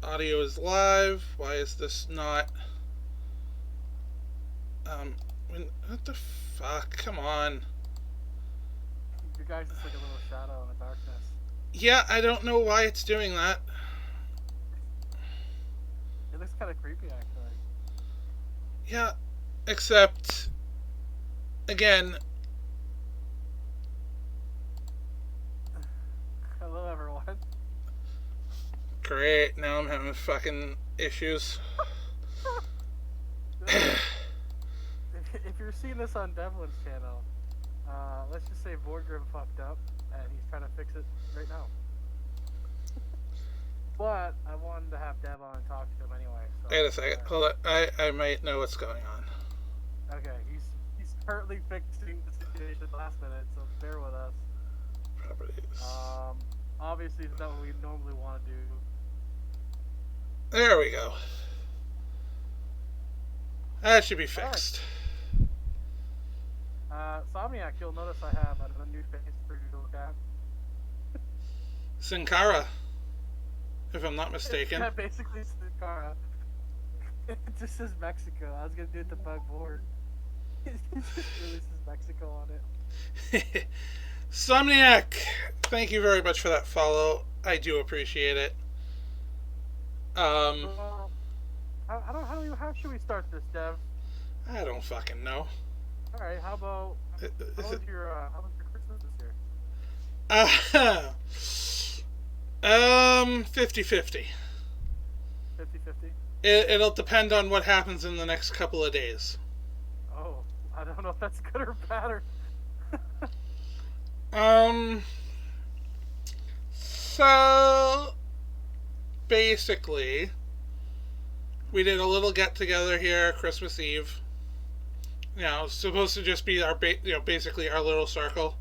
Audio is live. Why is this not... what the fuck? Come on. Your guy's just like a little shadow in the darkness. Yeah, I don't know why it's doing that. It looks kind of creepy, actually. Yeah, except... Again... Hello, everyone. Great, now I'm having fucking issues. If you're seeing this on Devlin's channel, let's just say Boardgrim fucked up, and he's trying to fix it right now. But I wanted to have Dev on and talk to him anyway. So, Wait a second, hold on. I might know what's going on. Okay, he's currently fixing the situation last minute, so bear with us. Properties. Obviously it's not what we normally want to do. There we go. That should be fixed. Somniac, you'll notice I have a new face for you to look at. Sin Cara, if I'm not mistaken. Yeah, basically Sin Cara. It just says Mexico. I was gonna do it to bug board. It just really says Mexico on it. Somniac, thank you very much for that follow. I do appreciate it. How should we start this, Dev? I don't fucking know. All right, how was your Christmas this year? 50-50. 50-50? It'll depend on what happens in the next couple of days. Oh, I don't know if that's good or bad or... So basically, we did a little get together here Christmas Eve. You know, it's supposed to just be our basically our little circle.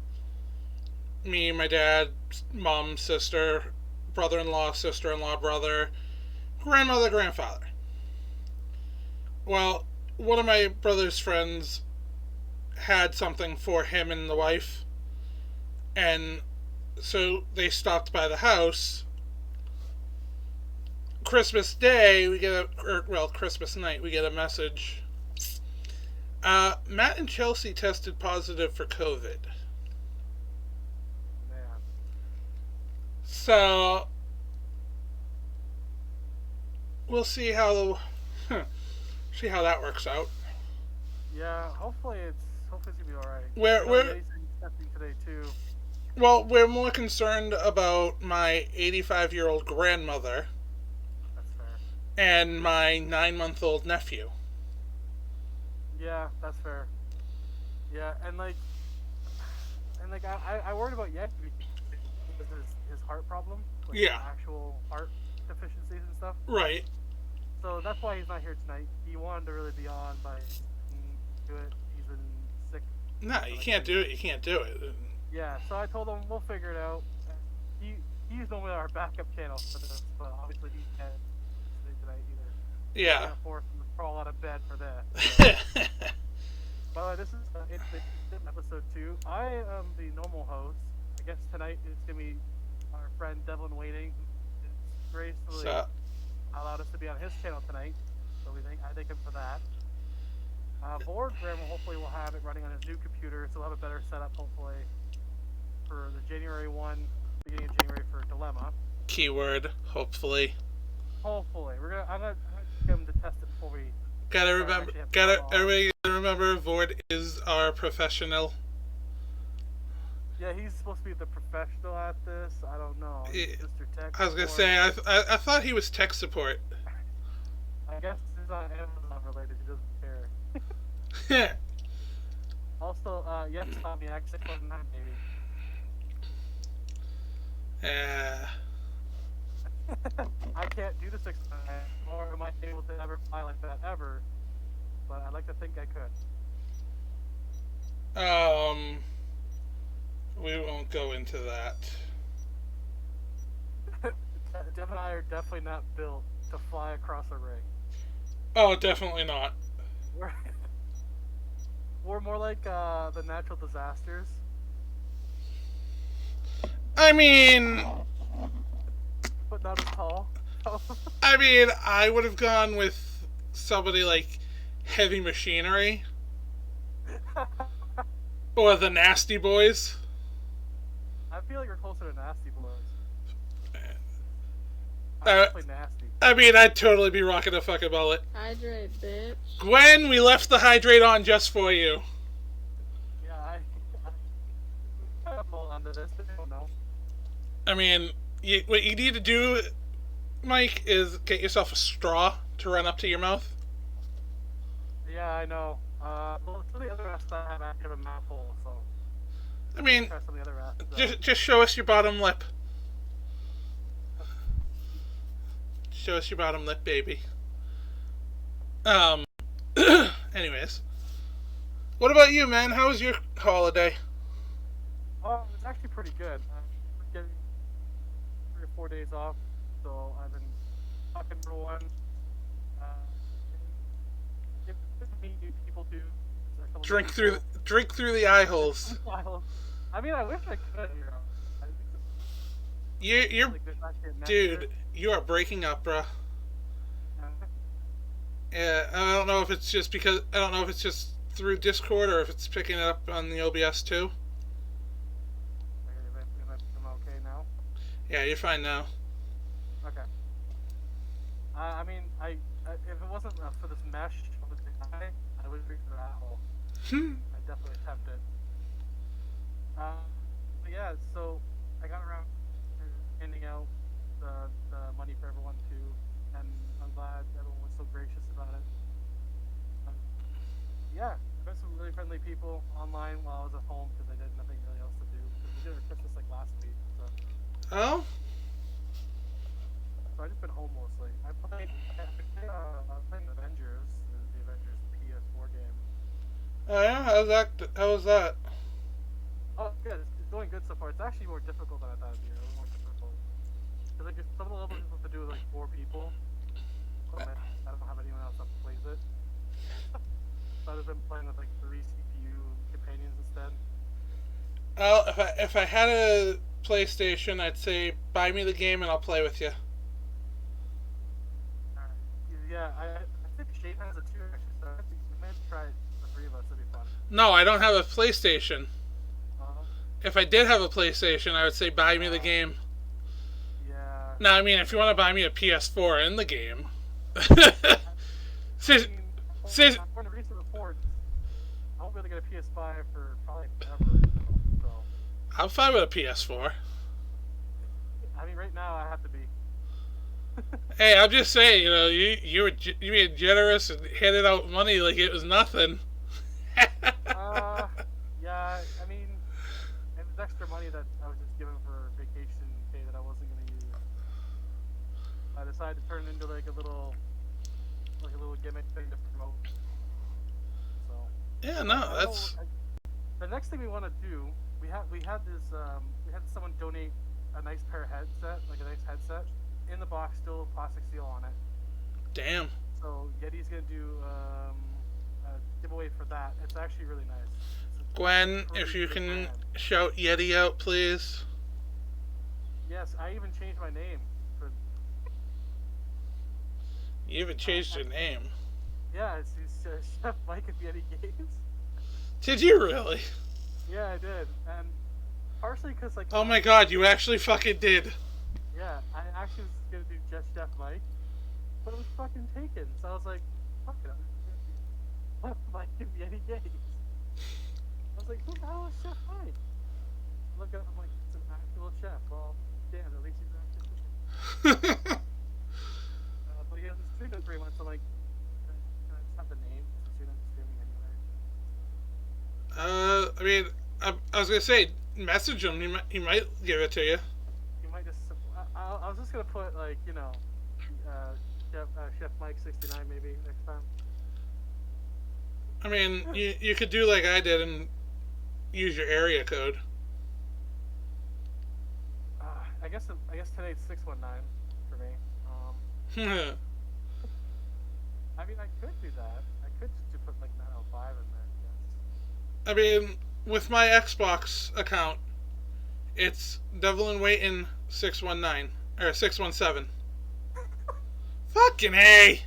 Me, my dad, mom, sister, brother-in-law, sister-in-law, brother, grandmother, grandfather. Well, one of my brother's friends had something for him and the wife, and so they stopped by the house. Christmas Day, Christmas night, we get a message. Matt and Chelsea tested positive for COVID. Man. So we'll see how that works out. Yeah, hopefully it's gonna be all right. We're testing today too. Well, we're more concerned about my 85-year-old grandmother. That's fair. And my 9-month-old nephew. Yeah, that's fair. Yeah, and I worried about Yeti because of his heart problem. Like Yeah. Actual heart deficiencies and stuff. Right. So that's why he's not here tonight. He wanted to really be on, but he can't do it. He's been sick. No, you can't do it. You can't do it. Yeah, so I told him we'll figure it out. He's normally our backup channel for this, but obviously he can't today tonight either. Yeah. I can't force him to crawl out of bed for that. So. By the way, this is episode 2. I am the normal host. I guess tonight is gonna be our friend Devlin Waiting. It's gracefully allowed us to be on his channel tonight, so I thank him for that. Boardgrim hopefully will have it running on his new computer, so we'll have a better setup hopefully for the January 1, beginning of January for Dilemma. Keyword, hopefully. Hopefully, I'm gonna get him to test it before we. Everybody gotta remember, Vord is our professional. Yeah, he's supposed to be the professional at this. I don't know. He's Mr. Tech. I was gonna say, I thought he was tech support. I guess he's not Amazon related. He doesn't care. Yeah. Also, yes, Tommy, X619, baby. Yeah. I can't do the 619, nor am I able to ever fly like that ever. But I'd like to think I could. We won't go into that. Jeff and I are definitely not built to fly across a ring. Oh, definitely not. We're more like the natural disasters. I mean... But not as tall. I I mean, I would have gone with somebody like Heavy Machinery or the Nasty Boys. I feel like you're closer to Nasty Boys. I'm Uh, definitely nasty. I mean, I'd totally be rocking a fucking mullet. Hydrate, bitch. Gwen, we left the hydrate on just for you. Yeah, I'm all under this. I don't know. I mean, what you need to do, Mike, is get yourself a straw to run up to your mouth. Yeah, I know. Well, some of the other apps that have actually have a mouth hole, so. I mean, Try some of the other apps. just show us your bottom lip. Show us your bottom lip, baby. Anyways. What about you, man? How was your holiday? Oh, it's actually pretty good. I'm getting 3 or 4 days off, so I've been talking to one. Get to meet new people too. There's a couple new Drink through the eye holes. people. I mean, I wish I could, you know. I think You're like there's actually a dude. network. You are breaking up, bruh. Yeah. Yeah, I don't know if it's just through Discord or if it's picking it up on the OBS too. I'm okay now. Yeah, you're fine now. Okay. I mean, if it wasn't for this mesh of the guy, I would be for that hole. I definitely attempt it. But yeah, so I got around to handing out the money for everyone too, and I'm glad everyone was so gracious about it. Yeah, I met some really friendly people online while I was at home because I did nothing really else to do. We did our Christmas like last week, so Oh? I've just been home mostly. I've been playing Avengers, the Avengers PS4 game. Oh yeah? How was that? Oh, good. It's going good so far. It's actually more difficult than I thought it'd be. A little more difficult. Because like, some of the levels you have to do with like 4 people. So I don't have anyone else that plays it. So I've just been playing with like 3 CPU companions instead. Well, if I had a PlayStation, I'd say buy me the game and I'll play with you. Alright. Yeah, I think Shane has it too actually, so I think we might try it, the 3 of us. It'd be fun. No, I don't have a PlayStation. Uh-huh. If I did have a PlayStation, I would say buy me the game. Yeah. Now, I mean, if you want to buy me a PS4 in the game. Sis- sis- According to recent reports, I won't be able to get a PS5 for probably forever. So, I'm fine with a PS4. I mean, right now I have to be. Hey, I'm just saying, you were being generous and handed out money like it was nothing. Yeah, I mean, it was extra money that I was just given for vacation pay that I wasn't going to use. I decided to turn it into like a little gimmick thing to promote. So. Yeah, no, that's. The next thing we want to do, we had someone donate a nice pair of headset, like a nice headset, in the box, still plastic seal on it. Damn. So Yeti's gonna do a giveaway for that. It's actually really nice. Gwen, if you can shout Yeti out, please. Yes, I even changed my name. You even changed your name. Yeah, it's Chef Mike at Yeti Games. Did you really? Yeah, I did, and partially because like. Oh my god, you actually fucking did. Yeah, I actually was gonna do just Chef Mike, but it was fucking taken. So I was like, fuck it, I'm just gonna do Chef Mike at Yeti Games. I was like, who the hell is Chef Mike? Look up, I'm like, it's an actual chef. Well, damn, at least he's an actual chef. But he hasn't streamed in 3 months. I'm like, can I just have the name? Since you're not streaming anyway. I mean, I was gonna say, message him. He might give it to you. You might just. I was just gonna put like Chef Mike 69 maybe next time. I mean, you could do like I did and use your area code. I guess today's 619 for me. I mean, I could do that. I could just put like 905 in there. Yes. I mean, with my Xbox account, it's Devil in Waiting 619 or 617. Fucking A.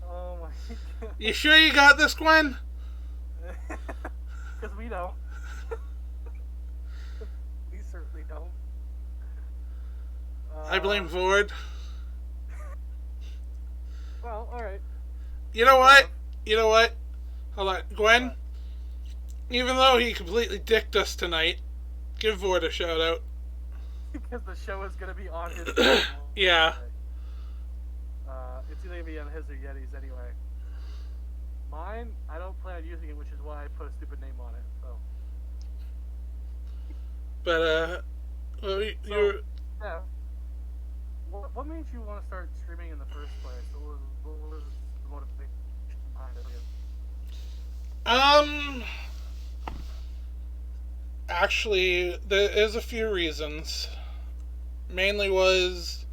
Oh my god. You sure you got this, Gwen? Because we don't. We certainly don't. I blame Vord. Well, alright. You know what? You know what? Hold on. Gwen, even though he completely dicked us tonight, give Vord a shout out. Because the show is going to be on his Yeah. It's either going to be on his or Yeti's anyway. Mine, I don't plan on using it, which is why I put a stupid name on it. So. But, well, you're... Yeah. What made you want to start streaming in the first place? What was the motivation behind it? Actually, there is a few reasons. Mainly was,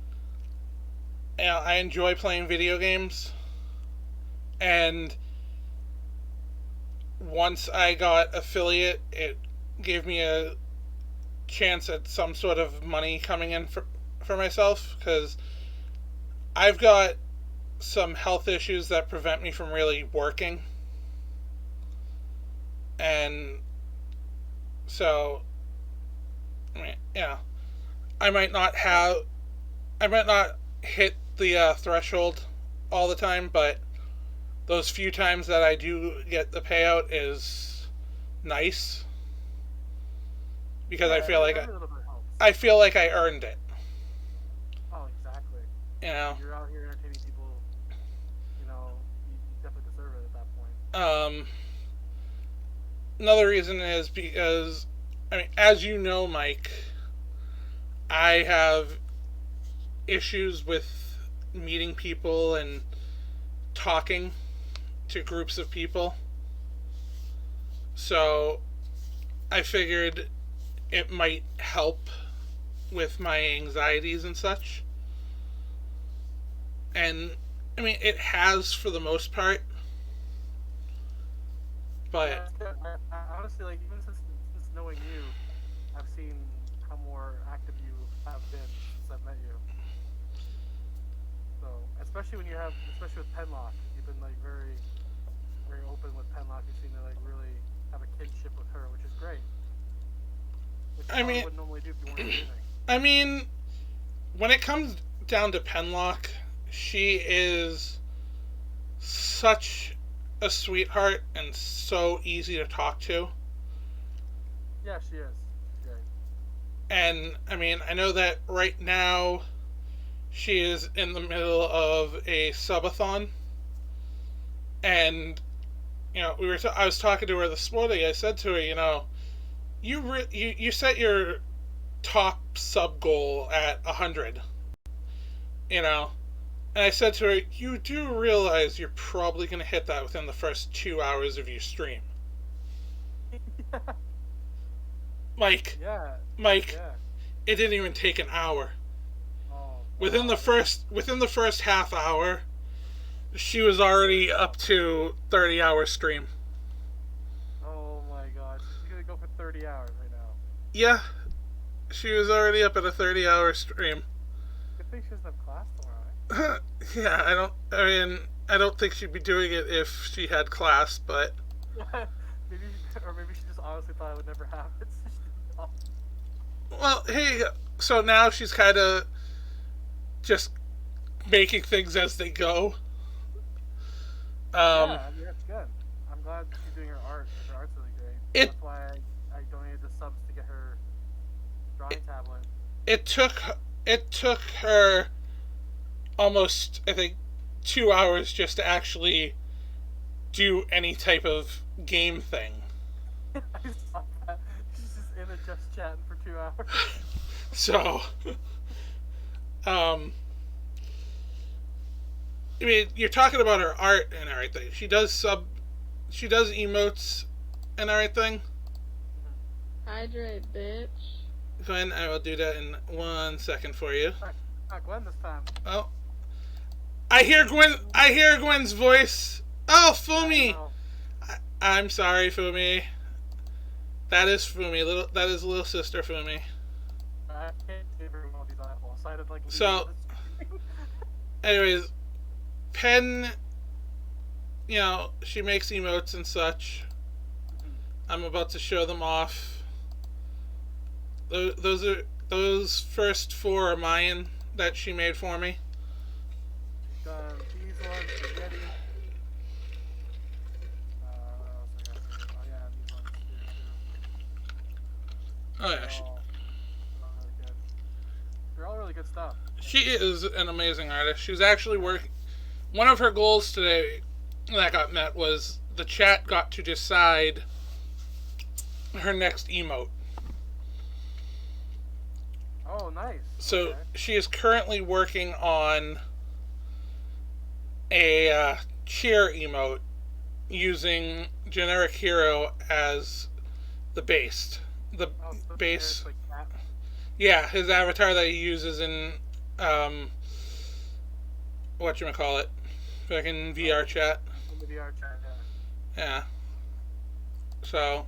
you know, I enjoy playing video games, and once I got affiliate, it gave me a chance at some sort of money coming in for myself, because I've got some health issues that prevent me from really working, and so, I mean, yeah, I might not hit the threshold all the time, but those few times that I do get the payout is nice, because I feel like I earned it. Oh, exactly. You know, you're out here entertaining people. You know, you definitely deserve it at that point. Another reason is because, I mean, as you know, Mike, I have issues with meeting people and talking to groups of people. So I figured it might help with my anxieties and such. And, I mean, it has for the most part. But I honestly, like, even since knowing you, I've seen how more active you have been since I've met you. So, especially with Penlock, you've been like very, very open with Penlock. You seem to like really have a kinship with her, which is great. Which I mean, wouldn't normally do if you weren't streaming. I mean, when it comes down to Penlock, she is such a sweetheart and so easy to talk to. Yeah, she is. She's great. And, I mean, I know that right now she is in the middle of a subathon. And, you know, I was talking to her this morning. I said to her, you know, you set your top sub goal at 100. You know, and I said to her, you do realize you're probably going to hit that within the first 2 hours of your stream. Yeah. Mike, Yeah. It didn't even take an hour. Oh, within the first half hour, she was already up to 30-hour stream. Oh my god, she's going to go for 30 hours right now. Yeah, she was already up at a 30-hour stream. Good thing she doesn't have class tomorrow. Yeah, I don't think she'd be doing it if she had class, but maybe she just honestly thought it would never happen. So she didn't know. Well, hey, so now she's kind of just making things as they go. Yeah, I mean, that's good. I'm glad she's doing her art. Her art's really great. That's why I donated the subs to get her drawing tablet. It took her almost, I think, 2 hours just to actually do any type of game thing. I saw that. She's just in a just chatting for 2 hours. So, I mean, you're talking about her art and everything. She does emotes and everything. Hydrate, bitch. Glenn, I will do that in 1 second for you. Not Glenn this time. Oh, I hear Gwen's voice. Oh, Fumi. I'm sorry, Fumi. That is Fumi. That is little sister Fumi. I can't see very well with these eyes. example. So I had like. So, anyways, Pen, she makes emotes and such. I'm about to show them off. Those first 4 are mine that she made for me. These ones, spaghetti. Oh yeah, these ones here too. Oh yeah, They're all really good. They're all really good stuff. she is an amazing artist. She was actually working. One of her goals today that got met was the chat got to decide her next emote. Oh, nice. So okay. she is currently working on a cheer emote using generic hero as the base. The base. Like that. Yeah, his avatar that he uses in whatchamacallit, fucking VR chat. In the VR chat, yeah. Yeah. So.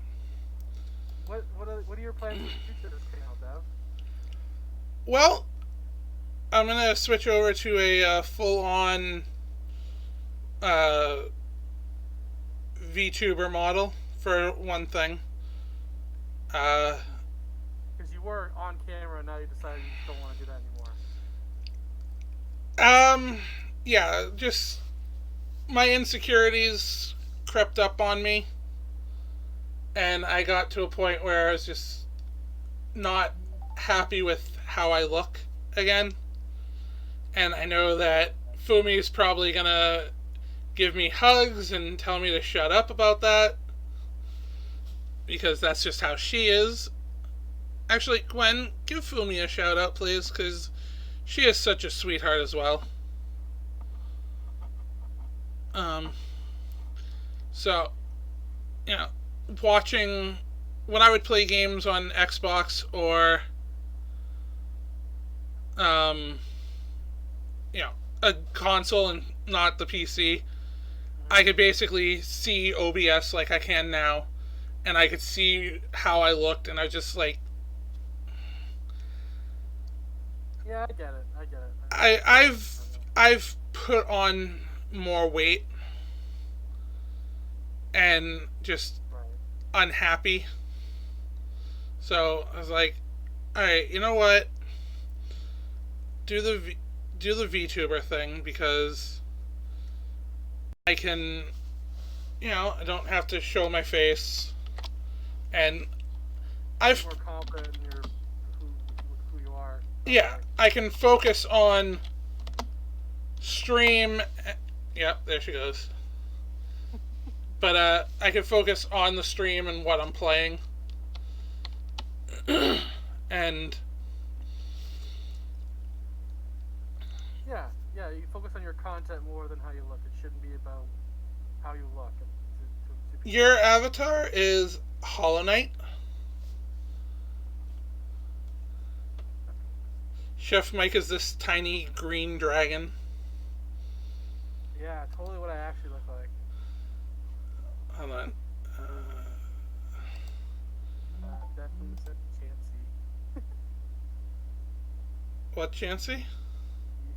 What are your plans for the future of this channel, Dev? Well, I'm gonna switch over to a full-on VTuber model for one thing. Because you were on camera, now you decided you don't want to do that anymore. Yeah, just my insecurities crept up on me, and I got to a point where I was just not happy with how I look again. And I know that Fumi's probably gonna give me hugs and tell me to shut up about that, because that's just how she is. Actually, Gwen, give Fumi a shout out, please, because she is such a sweetheart as well. So, watching when I would play games on Xbox or a console and not the PC, I could basically see OBS like I can now, and I could see how I looked, and I just like. Yeah, I get it. I've put on more weight and just unhappy. So I was like, all right, you know what? Do the VTuber thing, because I can, I don't have to show my face, and I've more confident in who you are. Yeah, I can focus on stream. Yep, there she goes. But I can focus on the stream and what I'm playing. And yeah, you focus on your content more than how you look. It shouldn't be about how you look. Your avatar is Hollow Knight. Chef Mike is this tiny green dragon. Yeah, totally what I actually look like. Hold on. Definitely said Chansey. What, Chansey?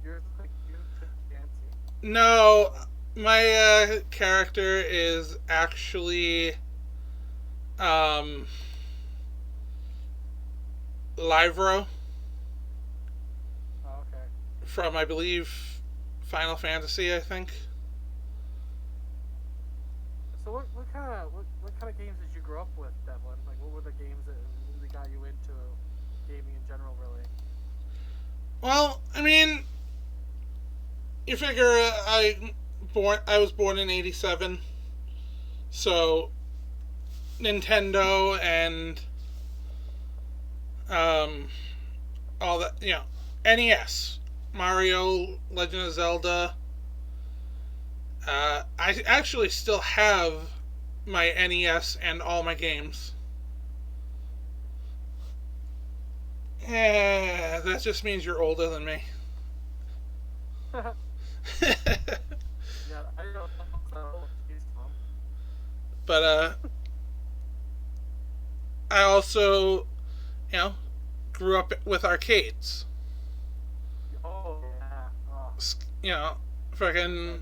You're like Chansey. No, my character is actually Livro. Oh, okay. From, I believe, Final Fantasy, I think. So what kind of games did you grow up with, Devlin? Like, what were the games that really got you into gaming in general, really? Well, I mean, you figure I was born in '87, so Nintendo and all that, NES, Mario, Legend of Zelda. I actually still have my NES and all my games. Yeah, that just means you're older than me. Yeah, I don't know. But I also, grew up with arcades. you know, fucking.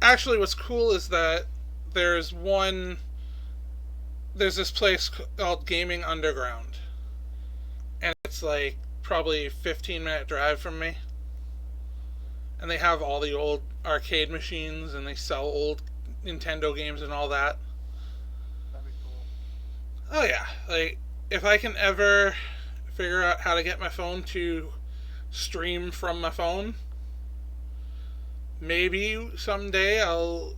Actually, what's cool is that there's one. There's this place called Gaming Underground, and it's like probably 15-minute drive from me. And they have all the old arcade machines, and they sell old Nintendo games and all that. That'd be cool. Oh yeah, like if I can ever figure out how to get my phone to stream from my phone, maybe someday I'll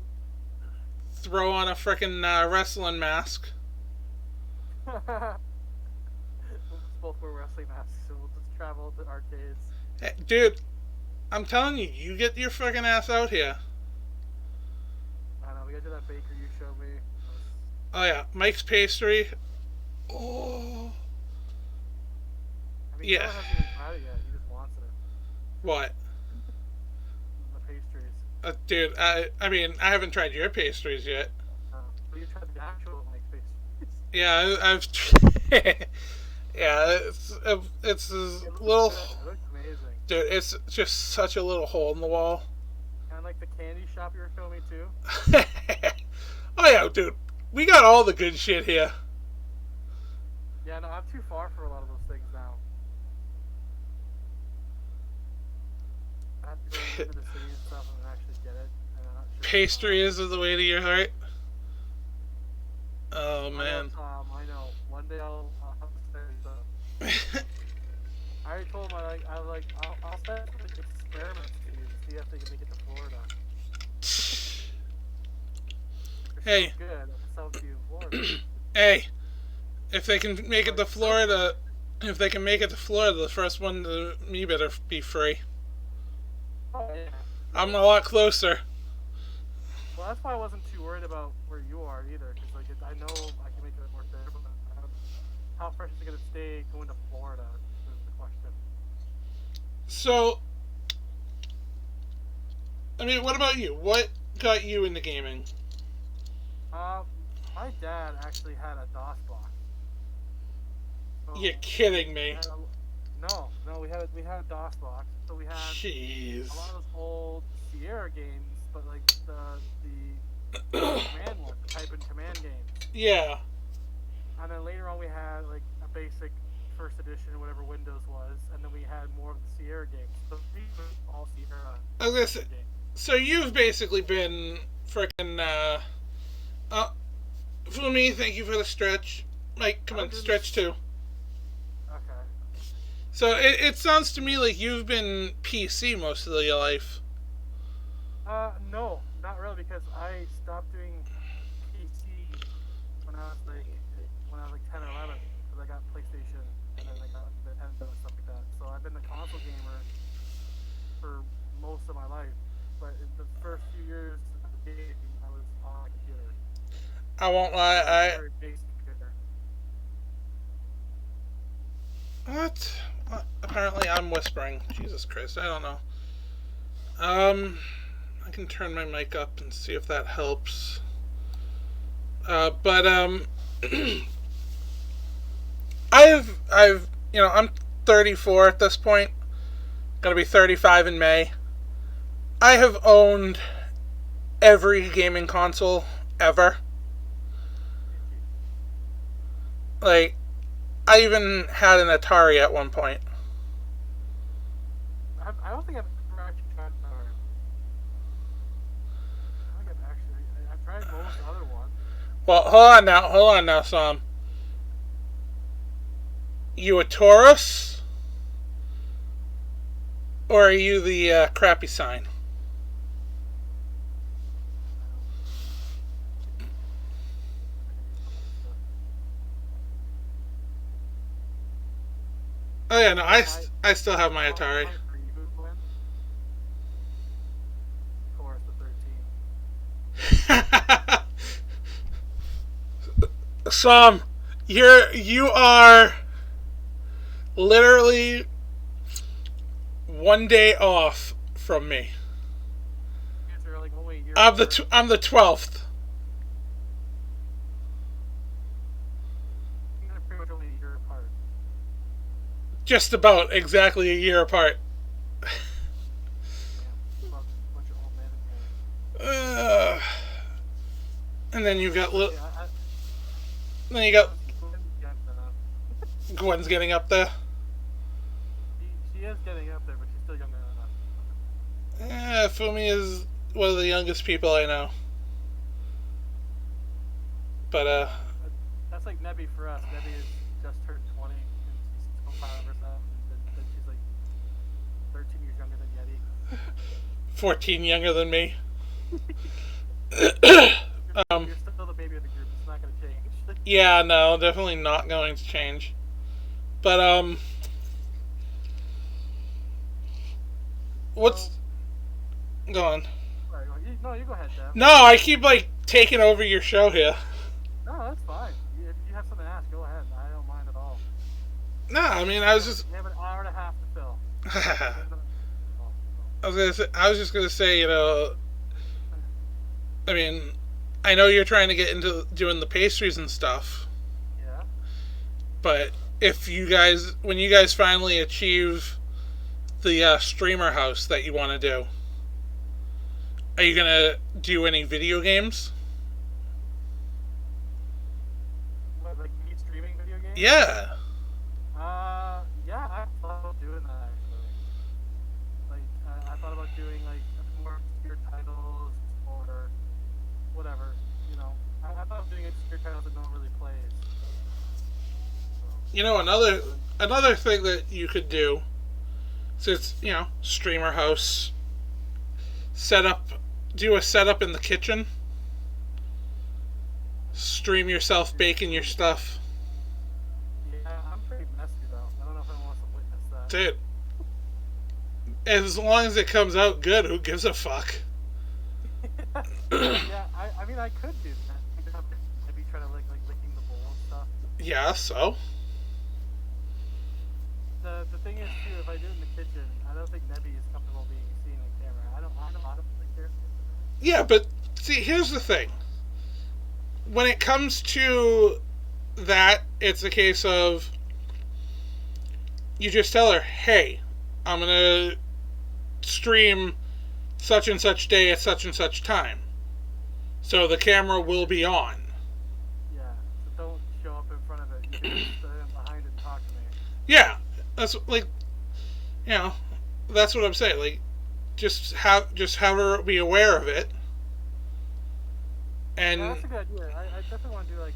throw on a frickin' wrestling mask. We'll both wear wrestling masks, so we'll just travel to arcades. Hey, dude, I'm telling you, you get your fucking ass out here. I know, we gotta do that baker you showed me. Oh yeah, Mike's Pastry. Oh. I mean, Yeah. Kevin hasn't even tried it yet, he just wants it. What? The pastries. Dude, I mean, I haven't tried your pastries yet. But you tried the actual Mike's pastries. Yeah, I've yeah, it's a little. Good. It looks amazing. Dude, it's just such a little hole in the wall. Kind of like the candy shop you were showing me too. Oh yeah, dude, we got all the good shit here. Yeah, no, I'm too far for a lot of those things now. I have to go into the city and stuff and actually get it. And I'm not sure Pastry is the way to your heart. Oh man. I know. One day I'll have to say so. I already told him I'll set up like experiments to you to see if they can make it to Florida. Hey. Good. I'll sell it to you in Florida. Hey, if they can make it to Florida, the first one to me better be free. Oh yeah. I'm a lot closer. Well, that's why I wasn't too worried about where you are either, because like I know I can make it work there, but how fresh is it gonna stay going to Florida is the question. So, I mean, what about you? What got you into gaming? My dad actually had a DOS box. So You're kidding me. No, we had a DOS box, so we had Jeez. a lot of those old Sierra games, but like the command ones, the type and command games. Yeah. And then later on we had like a basic first edition, whatever Windows was, and then we had more of the Sierra games. So these were all Sierra games. So you've basically been frickin' Fumi, thank you for the stretch. Mike, come on, stretch too. Okay. So it sounds to me like you've been PC most of your life. No, not really, because I stopped doing PC when I was like 10 or 11, because I got PlayStation and then I got Nintendo and stuff like that. So I've been a console gamer for most of my life, but in the first few years of gaming, I was on a computer. I won't lie, Very basic computer. What? Apparently I'm whispering. Jesus Christ, I don't know. I can turn my mic up and see if that helps. I've, I'm 34 at this point. Gonna be 35 in May. I have owned every gaming console ever. Like, I even had an Atari at one point. I don't think I've ever actually tried Atari. I think I've tried most other ones. Well, hold on now, Sam. You a Taurus? Or are you the crappy sign? Oh yeah, no, I still have my Atari. Of course, the 13. Sam, you are literally one day off from me. I'm the 12th. Pretty much only a year apart. Just about exactly a year apart. Uh, and then you got See, then you got Gwen's young enough. Gwen's getting up there. She is getting up there, but she's still young enough. Fumi is one of the youngest people I know. But That's like Nebby for us. Nebby is just turned 20, and she's still proud of herself. And then she's like 13 years younger than Yeti. 14 younger than me. You're still the baby of the group. It's not going to change. Yeah, no, definitely not going to change. But what's go on? Sorry, no, you go ahead, Dev. No, I keep like taking over your show here. No, that's fine. If you have something to ask, go ahead. I don't mind at all. No, I mean I was just. We have an hour and a half to fill. I was just gonna say, I mean, I know you're trying to get into doing the pastries and stuff, Yeah. but when you guys finally achieve the streamer house that you want to do, are you gonna do any video games? What, like me streaming video games? Yeah. Yeah, I thought about doing that actually. Like, I thought about doing like more obscure titles or whatever. You know, I thought of doing obscure titles that no one really plays. You know, another thing that you could do, since streamer house, do a setup in the kitchen. Stream yourself baking your stuff. Yeah, I'm pretty messy though. I don't know if anyone wants to witness that. Dude, as long as it comes out good, who gives a fuck? Yeah, I mean, I could do that. Maybe try to like licking the bowl and stuff. Yeah, so? The thing is too, if I do it in the kitchen, I don't think Nebby is comfortable being seen on camera. I don't think they're. Yeah, but see, here's the thing. When it comes to that, it's a case of you just tell her, hey, I'm gonna stream such and such day at such and such time. So the camera will be on. Yeah, so don't show up in front of it. You can just stand behind it and talk to me. Yeah, that's like, that's what I'm saying. Like, just have her be aware of it. And Yeah, that's a good idea. I definitely want to do like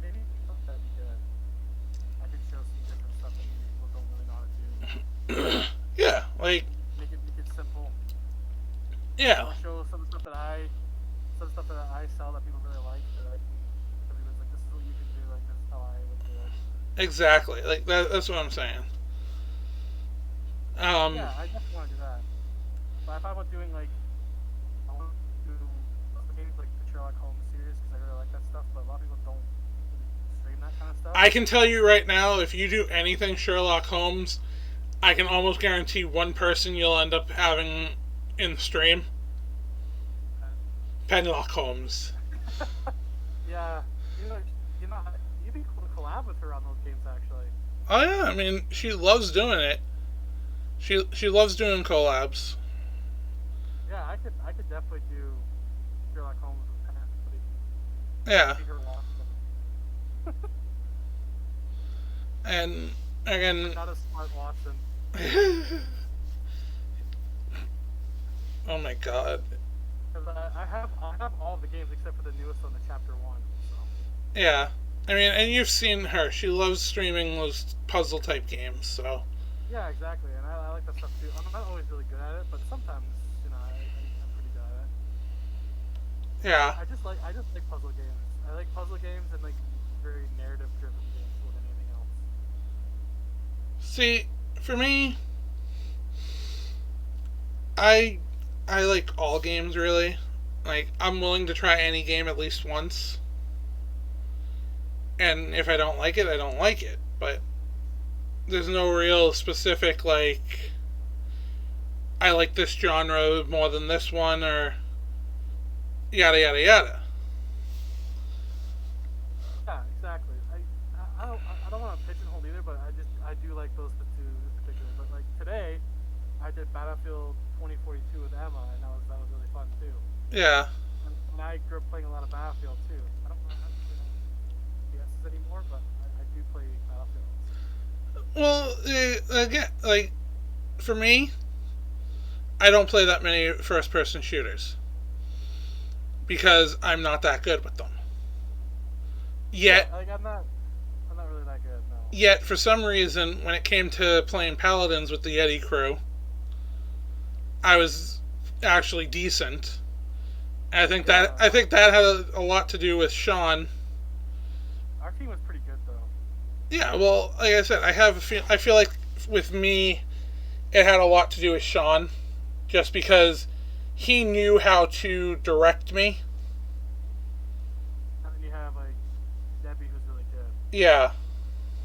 maybe that'd be good. I could show some different stuff that maybe people don't really know how to do. yeah, like Make it simple. yeah. I'll show some stuff that I sell that people really like. That everyone's like, this is what you can do. Like, this is how I would do it. Exactly. Like that's what I'm saying. Yeah, I definitely want to do that. But if I was doing like, I want to do games like the Sherlock Holmes series because I really like that stuff. But a lot of people don't really stream that kind of stuff. I can tell you right now, if you do anything Sherlock Holmes, I can almost guarantee one person you'll end up having in the stream. Penlock Holmes. Yeah, you'd be cool to collab with her on those games actually. Oh yeah, I mean she loves doing it. She loves doing collabs. Yeah, I could definitely do Sherlock Holmes with Penn. Yeah. See her Watson. And again, Not a smart Watson. oh my god. Because I have all the games except for the newest one, the Chapter 1. So. Yeah. I mean, and you've seen her. She loves streaming those puzzle type games, so. Yeah, exactly, and I like that stuff too. I'm not always really good at it, but sometimes, I'm pretty good at it. Yeah. I just like puzzle games. I like puzzle games and like very narrative driven games more than anything else. See, for me, I like all games really. Like I'm willing to try any game at least once. And if I don't like it, I don't like it. But there's no real specific like I like this genre more than this one or yada yada yada. Yeah, exactly. I don't want to pigeonhole either, but I do like those two in particular. But like today, I did Battlefield 2042 with Emma, and that was really fun too. Yeah. And I grew up playing a lot of Battlefield too. I don't know how to play PSs anymore, but I do play Battlefield. Well, again, like, for me, I don't play that many first-person shooters because I'm not that good with them. Yet, yeah, like I'm not really that good. No. yet for some reason, when it came to playing Paladins with the Yeti crew, I was actually decent. And I think that had a lot to do with Sean. Our team was pretty good though. Yeah, well, like I said, I feel like with me, it had a lot to do with Sean, just because he knew how to direct me. And then you have like Debbie, who's really good. Yeah.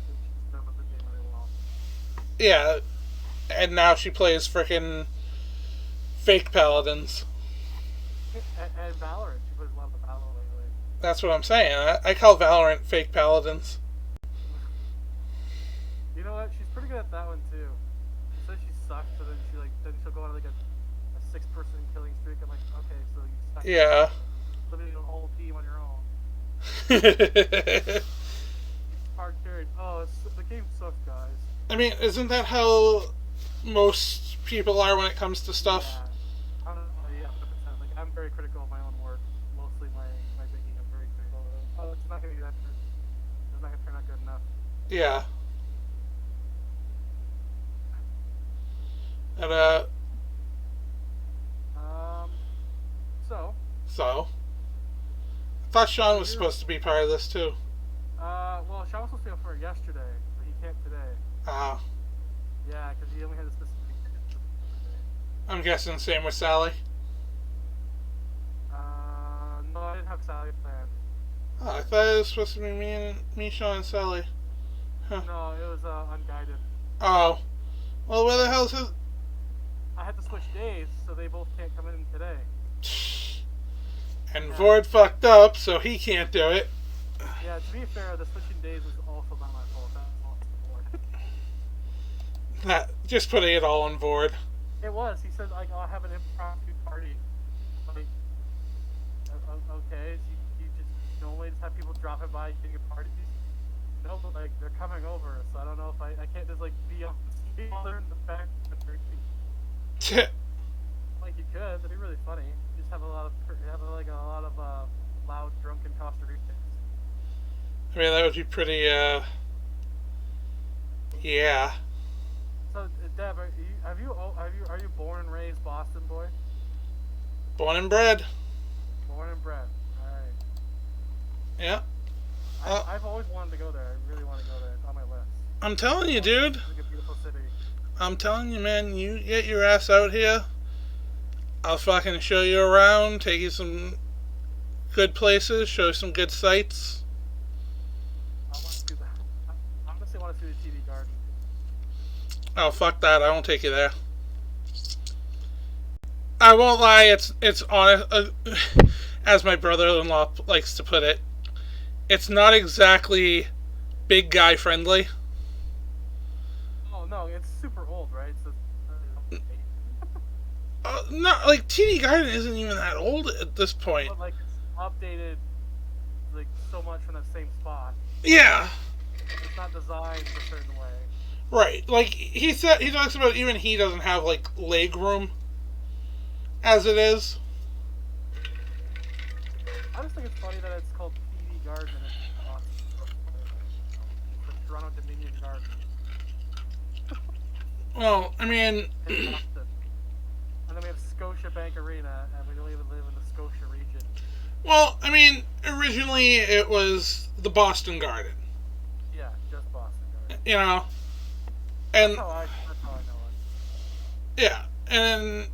She knows the game really well. Yeah, and now she plays frickin' fake Paladins. And Valorant, she plays a lot of Valorant lately. That's what I'm saying. I call Valorant fake Paladins. You know what? She's pretty good at that one too. She says she sucks, but then she'll go on like a 6-person killing streak. I'm like, okay, so you suck. Yeah. Living a whole team on your own. Hard carried. Oh, the game sucks, guys. I mean, isn't that how most people are when it comes to stuff? Yeah. I don't know. Yeah, 100%. Like I'm very critical of my own work. Mostly my baking. I'm very critical of it. Oh, it's not gonna be that good. It's not gonna turn out good enough. Yeah. And So I thought Sean was supposed to be part of this too. Well, Sean was supposed to be up for it yesterday, but he can't today. Yeah, because he only had a specific day. I'm guessing the same with Sally. No, I didn't have Sally planned. Oh, I thought it was supposed to be me, Sean, and Sally. Huh. No, it was unguided. Oh. Well, where the hell's his... I had to switch days, so they both can't come in today. And Vord fucked up, so he can't do it. Yeah, to be fair, the switching days was also not my fault. That was also Vord. Just putting it all on Vord. It was. He said, like, I'll have an impromptu party. Like, okay, so you just normally just have people dropping by getting a party. No, but, like, they're coming over, so I don't know if I can't just, like, be on in the back of drinking. Like, you could. That'd be really funny. You just have a lot of loud, drunken Costa Ricans. I mean, that would be pretty, yeah. So, Deb, are you born and raised Boston boy? Born and bred. Born and bred. All right. Yeah. I've always wanted to go there. I really want to go there. It's on my list. I'm telling you, dude. It's like a beautiful city. I'm telling you, man. You get your ass out here. I'll fucking show you around, take you some good places, show you some good sights. I want to do that. I honestly want to see the TD Garden. Oh, fuck that. I won't take you there. I won't lie, it's honest, as my brother-in-law likes to put it, it's not exactly big guy friendly. Oh, no, it's super old, right? So, no, like, TD Garden isn't even that old at this point. But, like, it's updated, like, so much from that same spot. Yeah. It's not designed a certain way. Right. Like, he talks about even he doesn't have, like, leg room as it is. I just think it's funny that it's called TD Garden and it's the Toronto Dominion Garden. Well, I mean... And then we have Scotiabank Arena, and we don't even live in the Scotia region. Well, I mean, originally it was the Boston Garden. Yeah, just Boston Garden. You know? And... That's how I know it. Yeah, and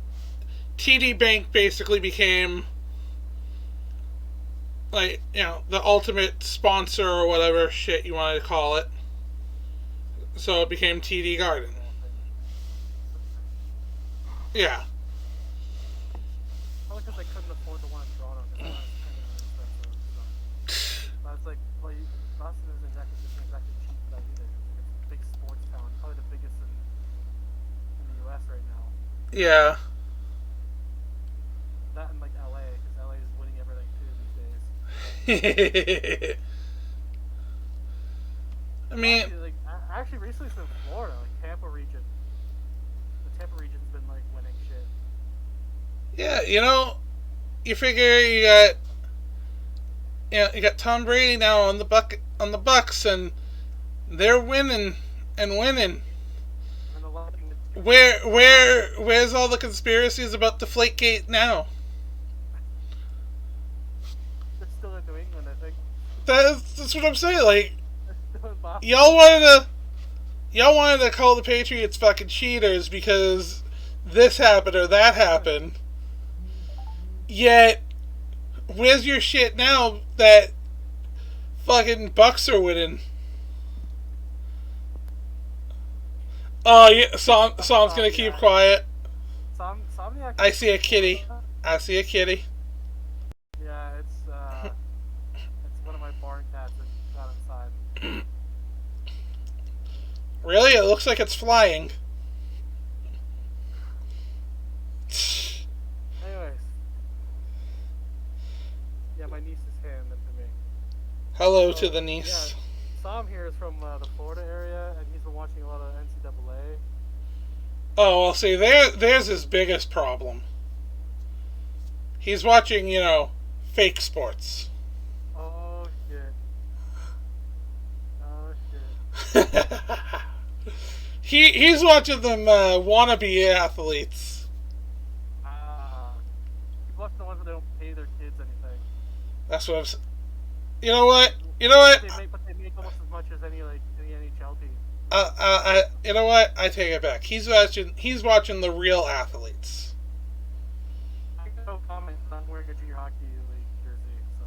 TD Bank basically became, like, you know, the ultimate sponsor or whatever shit you wanted to call it. So it became TD Garden. Yeah. Probably because they couldn't afford the one in Toronto. Because it's like, well, Boston isn't exactly cheap for that either. It's a big sports town, probably the biggest in the U.S. right now. Yeah. That and like LA, because LA is winning everything too these days. I mean, Actually, recently it's been Florida, like Tampa region. The Tampa region's been like winning shit. yeah, you figure you got Tom Brady now on the Bucks, and they're winning and winning. And the Lightning. Where's all the conspiracies about Deflategate now? They're still in New England, I think. That's what I'm saying. Like, They're still in Boston. y'all wanted to call the Patriots fucking cheaters because this happened or that happened. Yet, where's your shit now that fucking Bucks are winning? Oh yeah, Som's gonna keep quiet. Somniac. I see a kitty. I see a kitty. Yeah, it's one of my barn cats that got inside. Really? It looks like it's flying. Anyways, yeah, my niece is handing them to me. Hello to the niece. Yeah, Sam here is from the Florida area, and he's been watching a lot of NCAA. Oh, well, see, there's his biggest problem. He's watching, fake sports. Oh shit. Oh shit. He's watching them wannabe athletes. He's watching the ones that don't pay their kids anything. That's what I'm saying. You know what? But they make almost as much as any NHL team. You know what? I take it back. He's watching the real athletes. I can no comment. I'm wearing a junior hockey league jersey, so.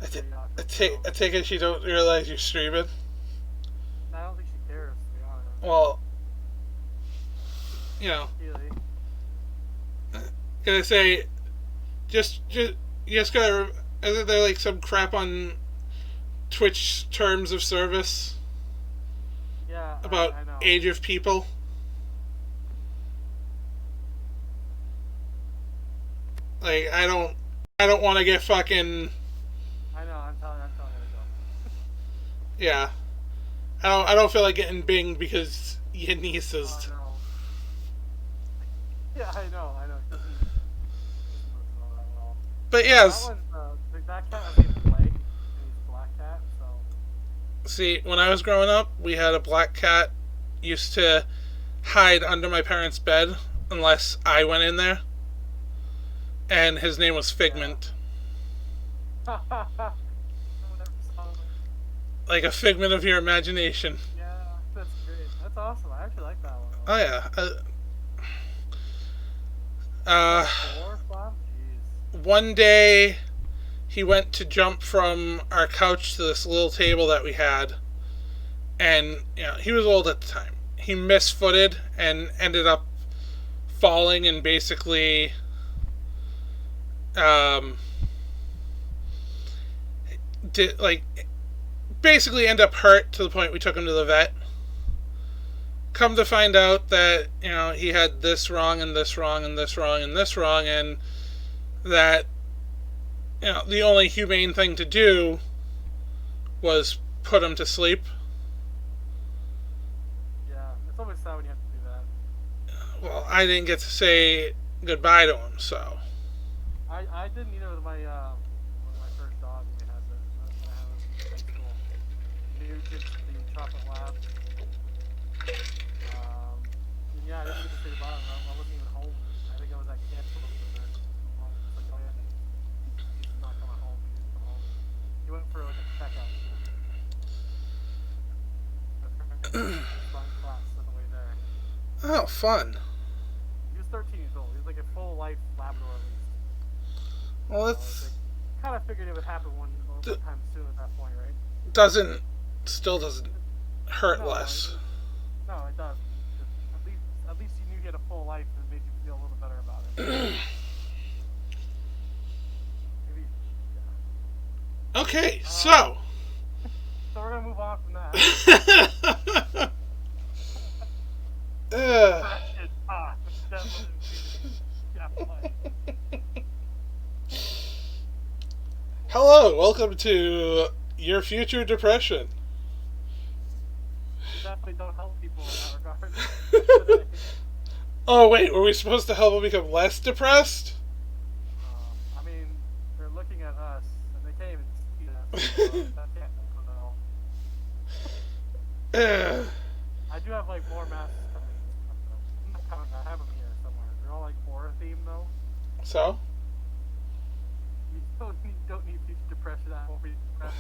I take it she don't realize you're streaming. I don't think she cares, to be honest. Well, gonna say, just you just gotta. Isn't there like some crap on Twitch terms of service? Yeah. About I know. age of people. Like I don't want to get fucking. I know. I'm telling her to go. Yeah, I don't feel like getting binged because your niece is. Oh, no. Yeah, I know. But yes. That cat has named Blake, and he's a black cat, so. See, when I was growing up, we had a black cat. Used to hide under my parents' bed unless I went in there. And his name was Figment. Yeah. Like a figment of your imagination. Yeah, that's great. That's awesome. I actually like that one. Oh yeah. 4, 5? Jeez. One day, he went to jump from our couch to this little table that we had, and he was old at the time. He misfooted and ended up falling and basically basically end up hurt to the point we took him to the vet. Come to find out that he had this wrong and this wrong and this wrong and this wrong, and that the only humane thing to do was put him to sleep. Yeah, it's always sad when you have to do that. Well, I didn't get to say goodbye to him, so. I didn't either with my first dog when we had when I had him in high school. Nugent, the chocolate lab. Yeah, I didn't get to say goodbye. I wasn't even home. I think I was at camp for a little bit. It's like, oh yeah, he's not coming home. He didn't come home. He went for like a checkup. Class on the way there. Oh, fun. He was 13 years old. He was like a full life Labrador at least. Well, that's kind of figured it would happen one time soon at that point, right? Still doesn't hurt less. No, it does. At least you knew he had a full life and it made you feel a little better about it. Maybe. Yeah. Okay, so we're gonna move on from that. hello, welcome to Your Future Depression. We definitely don't help people in that regard today. Oh wait, were we supposed to help them become less depressed? I mean, they're looking at us, and they can't even see us, so that can't help at all. I do have, like, more masks coming. I'm not coming, I have them here somewhere. They're all, like, horror themed, though. So? You don't need future depression, I won't be depressed.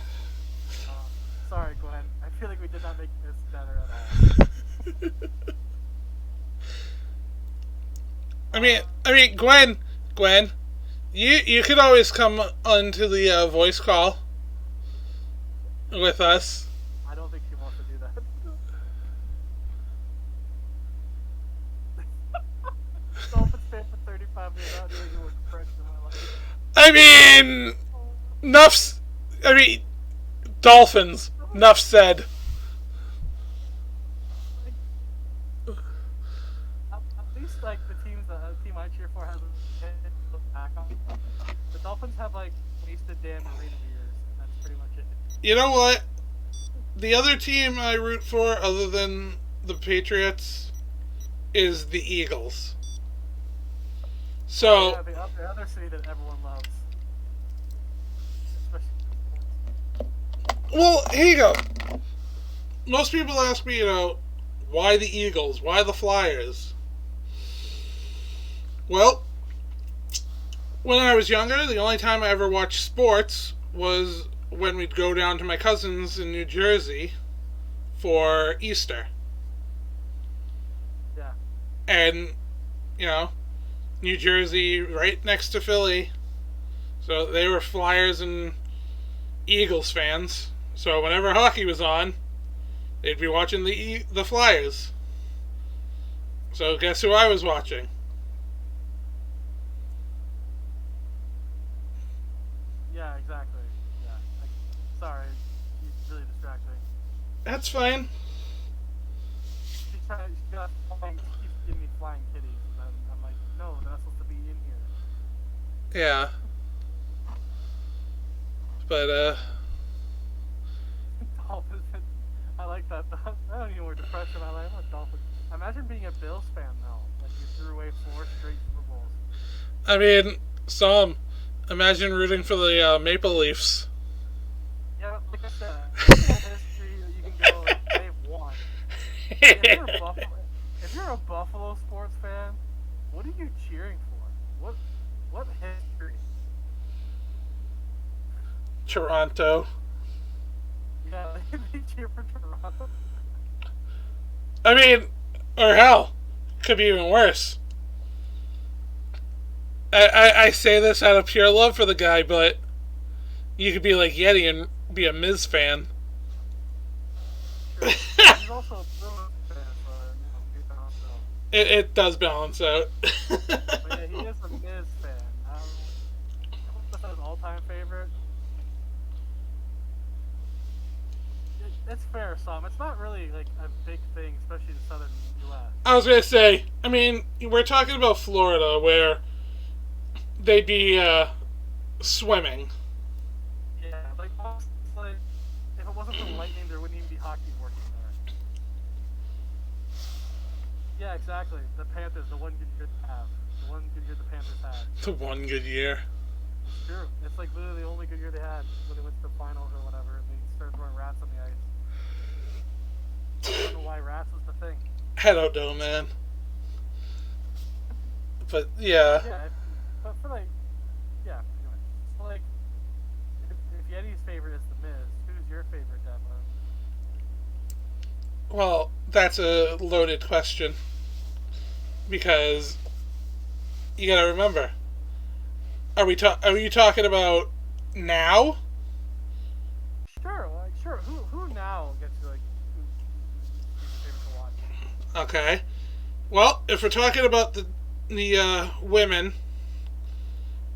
Sorry, Glenn. I feel like we did not make this better at all. I mean, Gwen, you could always come onto the voice call with us. I don't think she wants to do that. Dolphins fan for 35 minutes out here who were depressed in my life. Dolphins, enough said. At least, like, the team I cheer for has a look back on. The Dolphins have, like, wasted Damme Arena years, and that's pretty much it. You know what? The other team I root for, other than the Patriots, is the Eagles. So, Yeah, the other city that everyone loves. well, here you go. Most people ask me, why the Eagles? Why the Flyers? Well, when I was younger, the only time I ever watched sports was when we'd go down to my cousin's in New Jersey for Easter. Yeah. And, New Jersey right next to Philly. So they were Flyers and Eagles fans. So whenever hockey was on, they'd be watching the Flyers. So guess who I was watching? Yeah, exactly. Yeah. Sorry, he's really distracting. That's fine. She keeps giving me flying kitties, and I'm like, no, they're not supposed to be in here. Yeah. But, Dolphins. I like that. I don't even wear depression. I'm a Dolphins. Imagine being a Bills fan, though. Like, you threw away 4 straight Super Bowls. I mean, Sam, imagine rooting for the Maple Leafs. Yeah, like I said, history that you can go, like, they've won. If you're a Buffalo sports fan, what are you cheering for? What history? Toronto. Yeah, they cheer for Toronto. I mean, or hell, could be even worse. I say this out of pure love for the guy, but you could be like Yeti and be a Miz fan. Sure. He's also a Bruins fan, so It does balance out. but yeah, he is a Miz fan. What's his all-time favorite? It's fair, Sam. It's not really like a big thing, especially in the southern U.S. I was gonna say, I mean, we're talking about Florida, where they'd be swimming. Yeah, like if it wasn't for lightning, there wouldn't even be hockey working there. Yeah, exactly. The Panthers, the one good year they have, the one good year the Panthers had. The one good year. It's true. It's like literally the only good year they had when they went to the finals or whatever, and they started throwing rats on the ice. I don't know why rats was the thing. I don't know, man. But yeah. Yeah, but for like, yeah. Anyway, so like, if Yeti's favorite is the Miz, who's your favorite, Devlin? Well, that's a loaded question. Because you gotta remember. Are you talking about now? Sure, like sure. Who now gets to like who's your favorite to watch? Okay. Well, if we're talking about the women,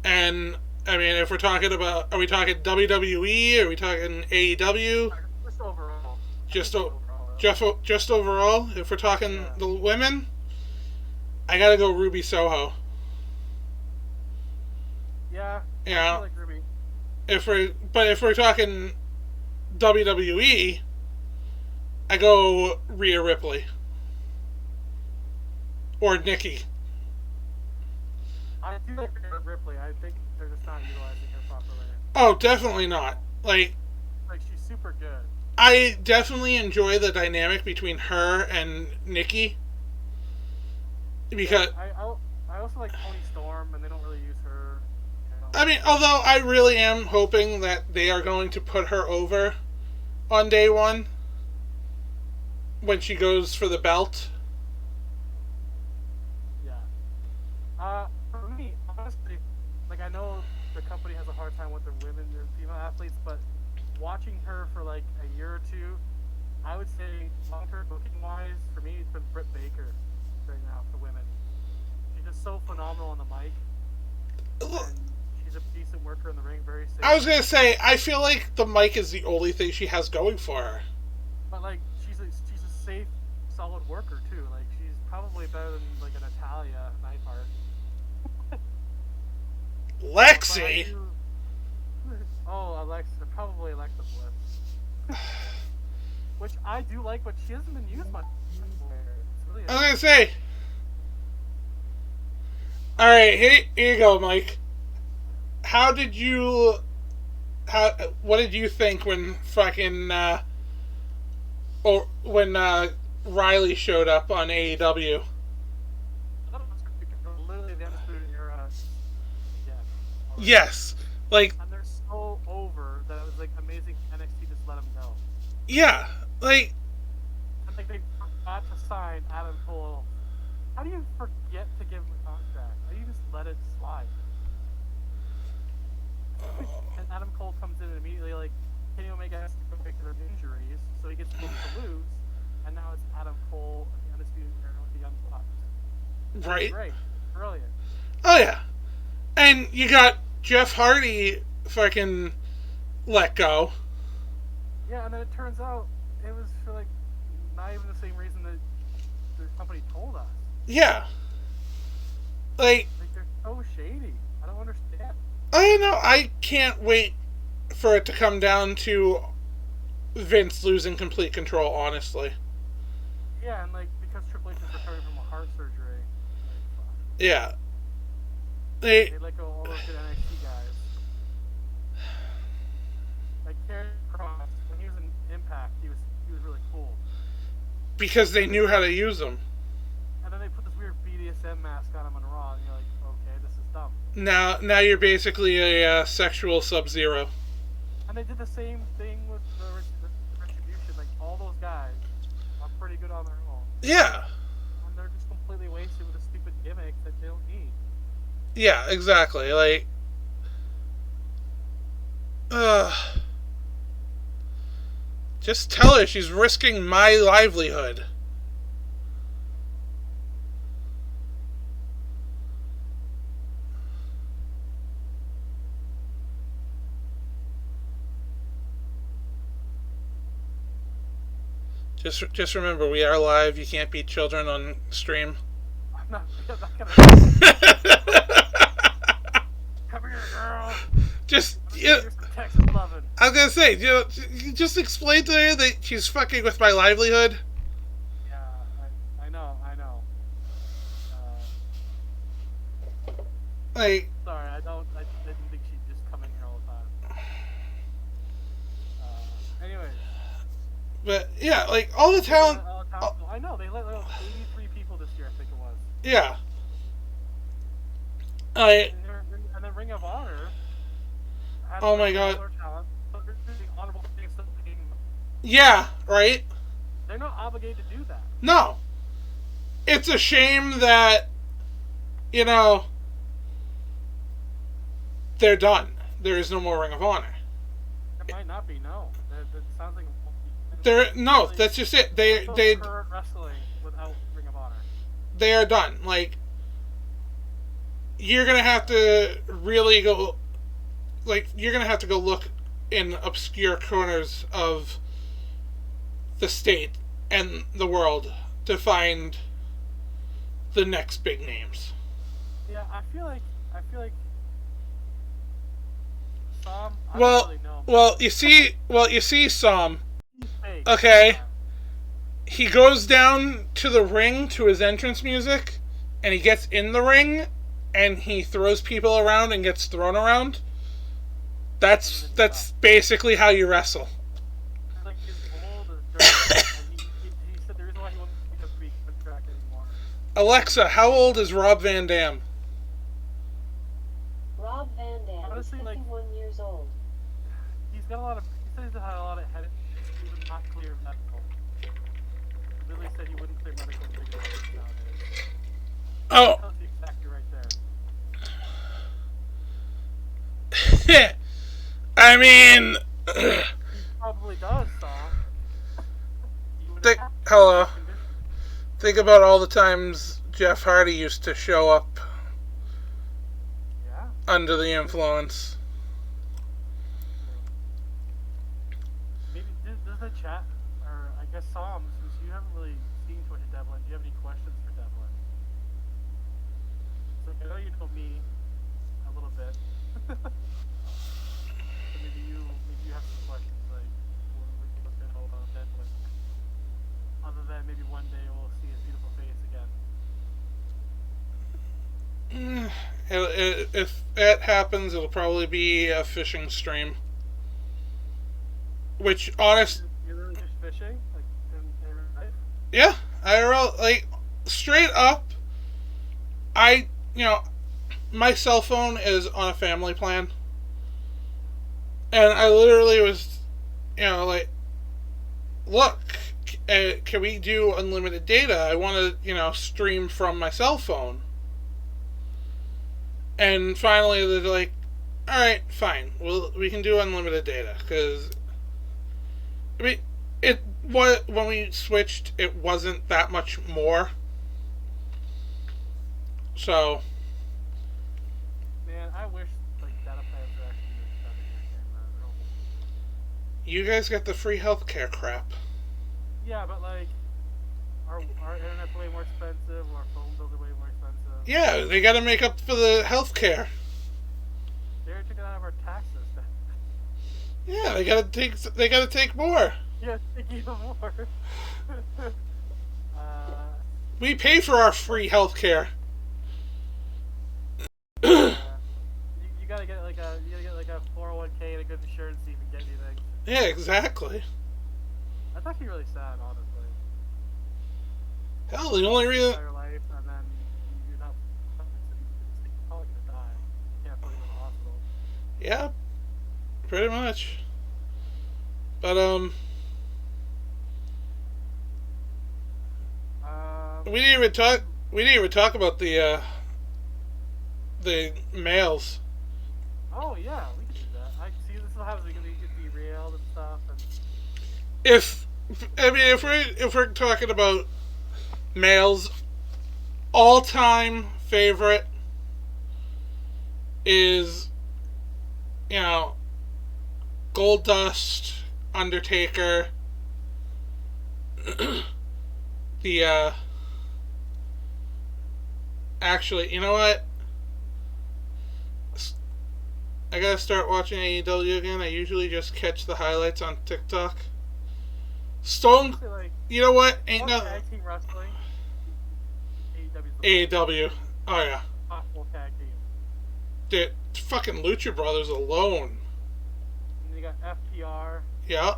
and I mean, if we're talking about, are we talking WWE? Are we talking AEW? Just overall. Just overall. If we're talking the women, I gotta go Ruby Soho. Yeah. Yeah. I feel like Ruby. If we're talking WWE, I go Rhea Ripley or Nikki. I do like Ripley. I think they're just not utilizing her properly. Oh, definitely not. Like she's super good. I definitely enjoy the dynamic between her and Nikki. Because I also like Toni Storm, and they don't really use her. I mean, although I really am hoping that they are going to put her over on day one when she goes for the belt. Yeah. For me, honestly, I know the company has a hard time with their women and female athletes, but watching her for a year or two, I would say long-term booking-wise, for me, it's been Britt Baker right now for women. She's just so phenomenal on the mic. And she's a decent worker in the ring, very safe. I was going to say, I feel like the mic is the only thing she has going for her. But, she's a safe, solid worker, too. She's probably better than, a Natalia Neidhart. Lexi? Oh, Alexa, probably Alexa Bliss. Which I do like, but she hasn't been used much. Really I was gonna say. Alright, here you go, Mike. What did you think when fucking, when Riley showed up on AEW? Literally the Undisputed Era. Yeah. Yes. And they're so over that it was amazing NXT just let them go. Yeah. I think they forgot to sign Adam Cole. How do you forget to give him a contract? How do you just let it slide? And Adam Cole comes in and immediately Kenny Omega has to go because of injuries, so he gets to lose, and now it's Adam Cole and the Undisputed Era with the Young Bucks. Right. Great. Brilliant. Oh yeah. And you got Jeff Hardy fucking let go. Yeah, and then it turns out it was for not even the same reason that the company told us. Yeah. They're so shady. I don't understand. I know. I can't wait for it to come down to Vince losing complete control, honestly. Yeah, and because Triple H is recovering from a heart surgery. Yeah. They let go all those good NXT guys. Karrion Kross, when he was in Impact, he was really cool. Because they knew how to use them. And then they put this weird BDSM mask on him on Raw, and you're like, okay, this is dumb. Now you're basically a sexual Sub-Zero. And they did the same thing with the Retribution. All those guys are pretty good on their own. Yeah. And they're just completely wasted with a stupid gimmick that they don't need. Yeah, exactly. Just tell her she's risking my livelihood. Just remember, we are live. You can't beat children on stream. I'm not gonna. Come here, girl. Just I was gonna say, just explain to her that she's fucking with my livelihood. Yeah, I know. Sorry, I didn't think she'd just come in here all the time. Anyways. But yeah, all the talent. I know they let 83 people this year. I think it was. Yeah. And then Ring of Honor. Oh my god. Yeah, right? They're not obligated to do that. No. It's a shame that, they're done. There is no more Ring of Honor. There might not be, no. That sounds like... No, that's just it. They current wrestling without Ring of Honor. They are done. You're gonna have to really go... you're gonna have to go look in obscure corners of the state and the world to find the next big names. Yeah, I feel like Sam? I don't Well, really know. you see, Sam. He's fake. Okay, he goes down to the ring to his entrance music, and he gets in the ring, and he throws people around and gets thrown around. That's basically how you wrestle. Like he's old and dirty, and he said the reason why he won't be a free contract anymore. Alexa, how old is Rob Van Dam? Rob Van Dam is Honestly, 51 years old. He's got a lot of. He said he's had a lot of head. He was not clear medical. Billy said he wouldn't clear medical because nowadays. Oh. That tells you exactly right there. I mean, He probably does, so. Hello. Think about all the times Jeff Hardy used to show up under the influence. Maybe does the chat, or I guess Sam, since you haven't really seen Twitch Devlin, do you have any questions for Devlin? So I know you know me a little bit. So maybe you have some questions like what would you like to know about Devlin? Other than maybe one day we'll see his beautiful face again. If that happens, it'll probably be a fishing stream. Which, You're really just fishing? Like, in real life? Yeah, like, straight up, my cell phone is on a family plan. And I literally was, like, look, can we do unlimited data? I want to, stream from my cell phone. And finally, they're like, all right, fine. We can do unlimited data. Because, I mean, when we switched, it wasn't that much more. So. Man, I wish, like, data plans were actually better here. You guys got the free healthcare crap. Yeah, but, like, our internet's way more expensive, our phone bills are way more expensive. Yeah, they gotta make up for the healthcare. They're taking out of our taxes then. Yeah, they gotta take more. Yeah, take even more. We pay for our free healthcare. You gotta get like a 401k and a good insurance to even get anything. Yeah, exactly. That's actually really sad, honestly. Hell, the only reason. Entire life, and then you're not probably gonna die. You can't afford to go to the hospital. Yeah, pretty much. But we didn't even talk about the males. Oh yeah, we can do that. I see. This is what happens. We can be real and stuff. And if we're talking about males, all-time favorite is, Goldust, Undertaker, actually, you know what? I gotta start watching AEW again. I usually just catch the highlights on TikTok. You know what? Ain't no tag team wrestling. AEW. Oh yeah. Possible tag team. Dude, fucking Lucha Brothers alone. And you got FTR. Yeah.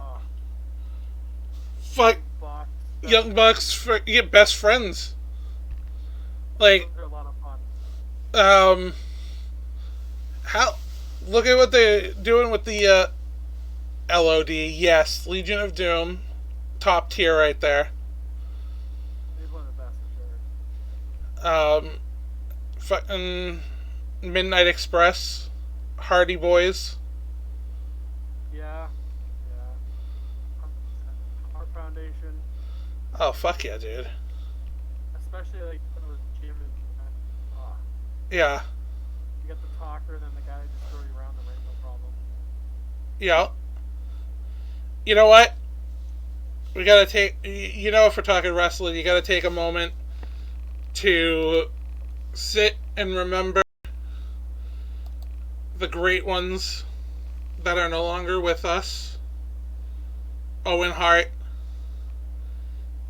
Fuck. Young Bucks, best friends. Like. Those are a lot of fun. Look at what they're doing with the LOD. Yes, Legion of Doom, top tier right there. He's one of the best for sure. Fucking Midnight Express, Hardy Boys. Yeah. Heart Foundation. Oh fuck yeah, dude. Especially like those gym. Yeah. You got the talker, and then the guy just throw you around the ring, no problem. Yeah. You know what? We gotta take. If we're talking wrestling, you gotta take a moment to sit and remember the great ones that are no longer with us. Owen Hart,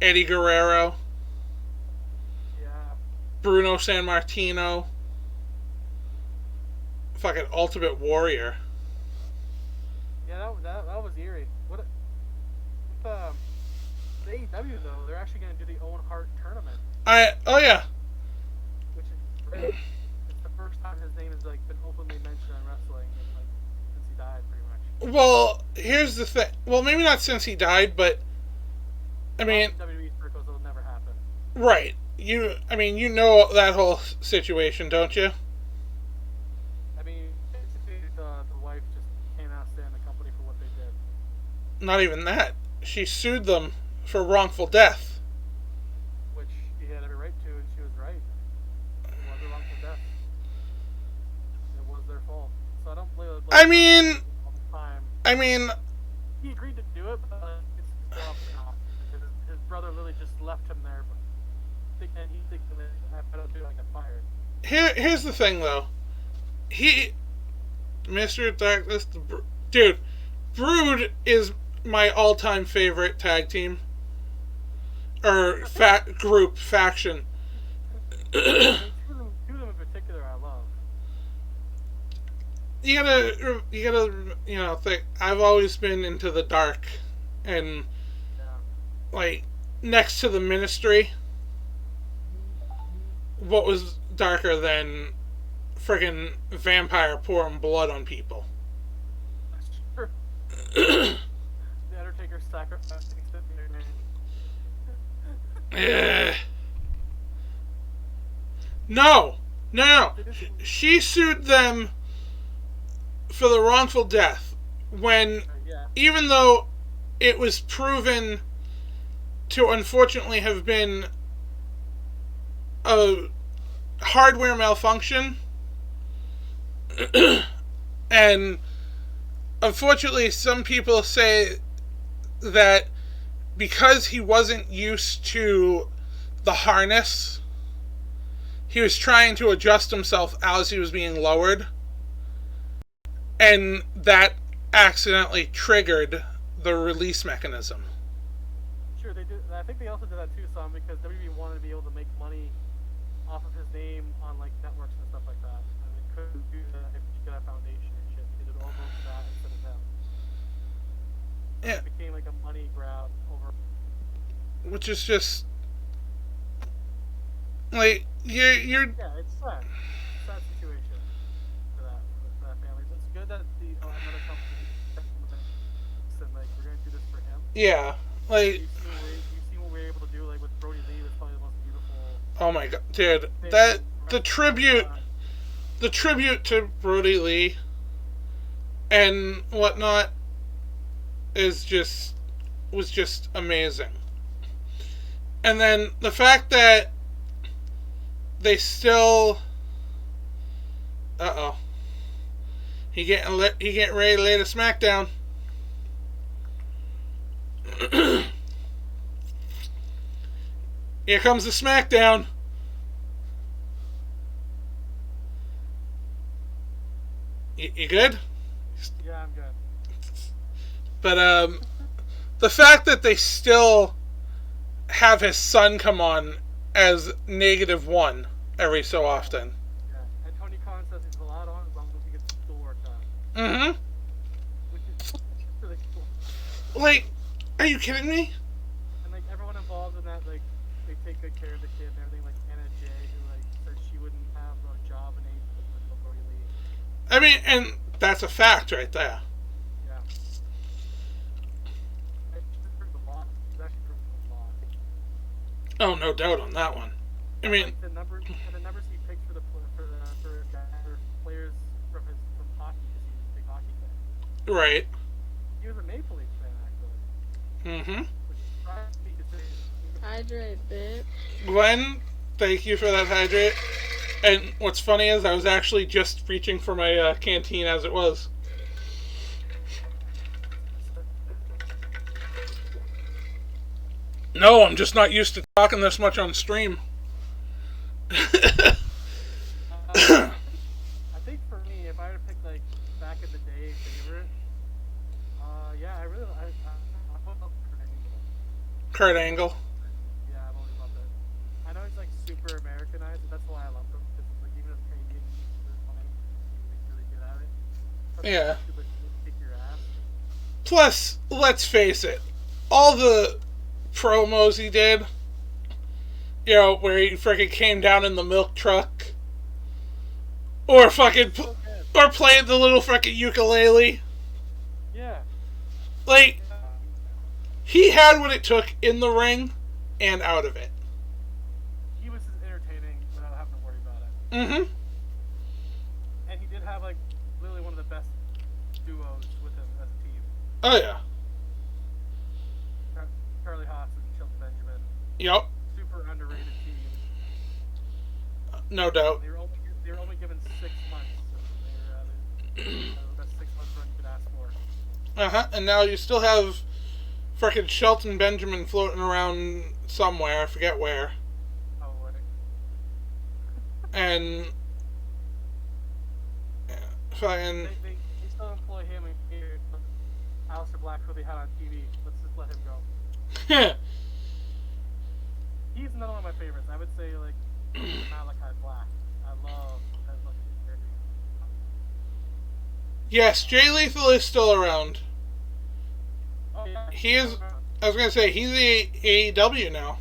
Eddie Guerrero, Yeah. Bruno Sammartino, fucking Ultimate Warrior. Yeah, that was eerie. What? With, the AEW though, they're actually going to do the Owen Hart tournament, Oh yeah. which is great. It's the first time his name has like been openly mentioned on wrestling, and, like since he died, pretty much. Well, here's the thing. Well, maybe not since he died, but I mean, WWE circles will never happen. right. You know that whole situation, don't you? I mean, basically, the wife just cannot stand the company for what they did. Not even that. She sued them for wrongful death. Which he had every right to, and she was right. It was a wrongful death. It was their fault. So I don't blame them I mean, all the time. I mean, He agreed to do it, but it's still up to not. Because his brother literally just left him there, but and he's thinking that if I don't do it, I get fired. here's the thing though. Mr. Darkness, dude, Brood is my all-time favorite tag team or faction. Two of them in particular I love. You gotta think. I've always been into the dark, and like next to the Ministry, what was darker than friggin' vampire pouring blood on people? That's true. The Undertaker sacrificing their name. No. She sued them for the wrongful death when, even though it was proven to unfortunately have been a hardware malfunction, and unfortunately some people say that because he wasn't used to the harness, he was trying to adjust himself as he was being lowered, and that accidentally triggered the release mechanism. Sure, they did. I think they also did that too, some because WWE wanted to be able to make money off of his name on like networks and stuff like that, and they couldn't do that if you got a foundation and shit. They did almost that instead of them. Yeah. It became like a money grab over. Which is just like you're. Yeah, it's sad. It's a sad situation for that family. It's good that the another company said like we're gonna do this for him. Yeah, like You've seen what we were able to do like with Brody Lee. Was probably the most beautiful. oh my god, dude, the tribute to Brody Lee and whatnot was just amazing. And then the fact that they still he getting ready to lay the smackdown. Here comes the smackdown. You good? Yeah, I'm good. But the fact that they still have his son come on as -1 every so often. Yeah, and Tony Khan says he's allowed on as long as he gets the work done. Mm-hmm. Which is really cool. Like, are you kidding me? And like everyone involved in that, like they take good care of the kid and everything. Like Anna Jay, who like said she wouldn't have a job in AEW before he leaves. I mean, and that's a fact right there. Yeah. She's proved a lot. She's actually proved a lot. Oh, no doubt on that one. I mean, Like the numbers he picked for players from hockey, because he was a big hockey fan. right. He was a Maple Leafs fan actually. Mm-hmm. Which surprised me to say. Hydrate, bitch. Glenn, thank you for that hydrate. And what's funny is I was actually just reaching for my canteen as it was. No, I'm just not used to talking this much on stream. I think for me, if I were to pick like back in the day favorite, Kurt Angle. Yeah, I've always loved it. I know he's like super Americanized, but that's why I love him. Because like even as a Canadian, he's really good at it. That's Yeah. Super kick your ass. Plus, let's face it, all the promos he did, you know, where he freaking came down in the milk truck, or fucking, So good. or played the little freaking ukulele. Yeah. Like, Yeah. he had what it took in the ring and out of it. He was just entertaining without having to worry about it. Mm-hmm. And he did have like literally one of the best duos with him as a team. Oh, yeah. Charlie Haas and Shelton Benjamin. Yep. Super underrated team. No doubt. They were only given 6 months, and they were the best 6 months run you could ask for. Uh-huh. And now you still have freaking Shelton Benjamin floating around somewhere. I forget where. Oh, what? And... fucking... They still employ him and Aleister Black, who they had on TV. Let's just let him go. He's another one of my favorites. I would say, like, Malachi Black. I love that looking character. Yes, Jay Lethal is still around. Oh, yeah. He is... I was gonna say, he's a AEW now.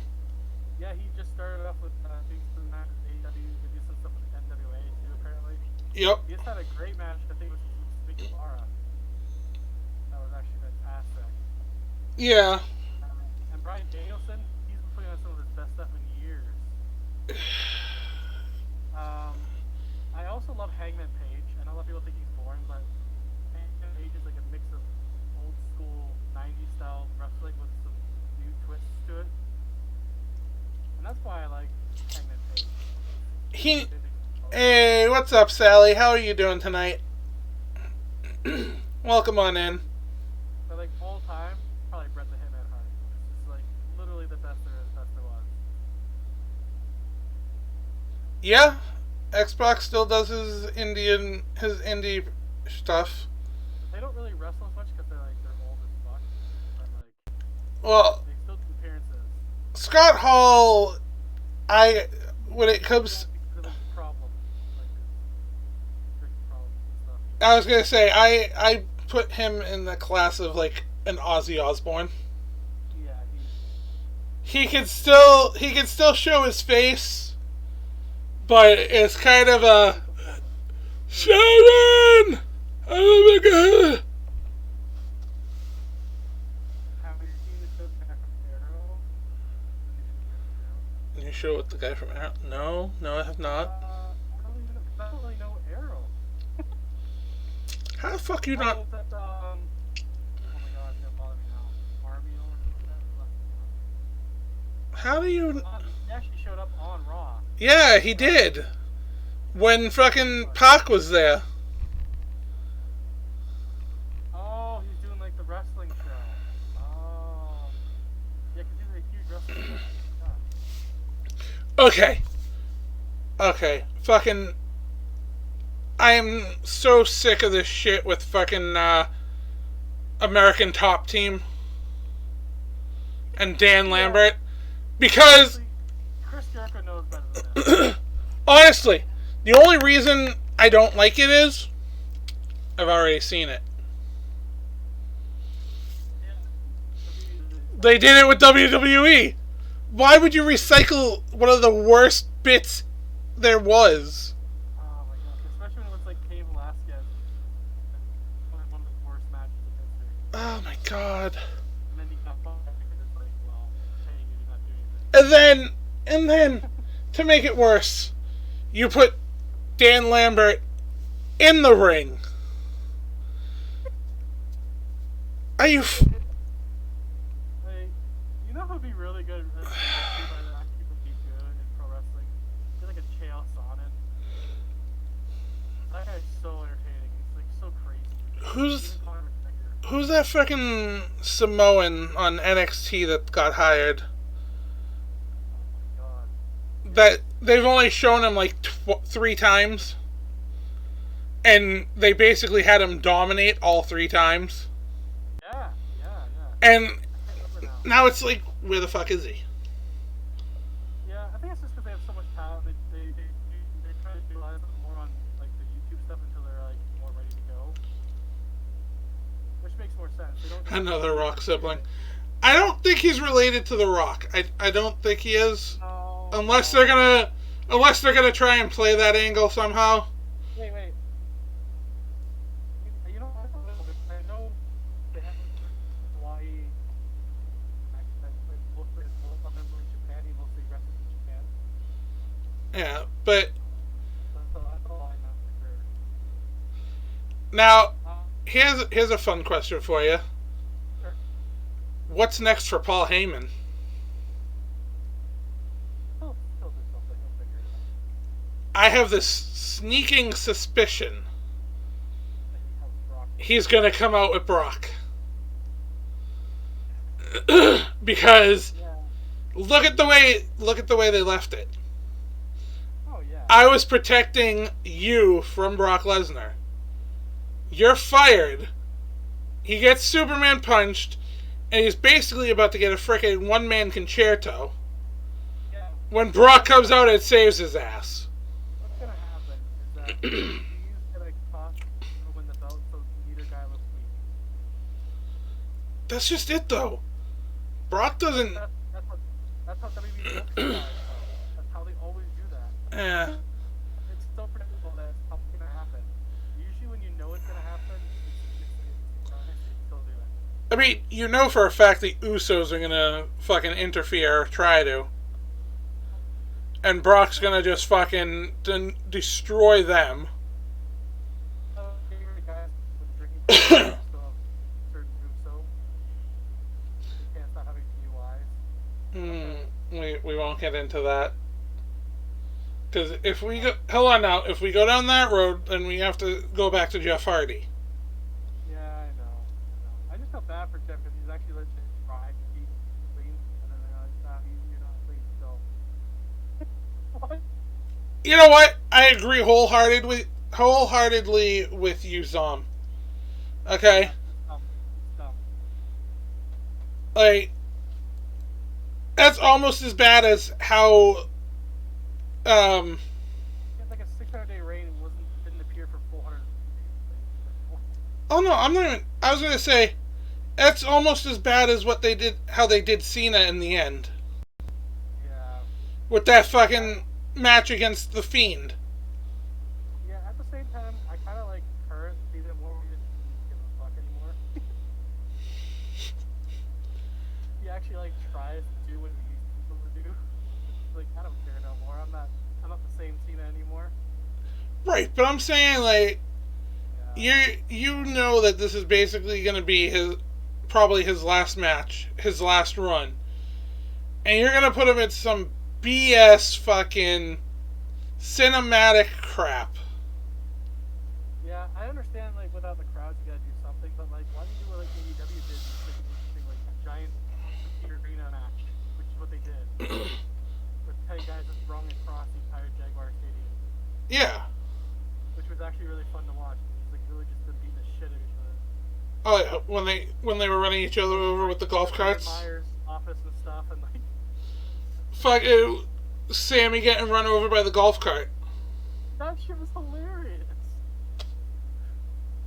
Yeah, he just started off with doing some matches with AEW. He did some stuff with the NWA, too, apparently. Yep. He just had a great match, I think, with Vicky Lara. That was actually fantastic. Yeah. And Bryan Danielson, he's been putting on some of his best stuff in years. I also love Hangman Page. I know a lot of people think he's boring, but Hangman Page is like a mix of old school 90s style wrestling with some new twists to it. And that's why I like Hangman Page. Hey, what's up, Sally? How are you doing tonight? Welcome on in. But like all time, probably Bret the Hitman Hart. It's just like literally the best there is, best there was. Yeah, Xbox still does his indie stuff. They don't really wrestle as much because they're old as fuck. But like, Well, they still do appearances. Scott Hall, when it comes, Because of his problems, like his drinking problems and stuff. I was gonna say, I put him in the class of like an Ozzy Osbourne. Yeah, He can still show his face, but it's kind of a Sharon. Oh my god. have you seen the show back from Arrow? Can you show what the guy from Arrow? No, I have not. I don't really know Arrow. How the fuck you not? Oh, that, oh my god, it's gonna bother me now. Army or something like that. How do you? He actually showed up on Raw. Yeah, he did. When fucking Pac was there. Oh, he's doing like the wrestling show. Oh. Yeah, because he's a huge wrestling fan. Okay. Fucking. I am so sick of this shit with fucking American Top Team and Dan Lambert. Because, Chris Jericho knows better than this. honestly, the only reason I don't like it is I've already seen it. They did it with WWE. Why would you recycle one of the worst bits there was? Oh my god, especially when it looks like Cain Velasquez. One of the worst matches in history. Oh my god. And then he got bumped because it's like, well, hey, you're not doing anything. And then, to make it worse, you put Dan Lambert in the ring. Are you... Like, you know who'd be really good at actually would be good in pro wrestling? He's like a Chael Sonnen. That guy's so entertaining. He's like so crazy. Even Conor McGregor. Who's that fucking Samoan on NXT that got hired? Oh my god. That they've only shown him like 3 times, and they basically had him dominate all 3 times. Yeah. And I can't remember now. now it's like, where the fuck is he? Yeah, I think it's just because they have so much talent. They try to utilize them more on like the YouTube stuff until they're like more ready to go, which makes more sense. They don't Another Rock sibling. I don't think he's related to The Rock. I don't think he is. No, Unless they're gonna try and play that angle somehow. Wait. You know, I know they have Hawaii. Mostly a member in Japan. He mostly wrestles in Japan. Yeah, but That's all I know for sure. now here's a fun question for you. Sure. What's next for Paul Heyman? He'll do something. He'll figure it out. I have this sneaking suspicion Like he helps Brock. he's gonna come out with Brock. Because Yeah. look at the way they left it. Oh yeah. I was protecting you from Brock Lesnar. You're fired. He gets Superman punched, and he's basically about to get a frickin' one-man concerto. Yeah. When Brock comes out and saves his ass. What's gonna happen is that he's gonna cost Roman the belt, so neither guy looks weak. That's just it, though. Brock doesn't... That's how WWE looks at guys, though. That's how they always do that. It's so predictable that it's probably gonna happen. Usually when you know it's gonna happen, it's still do it. I mean, you know for a fact the Usos are gonna fucking interfere or try to. And Brock's gonna just fucking destroy them. Favorite guys with drinking still have certain Uso. They can't stop having DUIs. We won't get into that. Because if we go... Hold on now. If we go down that road, then we have to go back to Jeff Hardy. Yeah, I know. I just felt bad for Jeff because he's actually legit tried to keep clean, and then they're like, nah, you're not clean still. What? You know what? I agree wholeheartedly with you, Zom. Okay? It's dumb. Like... That's almost as bad as how... He had like a 600-day reign and didn't appear for 400 days. Oh no, I'm not even... I was gonna say... That's almost as bad as how they did Cena in the end. Yeah. With that fucking match against The Fiend. Yeah, at the same time, I kind of like current season more where he doesn't give a fuck anymore. He actually like tries to do what he used to do. Like, I don't care no more. I'm not the same Cena anymore. Right, but I'm saying, like... Yeah. You know that this is basically gonna be probably his last match. His last run. And you're gonna put him in some BS fucking... cinematic crap. Yeah, I understand, like, without the crowds, you gotta do something, but, like, why don't you do what, like, AEW did, like a giant arena match, which is what they did. With 10 guys just running across the entire Jaguar Stadium. Yeah. Which was actually really fun to watch. It was, like, really just them beating the shit out of each other. Oh, yeah, when they were running each other over with the golf carts? Myers' office and stuff, and, like... Fucking Sammy getting run over by the golf cart. That shit was hilarious.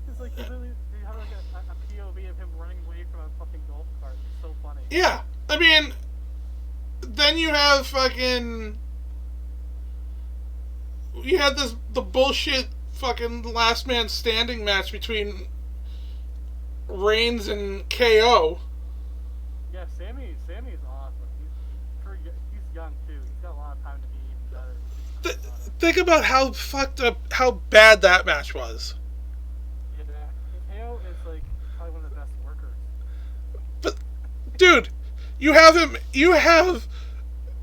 It's like, they have, like, a POV of him running away from a fucking golf cart. It's so funny. Yeah, I mean, then you have fucking... You had the bullshit fucking last man standing match between Reigns and KO. Yeah, Sammy's awesome. He's young too. He's got a lot of time to be even better. Think about how fucked up, how bad that match was. Yeah, KO is like probably one of the best workers. But, dude, you have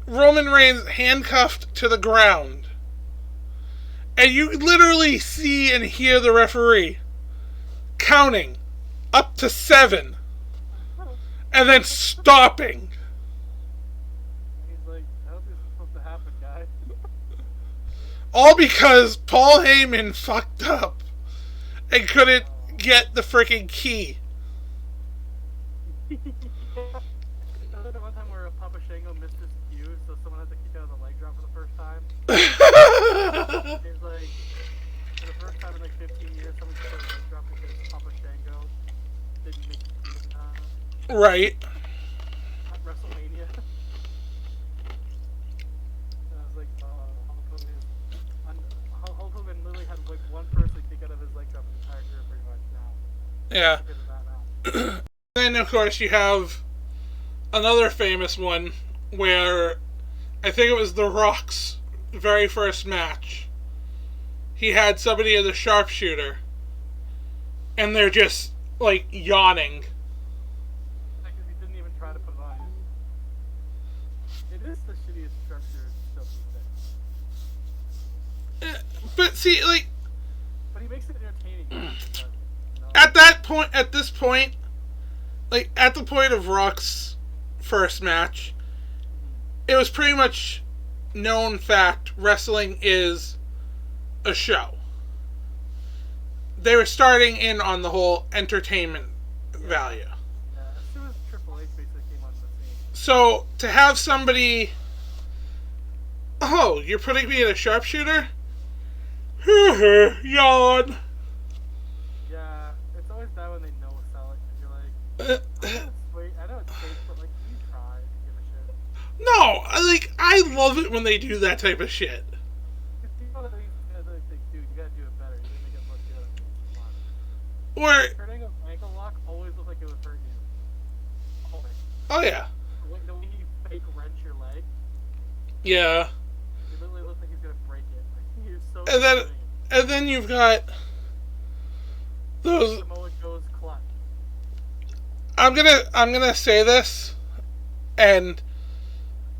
Roman Reigns handcuffed to the ground. And you literally see and hear the referee counting up to 7 and then stopping. He's like, I don't think this is supposed to happen, guys. All because Paul Heyman fucked up and couldn't get the freaking key. There was one time where drop for the first time. It's like, for the first time in like 15 years, someone just put a leg drop because Papa Shango didn't make it Right. at WrestleMania. And I was like, Hulk Hogan literally had like one person kick out of his leg drop his entire career pretty much now. Yeah. Because of that now. Then, of course, you have another famous one where I think it was The Rock's very first match. He had somebody as a sharpshooter, and they're just, like, yawning. Because he didn't even try to put it on. It is the shittiest sharpshooter stuff these days. But see, like, But he makes it entertaining. Because, you know? at this point, like, at the point of Rock's first match, it was pretty much known fact wrestling is a show. They were starting in on the whole entertainment value. Yeah, as soon as Triple H basically came on the scene. So, to have somebody... Oh, you're putting me in a sharpshooter? Yawn. Yeah, it's always bad when they no sell it, and you're like, I know it's fake, but like, you try to give a shit. No, I love it when they do that type of shit. Because people that think, dude, you gotta do it better. You gotta make it look good. Come on. Or, Turning an ankle lock always looked like it would hurt you. Always. oh yeah. The way you fake wrench your leg, Yeah. it literally looks like he's gonna break it. Like, he's so And then you've got those... Samoa Joe's clutch. I'm gonna say this, and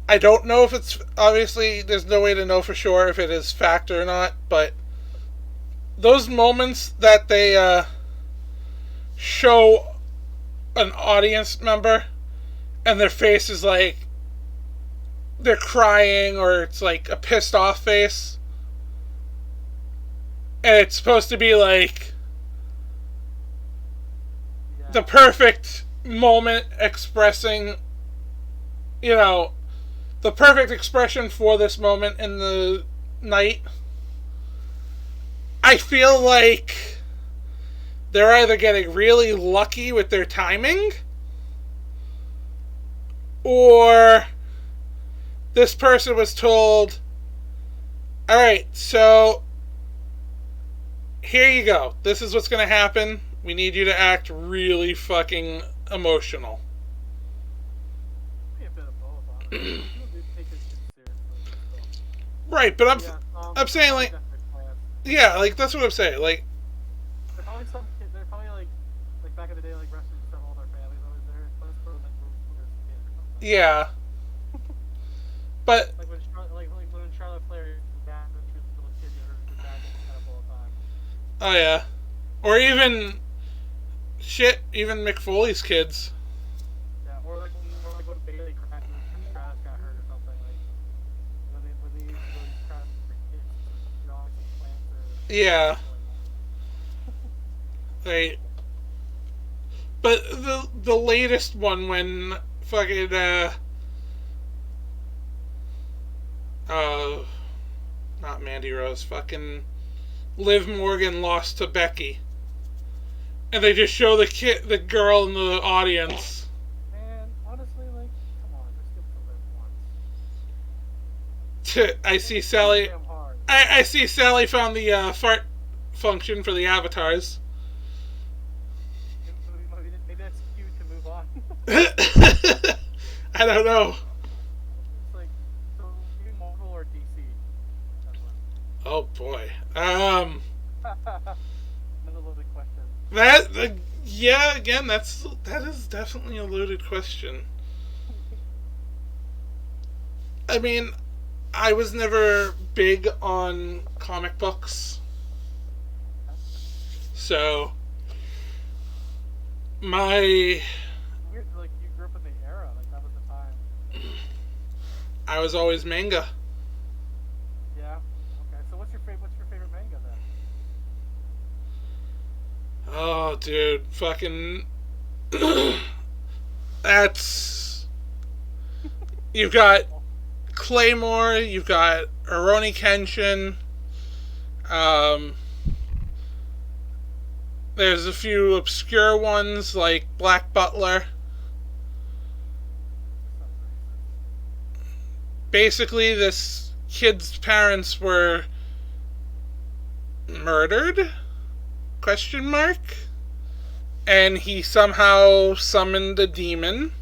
I don't know if it's... Obviously, there's no way to know for sure if it is fact or not, but those moments that they show an audience member and their face is like they're crying, or it's like a pissed off face, and it's supposed to be like the perfect moment expressing, the perfect expression for this moment in the night. I feel like they're either getting really lucky with their timing, or this person was told, alright, so here you go. This is what's going to happen. We need you to act really fucking emotional. Maybe a bit of both, honestly. People do take this shit seriously. Right, but I'm saying, like, definitely plans. yeah, like, that's what I'm saying. Like, They're probably some kids, they're probably like back in the day, like wrestlers used to have all their families always there. But it's sort of like wrestlers' kids or something. yeah. But, Like when Charlotte Flair dad, when she was a little kid, her dad gets cut up all the time. oh yeah. Or even McFoley's kids. Yeah, or like when Bailey cracked and Travis got hurt or something. Like when they used to really crash for kids, you know, like some plants or Yeah. like Right. But the latest one when fucking not Mandy Rose, fucking Liv Morgan lost to Becky, and they just show the girl in the audience. man, honestly, like, come on, just give it to Liv once. I see Sally. Damn hard. I see Sally found the fart function for the avatars. Maybe that's cue to move on. I don't know. It's like, so you Marvel or DC? That's one. Oh boy. Another loaded question. Yeah, again, that is definitely a loaded question. I mean, I was never big on comic books, so my Weird, like, you grew up in the era, like, that was the time. I was always manga. Yeah? Okay, so what's your favorite manga then? Oh, dude, fucking that's you've got Claymore, you've got Rurouni Kenshin. There's a few obscure ones like Black Butler. Basically, this kid's parents were murdered? Question mark? And he somehow summoned a demon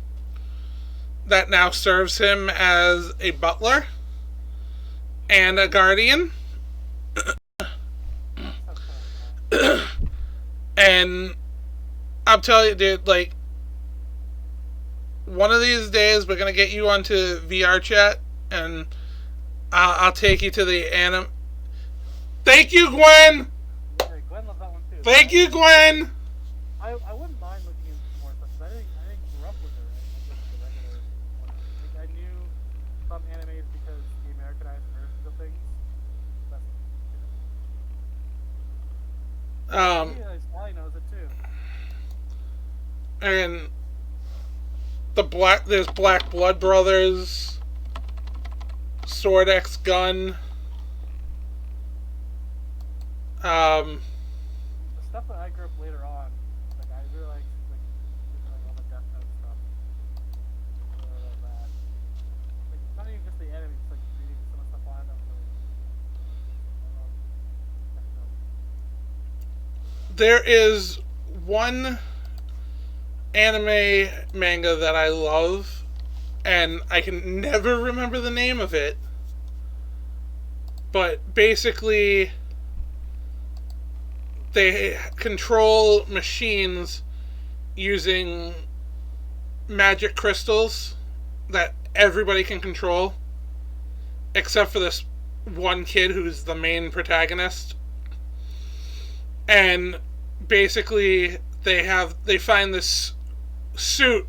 that now serves him as a butler and a guardian. And I'm telling you, dude, like, one of these days we're gonna get you onto VR chat, and I'll take you to the anime. Thank you, Gwen. Yeah, Gwen loves that one too. Thank you, Gwen. I wouldn't mind looking into more stuff because I didn't grow up with her. Right? Just the regular one. Like, I knew some animes because the Americanized versions of things. Yeah, Sally knows it too. And there's Black Blood Brothers, Sword X Gun. The stuff that I grew up later on, like I really like all the Death Note stuff. That. Like, not even just the anime, just like reading some of the stuff on it. There is one anime manga that I love, and I can never remember the name of it, but basically they control machines using magic crystals that everybody can control, except for this one kid who's the main protagonist. And basically they find this suit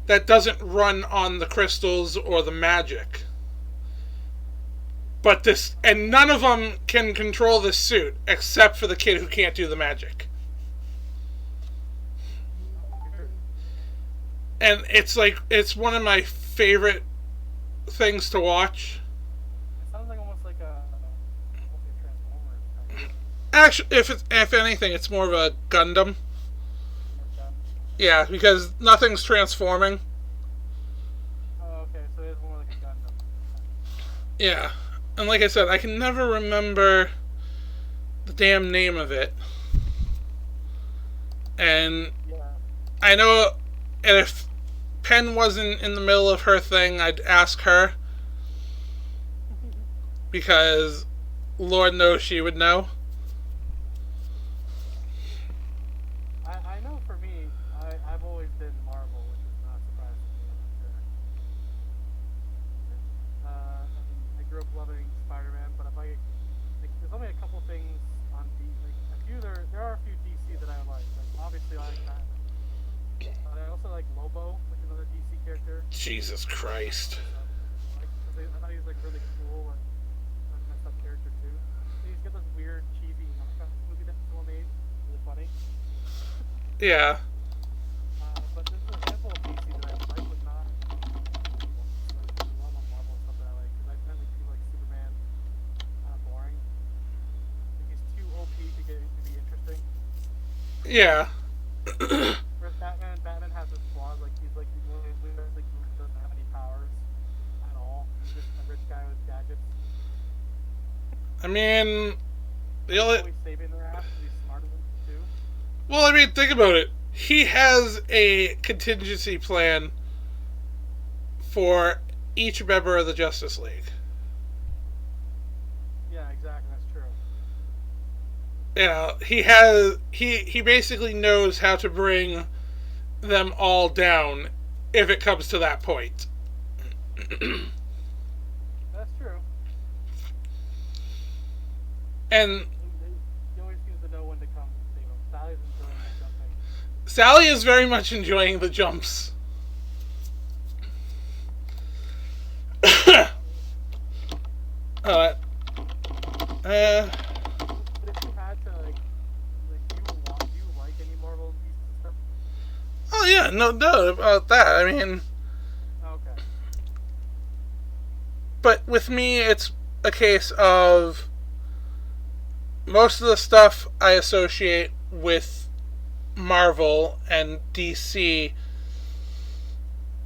that doesn't run on the crystals or the magic. And none of them can control this suit except for the kid who can't do the magic. And it's one of my favorite things to watch. It sounds like almost like a Transformers. Actually, if anything, it's more of a Gundam. Yeah, because nothing's transforming. Oh, okay, so it's more like a Gundam. Yeah. And like I said, I can never remember the damn name of it. And Yeah. I know if Pen wasn't in the middle of her thing, I'd ask her. Because Lord knows she would know. I know for me, I've always been Marvel, which is not surprising to me, I'm sure. I grew up loving Spider-Man, but if there's only a couple things on there are a few DC that I like. Like obviously I like Batman. But I also like Lobo, which is another DC character. Jesus Christ. I thought he was like really cool and messed up character too. He's got this weird cheesy knockoff movie that someone made. Really funny. Yeah. But there's a handful of DC that I like, but not. Like, a lot of Marvel stuff that I like, because I tend to feel like Superman kind of boring. Like he's too OP to be interesting. Yeah. Whereas Batman has his flaws. Like he's like doesn't have any powers at all. He's just a rich guy with gadgets. I mean, He's always saving their ass because he's smarter than them too. well, I mean, think about it. He has a contingency plan for each member of the Justice League. Yeah, exactly. That's true. You know, he basically knows how to bring them all down if it comes to that point. That's true. And He always seems to know when to come and save him. Sally's enjoying that jumping. Sally is very much enjoying the jumps. But if you had to do you like any Marvel DC stuff? Oh yeah, no doubt about that. I mean, Okay. but with me, it's a case of most of the stuff I associate with Marvel and DC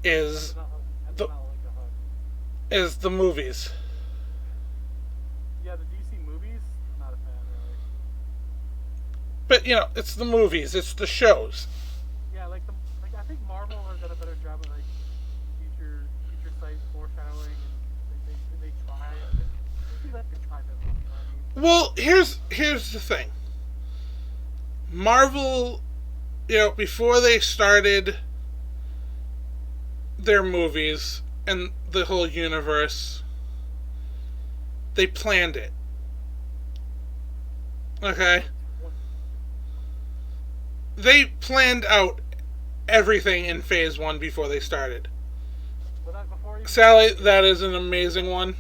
is the movies. Yeah, the DC movies, not a fan really. But it's the movies, it's the shows. Yeah, like I think Marvel has done a better job of like future sight foreshadowing, and they try. They like to try them. You know what I mean? Well, here's the thing. Marvel, before they started their movies and the whole universe, they planned it. Okay? They planned out everything in Phase 1 before they started. Sally, that is an amazing one.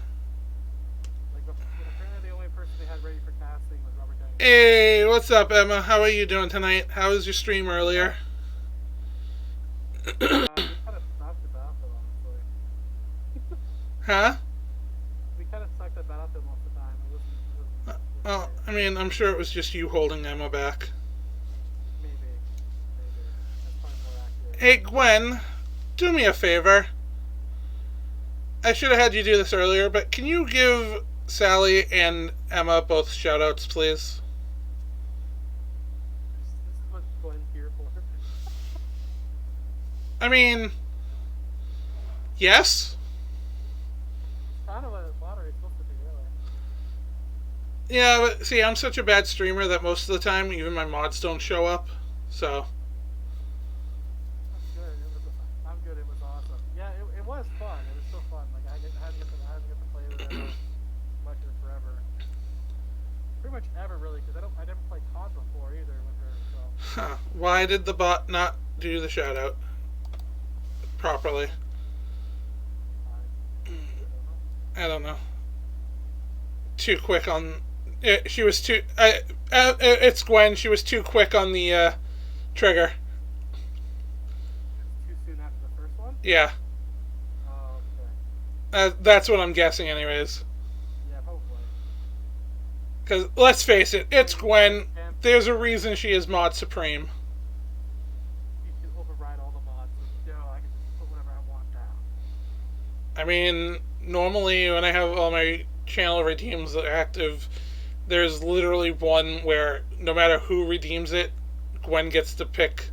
Apparently the only person they had ready for casting was Robert Downey. Hey, what's up, Emma? How are you doing tonight? How was your stream earlier? We kind of sucked at Battlefield, honestly. Huh? We kind of sucked at Battlefield most of the time. It wasn't Well, I mean, I'm sure it was just you holding Emma back. Maybe. That's probably more accurate. Hey, Gwen, do me a favor. I should have had you do this earlier, but can you give Sally and Emma both shoutouts, please? This is what Gwen's here for. I mean, yes? It's kind of what lottery's supposed to be, really. Yeah, but see, I'm such a bad streamer that most of the time even my mods don't show up, so... That's good. I'm good. It was awesome. Yeah, it was fun. It was so fun. Like I hadn't get to play with it much in forever. Pretty much ever, really, because I never played COD before either with her. So. Huh. Why did the bot not do the shoutout properly? I don't know. Too quick on... she was too... it's Gwen. She was too quick on the trigger. Too soon after the first one? Yeah. Oh, okay. That's what I'm guessing anyways. Yeah, hopefully. Because, let's face it, it's Gwen. There's a reason she is Mod Supreme. You can override all the mods. So, I can just put whatever I want down. I mean, normally when I have all my channel redeems active, there's literally one where no matter who redeems it, Gwen gets to pick.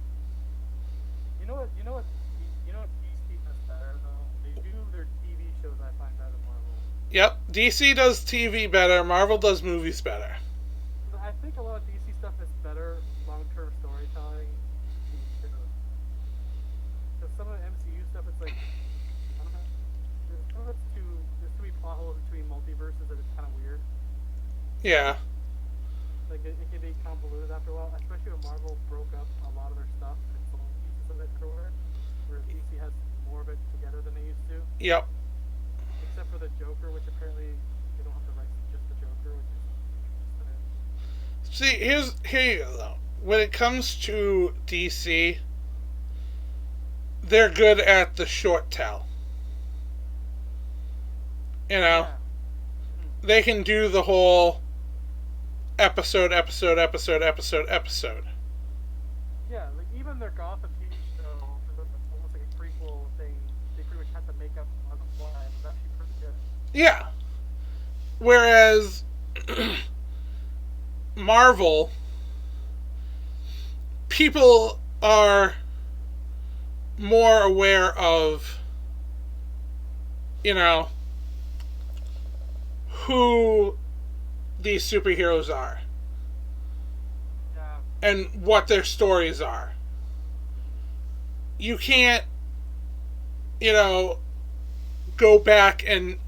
You know what DC does better though? They do their TV shows I find better than Marvel. Yep, DC does TV better, Marvel does movies better. I think a lot of DC stuff is better long-term storytelling. Because some of the MCU stuff, it's like, I don't know, there's too many plot holes between multiverses that it's kind of weird. Yeah. Like it can be convoluted after a while, especially when Marvel broke up a lot of their stuff and sold pieces of it everywhere, whereas DC has more of it together than they used to. Yep. Except for the Joker, which apparently they don't have the rights to just the Joker, which is interesting. See, here you go though. When it comes to DC, they're good at the short tell. Yeah. They can do the whole episode. Yeah, like even their Gotham TV show, almost like a prequel thing, they pretty much had to make up on the fly. It was actually pretty good. Yeah. Whereas Marvel, people are more aware of, who these superheroes are. Yeah. And what their stories are. You can't, go back and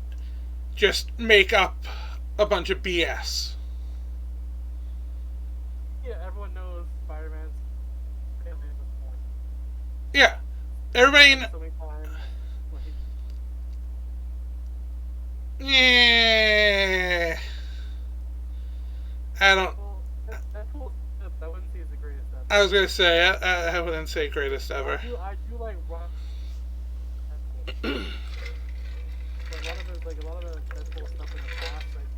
just make up a bunch of BS. Yeah, everyone knows Spider-Man's family at this point. Yeah. Everybody... So many times. Yeah. I don't... Deadpool, I wouldn't say is the greatest ever. I was going to say, I wouldn't say greatest ever. I do like Ron. But a lot of his like a lot of the Deadpool stuff in the past, like,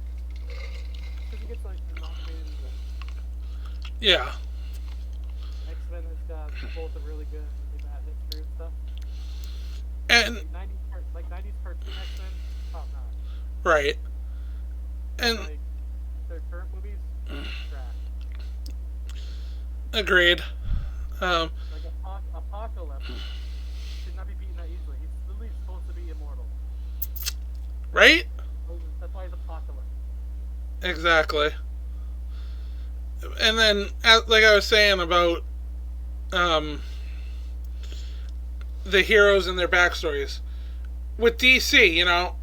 because he gets like nominated in the Yeah. X-Men has got both a really good and really bad history and stuff. And Like 90s cartoon X-Men, top notch. right. And Like their current movies, trash. agreed. Like Apocalypse should not be beaten that easily. He's literally supposed to be immortal. Right? That's why he's Apocalypse. Exactly. And then, like I was saying about the heroes and their backstories. With DC, you know,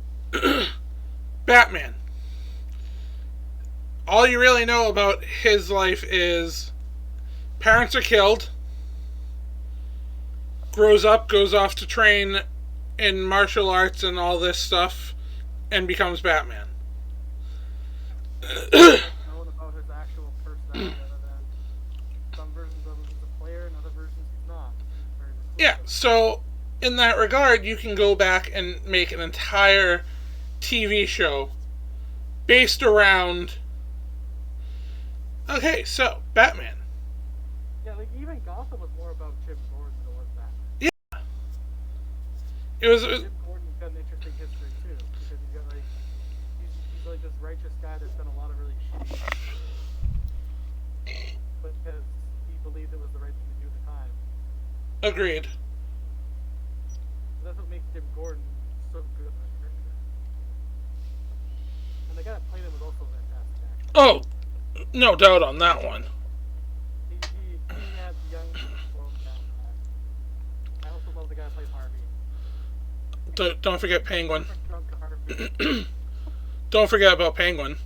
Batman. All you really know about his life is parents are killed, grows up, goes off to train in martial arts and all this stuff, and becomes Batman. Known about his actual personality other than some versions of him he's a player and other versions he's not. Yeah, so in that regard, you can go back and make an entire TV show based around. Okay, so Batman. Yeah, like even Gotham was more about Jim Gordon than it was Batman. Yeah, it was. Jim Gordon's got an interesting history too, because he's got like he's like this righteous guy that's done a lot of really shitty things, but because he believed it was the right thing to do at the time. Agreed. That's what makes Jim Gordon so good of a character. And the guy that played him was also a fantastic actor. Oh, no doubt on that one. He had the young people down pat. I also love the guy that played Harvey. Don't forget Penguin. Drunk Harvey. Don't forget about Penguin.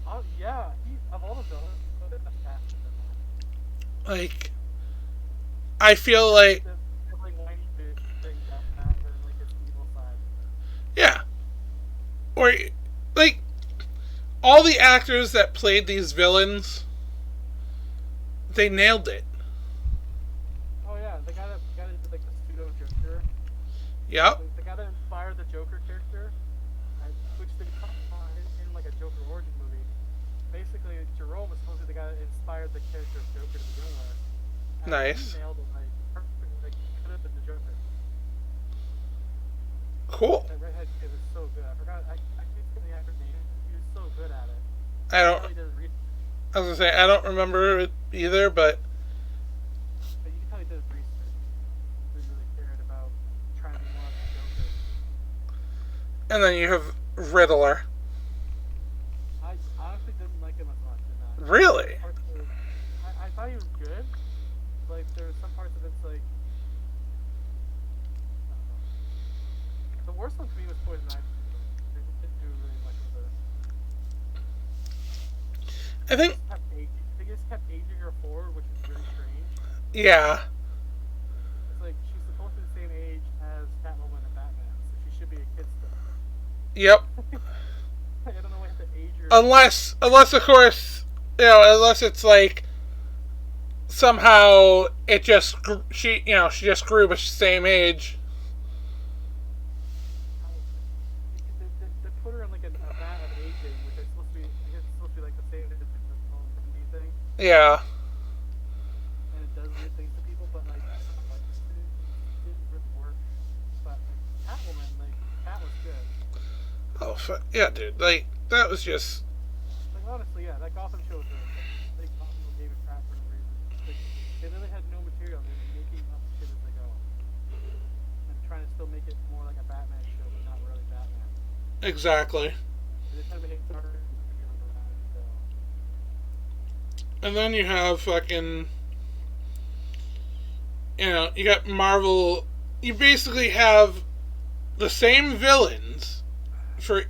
Oh yeah, he of all the villains, he's the best actor in that. Like, I feel like, It's like whiny bitch thing down pat and like his evil side. yeah, or like all the actors that played these villains, they nailed it. Oh yeah, the guy that did like the pseudo Joker. Yep. The guy that inspired the Joker character, which they talk about in like a Joker origin movie. Basically, Jerome was supposed to be the guy that inspired the character of Joker to begin with. And Nice. He nailed it like perfectly. Like he could have been the Joker. Cool. That redhead kid was so good. I forgot. I can't say the actor's name. He was so good at it. I don't. He did research. I was gonna say I don't remember it either, but But you can tell he did his research. He really cared about trying to be more like the Joker. and then you have Riddler. I honestly didn't like him as much in that. Really? I thought he was good. Like there were some parts of it's like I don't know. The worst one to me was Poison Ivy. They didn't do really much with it. I think. They just kept aging her forward, which is really strange. Yeah. It's like she's supposed to be the same age as Catwoman and Batman, so she should be a kid still. Yep. I don't know why you have to age her. Unless of course, you know, unless it's like somehow it just she just grew but she's the same age. They put her in like a vat of aging, which is supposed to be, I guess it's supposed to be like the same as the whole thing, Yeah. and it does weird things to people, but like it didn't really work. But like Catwoman, like Cat was good. Oh yeah, dude. Like that was just. Like honestly, yeah, that Gotham show was really good. Like Gotham was David Pratt for no reason. Like they really had no material. They were making up shit as they go, and trying to still make it more like a Batman show, but not really Batman. Exactly. They just had to make it darker and like a Batman show. And then you have fucking. You know, you got Marvel. You basically have the same villains for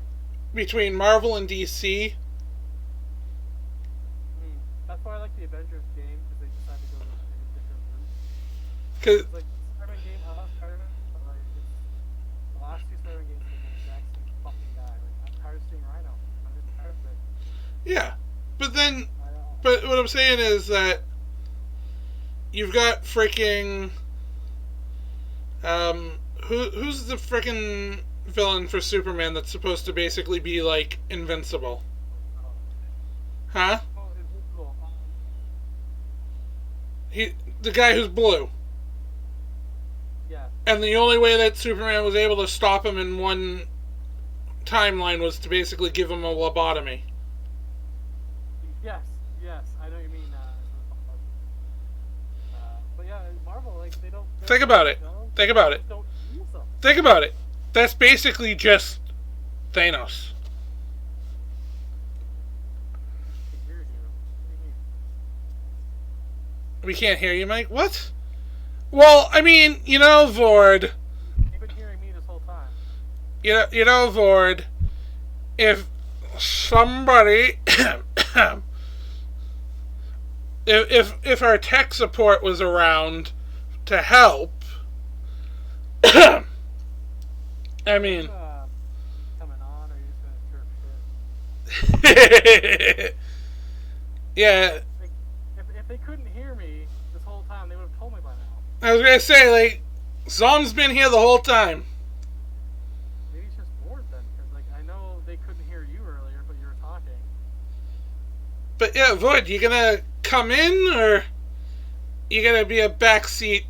between Marvel and DC. That's why I like the Avengers game, because they decided to go a different route. Cause It's like Spider-Man game, I love Spider-Man, but like the last two Spider-Man games are the exact same fucking guy. Like I'm tired of seeing Rhino. I'm just tired of it. yeah, but what I'm saying is that you've got freaking who's the freaking villain for Superman that's supposed to basically be like invincible. Huh? Oh, Invisible. The guy who's blue. Yeah. And the only way that Superman was able to stop him in one timeline was to basically give him a lobotomy. Yes, I know what you mean. But yeah, Marvel, like, they don't. Think about it. Think about it. Don't use them. Think about it. That's basically just Thanos. I hear you. What do you mean? We can't hear you, Mike. What? Well, I mean, Vord. You've been hearing me this whole time. Vord. If somebody, if our tech support was around to help, I mean, Coming on, or are you just gonna chirp shit? yeah. If they couldn't hear me this whole time, they would have told me by now. I was gonna say, like, Zom's been here the whole time. Maybe it's just bored then, because like I know they couldn't hear you earlier, but you were talking. But yeah, Void, you gonna come in, or you gonna be a backseat?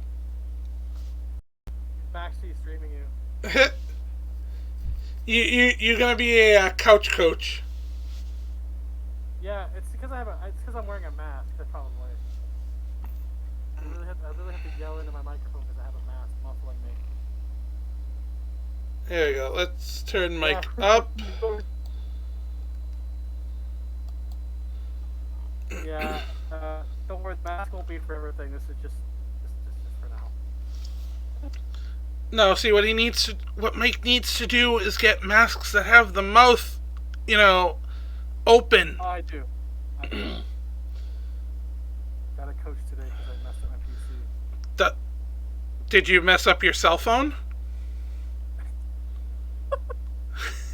Backseat streaming you. You're gonna be a couch coach. Yeah, it's because I'm wearing a mask. That's probably. I really have to yell into my microphone because I have a mask muffling me. There we go. Let's turn Mike Yeah. up. Yeah. Don't worry, the mask won't be for everything. This is just for now. No, see what Mike needs to do is get masks that have the mouth, open. Oh, I do. Got a coach today because I messed up my PC. Did you mess up your cell phone?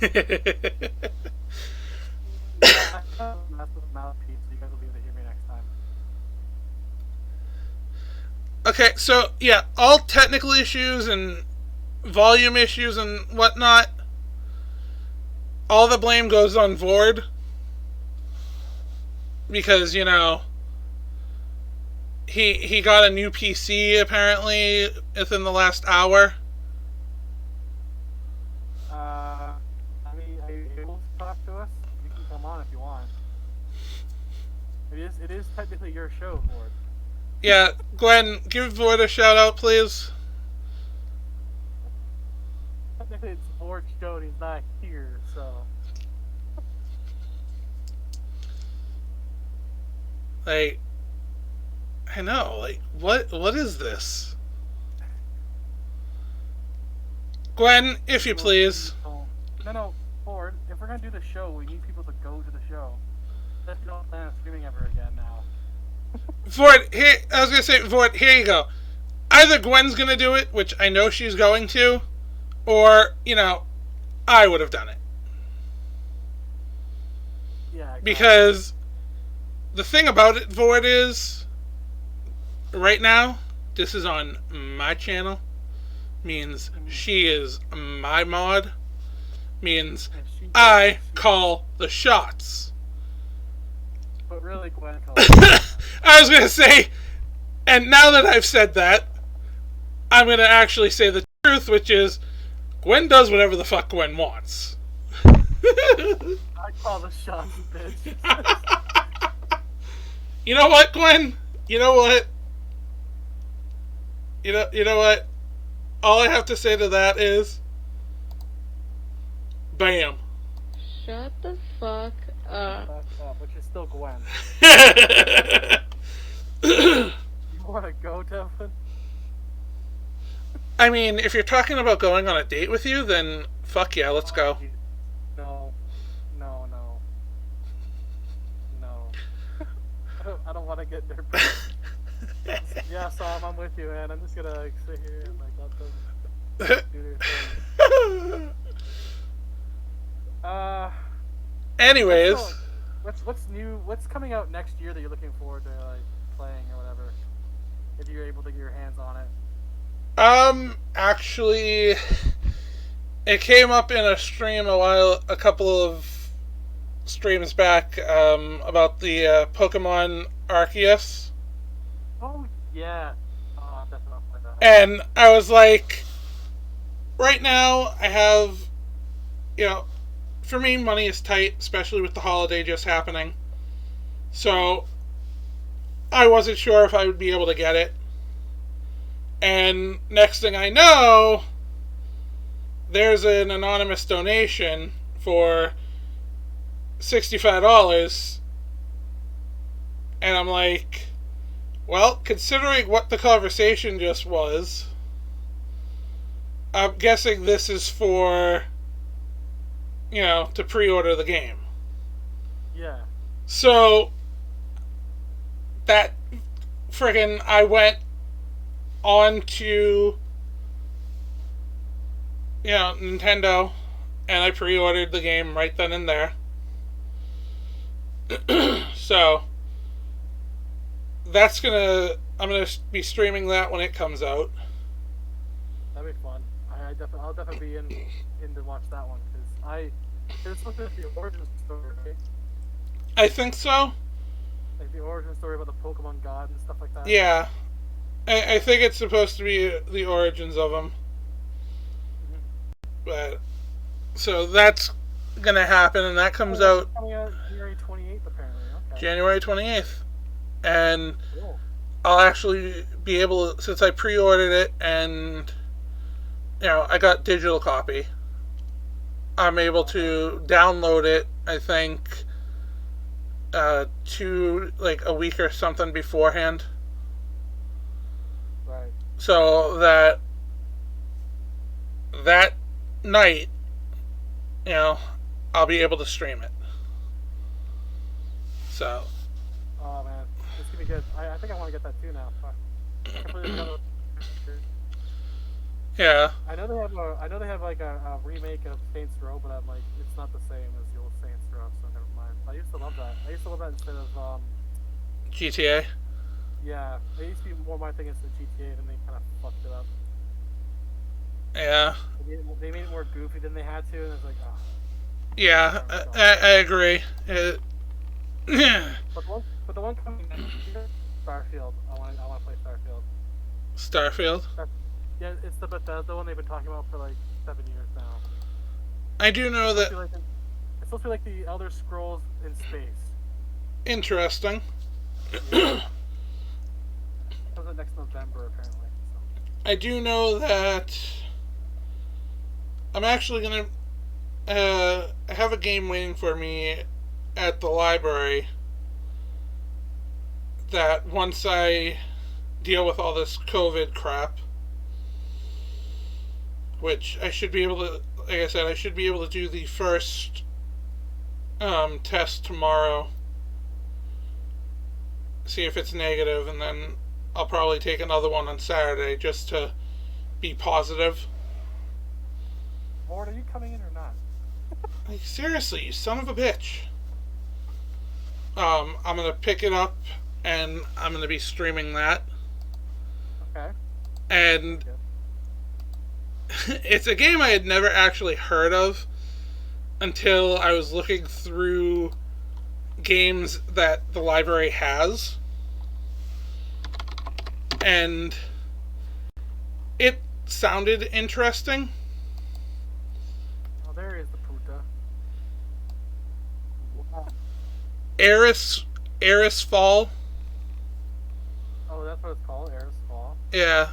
Yeah, I messed with the mouthpiece, so you guys will be able to hear me next time. Okay, so yeah, all technical issues and volume issues and whatnot, all the blame goes on Vord. Because, he got a new PC apparently within the last hour. I mean, are you able to talk to us? You can come on if you want. It is technically your show, Lord. Yeah, Gwen, give Vord a shout out, please. Technically, it's Lord's show and he's not here, so. Like, I know, like, what is this? Gwen, if you please. No, Lord, if we're gonna do the show, we need people to go to the show. Let's don't plan on streaming ever again now. Vord, here, I was gonna say, Vord, here you go. Either Gwen's gonna do it, which I know she's going to, or, I would have done it. Yeah, exactly. Because the thing about it, Vord, is right now, this is on my channel, means she is my mod, means I call the shots. But really, Gwen calls. I was going to say, and now that I've said that, I'm going to actually say the truth, which is, Gwen does whatever the fuck Gwen wants. I call the shots, bitch. You know what, Gwen? You know what? You know what? All I have to say to that is, bam. Shut the fuck up. Which is still Gwen. You want to go, Devin? I mean, if you're talking about going on a date with you, then fuck yeah, let's go. No. I don't want to get there. Yeah, Sam, I'm with you, man. I'm just gonna sit here and let them do their thing. Anyways, what's new? What's coming out next year that you're looking forward to playing or whatever? If you're able to get your hands on it. actually, it came up in a stream a couple of streams back, about the Pokemon Arceus. Oh yeah. Oh, definitely that. And I was like, right now I have, for me, money is tight, especially with the holiday just happening. So I wasn't sure if I would be able to get it. And next thing I know, there's an anonymous donation for $65. And I'm like, well, considering what the conversation just was, I'm guessing this is for, to pre-order the game. Yeah. So, that friggin' I went on to, Nintendo, and I pre-ordered the game right then and there. So, I'm gonna be streaming that when it comes out. That'd be fun. I'll definitely be in to watch that one because it's supposed to be the origin story, right? I think so. Like the origin story about the Pokemon God and stuff like that. Yeah. I think it's supposed to be the origins of them. But, so that's gonna happen, and that comes out coming out January 28th, apparently. Okay. January 28th. And Cool. I'll actually be able to, since I pre-ordered it and, I got digital copy, I'm able to download it, I think, a week or something beforehand. Right. So that night, I'll be able to stream it. So. Oh man, it's gonna be good. I think I want to get that too now. Fuck. I completely forgot about- Yeah. I know they have like a remake of Saints Row, but I'm like, it's not the same as the old Saints Row, so never mind. I used to love that. I used to love that instead of GTA. yeah. It used to be more my thing instead of GTA, and they kind of fucked it up. Yeah. They made it more goofy than they had to, and it's like, oh. Yeah, I agree. But the one coming next year, Starfield. I want to play Starfield. Starfield. Yeah, it's the Bethesda one they've been talking about for like 7 years now. I do know that. It's supposed to be like the Elder Scrolls in space. Interesting. Yeah. Comes out next November apparently. So. I do know that I'm actually gonna have a game waiting for me at the library. That once I deal with all this COVID crap, which I should be able to, like I said, I should be able to do the first test tomorrow, see if it's negative, and then I'll probably take another one on Saturday just to be positive. Ward, are you coming in or not? Like, seriously, you son of a bitch. I'm gonna pick it up and I'm gonna be streaming that. Okay. And it's a game I had never actually heard of until I was looking through games that the library has. And it sounded interesting. Oh, there is the puta. Wow. Eris Fall. Oh, that's what it's called, Eris Fall. Yeah.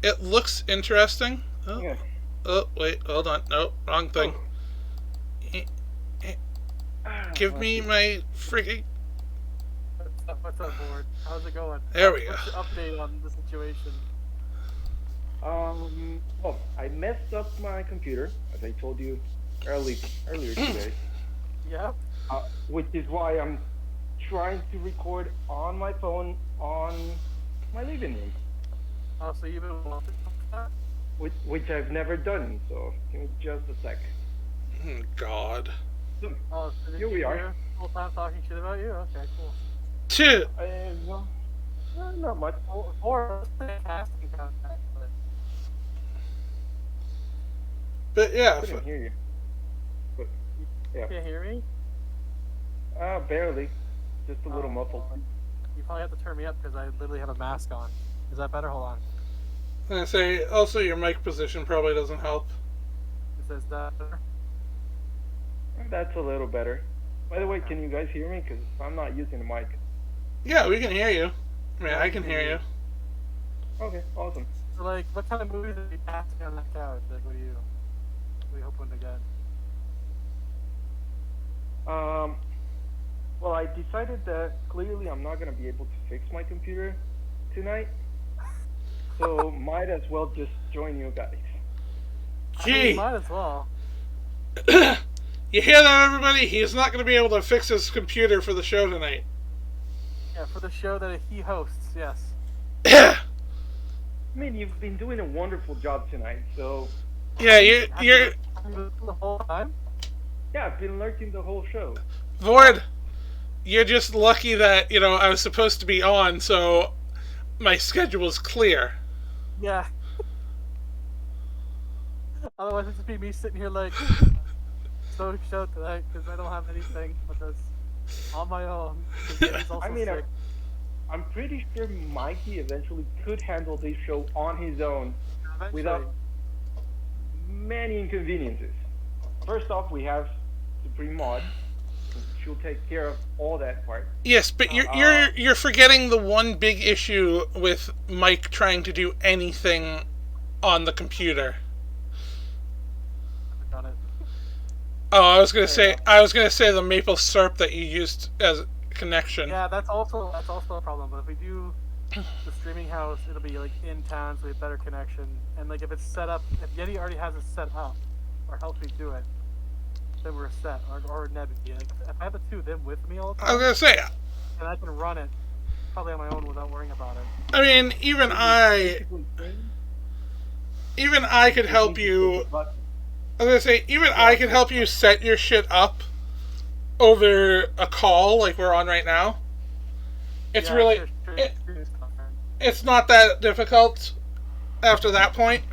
It looks interesting. Oh, Yeah. oh wait, hold on. No, wrong thing. Give me my freaking... What's up, Board? How's it going? There we go. What's the update on the situation? Well, I messed up my computer, as I told you earlier today. Yep. Which is why I'm trying to record on my phone on my living room. Oh, so you've been watching that? Which I've never done, so give me just a sec. God. Oh, so did Here you we are. hear the whole time talking shit about you? Okay, cool. Two. Not much. Or let's say casting contact. But yeah, I couldn't hear you. But, yeah. You can't hear me? Barely. Just a little Oh, muffled. You probably have to turn me up because I literally have a mask on. Is that better? Hold on. I'm gonna say also your mic position probably doesn't help. It says that better. That's a little better. By the way, can you guys hear me? Because I'm not using the mic. Yeah, we can hear you. I mean, Yeah, I we can can hear hear you. Okay, awesome. So, like, what kind of movies are you passing on that couch? Like, what are you hoping to get? Well, I decided that clearly I'm not going to be able to fix my computer tonight. So, might as well just join you guys. I mean, Gee, might as well. you hear that, everybody? He's not going to be able to fix his computer for the show tonight. Yeah, for the show that he hosts, yes. I mean, you've been doing a wonderful job tonight, so... Yeah, you're Have you listened the whole time? Yeah, I've been lurking the whole show. Vord. You're just lucky that I was supposed to be on, so my schedule's clear. Yeah. Otherwise, it'd just be me sitting here like so show tonight because I don't have anything but this on my own. 'Cause he's also I mean, sick. I'm pretty sure Mikey eventually could handle this show on his own Eventually. without many inconveniences. First off, we have Supreme Mod. She'll take care of all that part. Yes, but you're forgetting the one big issue with Mike trying to do anything on the computer. Got it. Oh, I was gonna say the maple syrup that you used as a connection. Yeah, that's also a problem. But if we do the streaming house, it'll be like in town, so we have better connection. And like if it's set up, if Yeti already has it set up, or helps me do it, then we're set. Or Nebby. If I have the two of them with me all the I time, was gonna say, and I can run it probably on my own without worrying about it. I mean, even I could help you. I was gonna say, even I could help you set your shit up over a call like we're on right now. It's Yeah, really, sure, it's not that difficult after that point.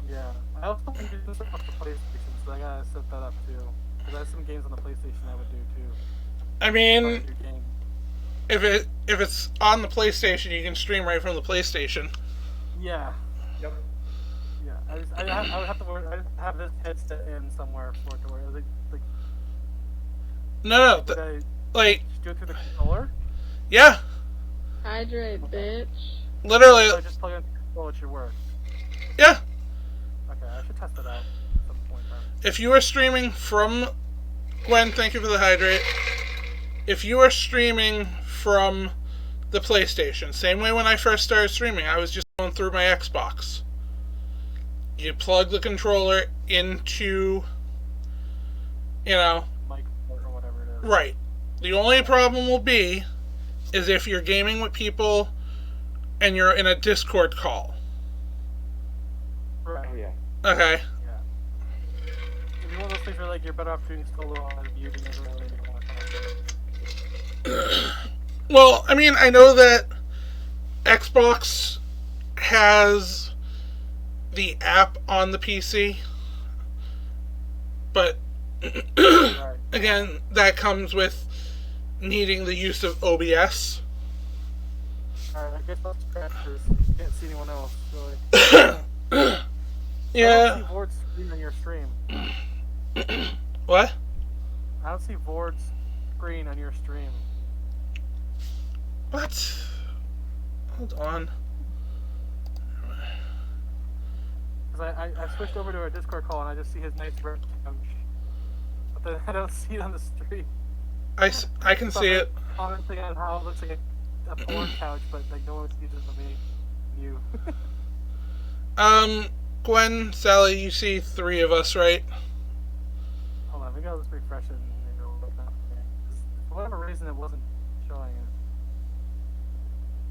Yeah. I also want to do this off the PlayStation, so I gotta set that up too. Because I have some games on the PlayStation I would do too. I mean, if it's on the PlayStation, you can stream right from the PlayStation. Yeah. Yep. Yeah. I would have to have this headset in somewhere for it to work. Like No, would I like, just do it through the controller? yeah, Hydrate, bitch. literally, Or I just plug it into the controller, it should work. yeah. Okay, I should test it out at some point then. If you are streaming from Gwen, thank you for the hydrate. If you are streaming from the PlayStation, same way when I first started streaming, I was just going through my Xbox. You plug the controller into, Mic or whatever it is. right. The only problem will be is if you're gaming with people and you're in a Discord call. Right. Oh, yeah. Okay. Yeah. If you want those things where like you're better off doing solo on using it or whatever you want to talk to. Well, I mean, I know that Xbox has the app on the PC, but Right. again, that comes with needing the use of OBS. Alright, I guess let's scratch this. Can't see anyone else, really. I don't Yeah. see Vord's screen on your stream. What? I don't see Vord's screen on your stream. What? Hold on. Because I switched over to a Discord call and I just see his nice red couch. But then I don't see it on the stream. I can see it. Commenting on how it looks like a porn couch, but like no one sees it but me. You. Gwen, Sally, you see 3 of us, right? Hold on, maybe I'll just refresh it and maybe it'll look up. For whatever reason, it wasn't showing it.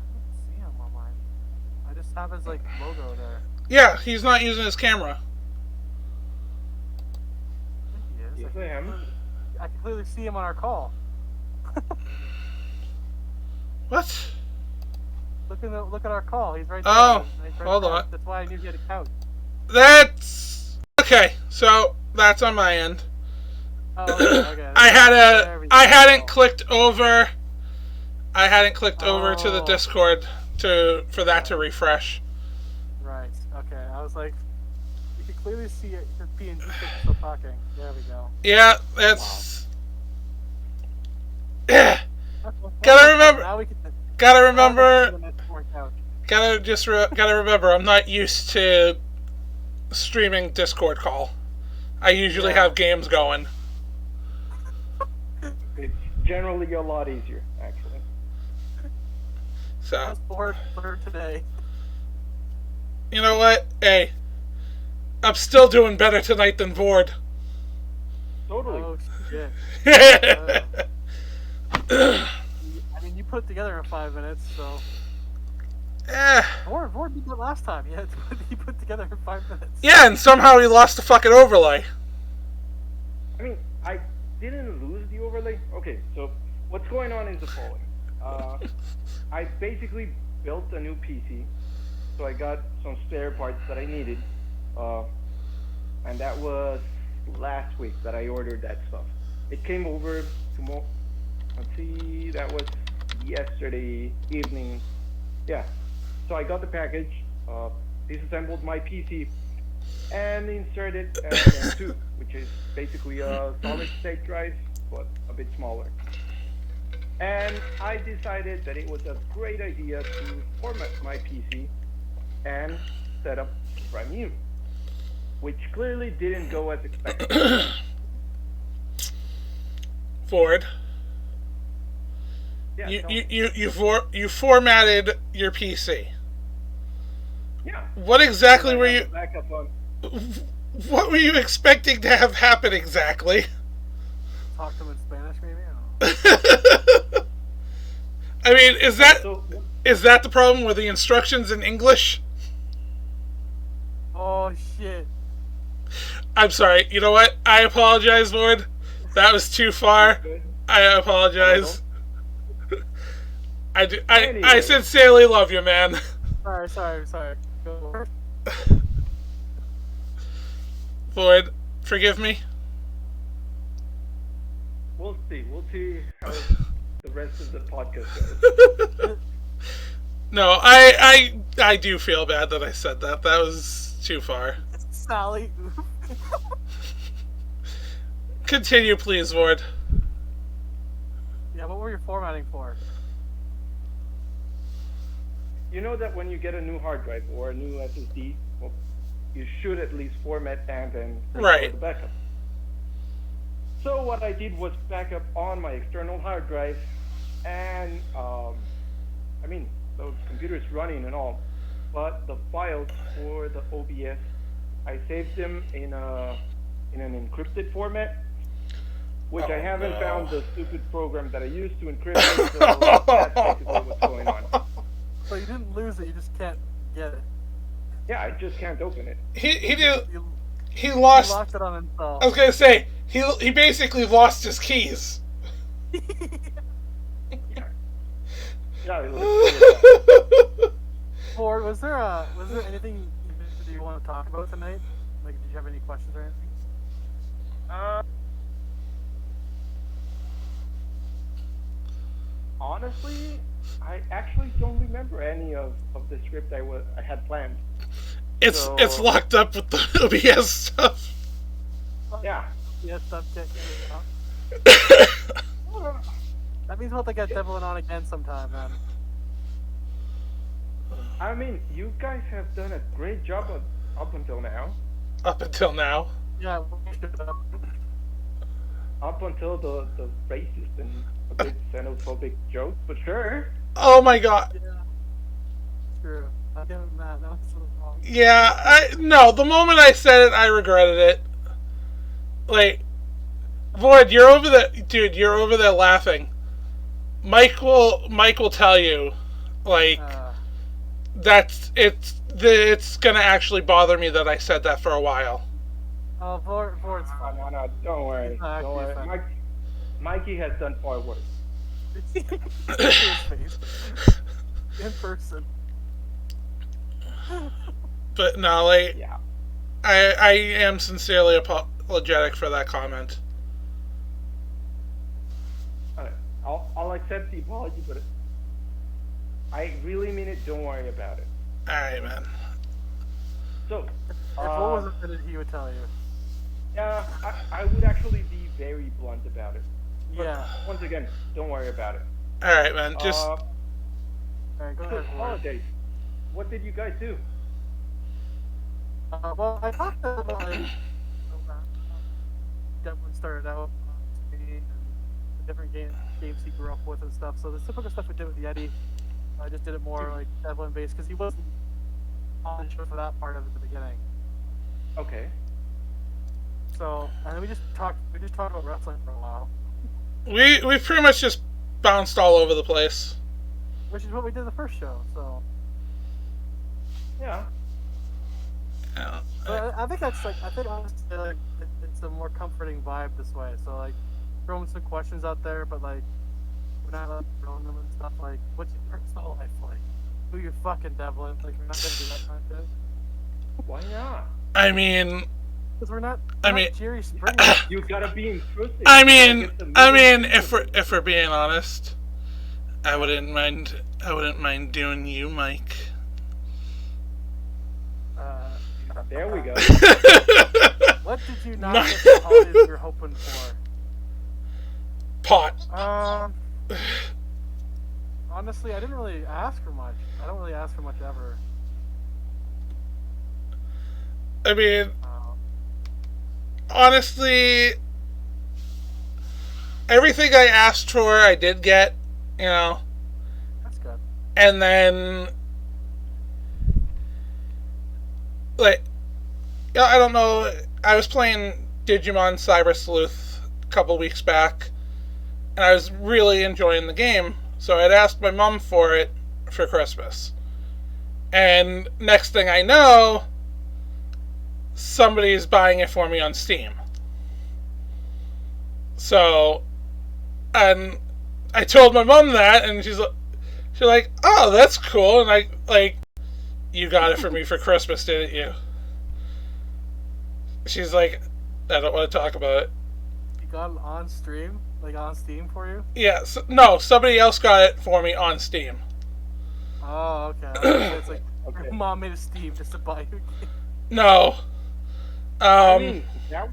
I don't see him on mine. I just have his like logo there. Yeah, he's not using his camera. I think he is. Yes, I am. I can clearly see him on our call. What? Look at our call. He's right there. Oh, Nice red hold couch. on. That's why I knew he had a couch. That's... Okay, so that's on my end. Oh, okay. I hadn't clicked over. I hadn't clicked over to the Discord for that to refresh. Right. Okay. I was like, you can clearly see it. Your PNG picture still talking. There we go. Yeah, that's. Gotta remember. Now we can. Gotta remember. Couch. Gotta remember. I'm not used to streaming Discord call. I usually have games going. It's generally a lot easier, actually. I So. was bored today. You know what? Hey, I'm still doing better tonight than Vord. Totally. Oh shit. I mean, you put it together in 5 minutes, so. Vord did that last time. He put it together in 5 minutes. Yeah, and somehow he lost the fucking overlay. I mean, I didn't lose the overlay. Okay, so what's going on is the following. I basically built a new PC, so I got some spare parts that I needed, and that was last week that I ordered that stuff. It came over tomorrow. Let's see, that was yesterday evening. Yeah. So I got the package, disassembled my PC, and inserted an M2, which is basically a solid-state drive, but a bit smaller. And I decided that it was a great idea to format my PC and set up brand new, which clearly didn't go as expected. Ford. Yeah, You formatted your PC. Yeah. What exactly were you? Backup on. What were you expecting to have happen exactly? Talk to him in Spanish, maybe. I don't know. I mean, is that the problem with the instructions in English? Oh shit. I'm sorry. You know what? I apologize, Lord. That was too far. I apologize. I sincerely love you, man. Sorry. Go. Floyd, forgive me. We'll see how the rest of the podcast goes. No, I do feel bad that I said that. That was too far. Sally. Continue, please, Ward. Yeah, what were you formatting for? You know that when you get a new hard drive or a new SSD, well, you should at least format and then restore the backup. So what I did was back up on my external hard drive, and I mean, the computer's running and all, but the files for the OBS, I saved them in an encrypted format, which I haven't found the stupid program that I used to encrypt it, so that's basically what's going on. So you didn't lose it, you just can't get it. Yeah, I just can't open it. He lost. You locked it on install. I was gonna say he basically lost his keys. Or was there anything you want to talk about tonight? Like, did you have any questions or anything? Honestly, I actually don't remember any of the script I had planned. It's locked up with the OBS stuff. Yeah. Yeah, stuff can't get it out. That means we'll have to get Devlin on again sometime, man. I mean, you guys have done a great job up until now. Up until now. Yeah, we should have. Up until the racist and a bit xenophobic joke, but sure. Oh my god. Yeah. True. I'll give him that. That was so wrong. Yeah, no, the moment I said it, I regretted it. Like, Void, you're over there laughing. Mike will tell you, like, it's gonna actually bother me that I said that for a while. Oh, Vord's fine. No, don't worry. Don't worry. Mikey has done far worse. In person. But no, like, yeah. I am sincerely apologetic for that comment. Alright, I'll accept the apology, but I really mean it. Don't worry about it. Alright, man. So, If what was offended, he would tell you. yeah, I would actually be very blunt about it. But Yeah. once again, don't worry about it. Alright, man. Just Alright, go So, ahead. Warren. holidays. What did you guys do? Well, I talked about like Devlin started out and the different games he grew up with and stuff. So the typical stuff we did with Yeti, I just did it more like Devlin based because he wasn't on the show for that part of it at the beginning. Okay. So and then we just talked about wrestling for a while, we pretty much just bounced all over the place. which is what we did the first show. So Yeah. Yeah. but I think that's like honestly like it's a more comforting vibe this way. So like throwing some questions out there, but like we're not like throwing them and stuff like what's your personal life like? Who you fucking Devlin? Like we're not gonna do that kind of thing. Why not? I mean, Because we're not Jerry Springer. You gotta be inclusive. I mean, if we're being honest, I wouldn't mind doing you, Mike. There we go. What did you not get the holidays you were hoping for? Pot. Honestly, I didn't really ask for much. I don't really ask for much ever. I mean, honestly, everything I asked for, I did get, you know. That's good. And then, like, you know, I don't know, I was playing Digimon Cyber Sleuth a couple weeks back, and I was really enjoying the game, so I'd asked my mom for it for Christmas. And next thing I know, somebody's buying it for me on Steam. So, and I told my mom that, and she's like, oh, that's cool. And I, like, you got it for me for Christmas, didn't you? She's like, I don't want to talk about it. You got it on stream? Like on Steam for you? Yeah, no, somebody else got it for me on Steam. Oh, okay. It's like, Okay. your mom made a Steam just to buy you a game. No. I mean, that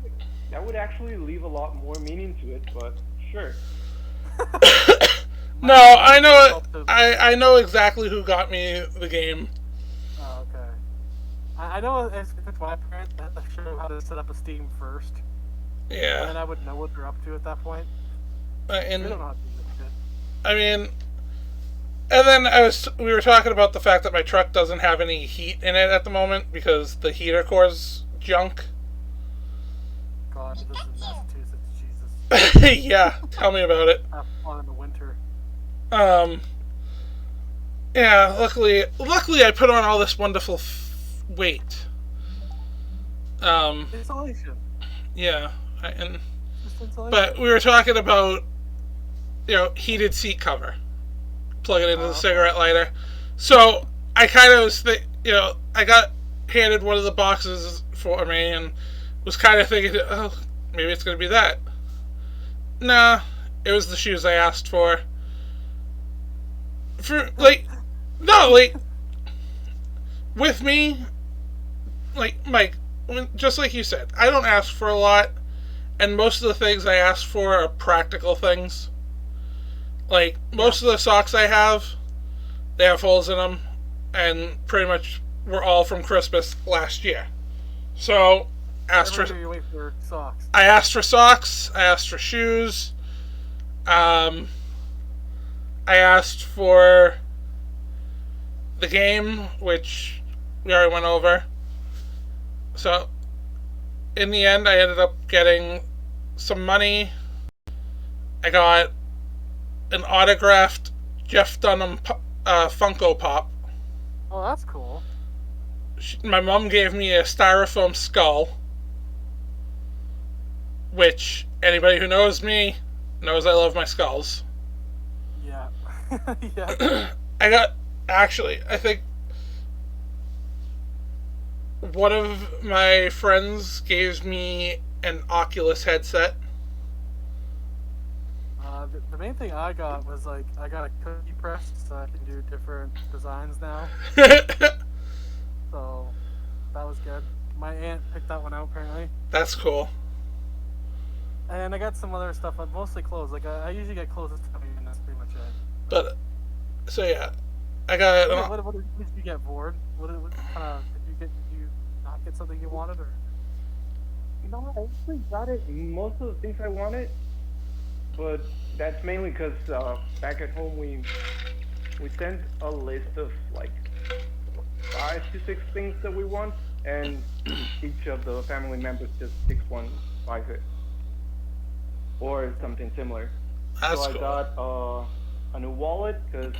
would actually leave a lot more meaning to it, but sure. No, I know exactly who got me the game. Oh, okay. I know if it's my parents, I have to show them how to set up a Steam first. And then Yeah. I would know what they're up to at that point. And They don't know how to do this shit. I mean, and then we were talking about the fact that my truck doesn't have any heat in it at the moment because the heater core's junk. God, this is Massachusetts, Jesus. Yeah, tell me about it. Have fun in the winter. Yeah, luckily I put on all this wonderful weight. Insulation. Yeah, Just insulation. but we were talking about, you know, heated seat cover. Plug it into the cigarette lighter. So I kind of was, I got handed one of the boxes for me and was kind of thinking, oh, maybe it's going to be that. Nah, it was the shoes I asked for. With me, like, Mike, just like you said, I don't ask for a lot, and most of the things I ask for are practical things. Like, most of the socks I have, they have holes in them, and pretty much were all from Christmas last year. So, You wait for socks. I asked for socks, I asked for shoes, I asked for the game, which we already went over. So, in the end, I ended up getting some money. I got an autographed Jeff Dunham Funko Pop. Oh, that's cool. My mom gave me a styrofoam skull, which anybody who knows me knows I love my skulls. Yeah. Yeah. I think one of my friends gave me an Oculus headset. The main thing I got was I got a cookie press so I can do different designs now. So that was good. My aunt picked that one out apparently. That's cool. And I got some other stuff, mostly clothes. I usually get clothes this time of year, and that's pretty much it. But so yeah, I got. What did you get, bored? What kind of did you not get something you wanted, or? You know what? I actually got it. Most of the things I wanted, but that's mainly because back at home we sent a list of 5 to 6 things that we want, and each of the family members just picks one, buys it, or something similar. That's so I cool. got a new wallet because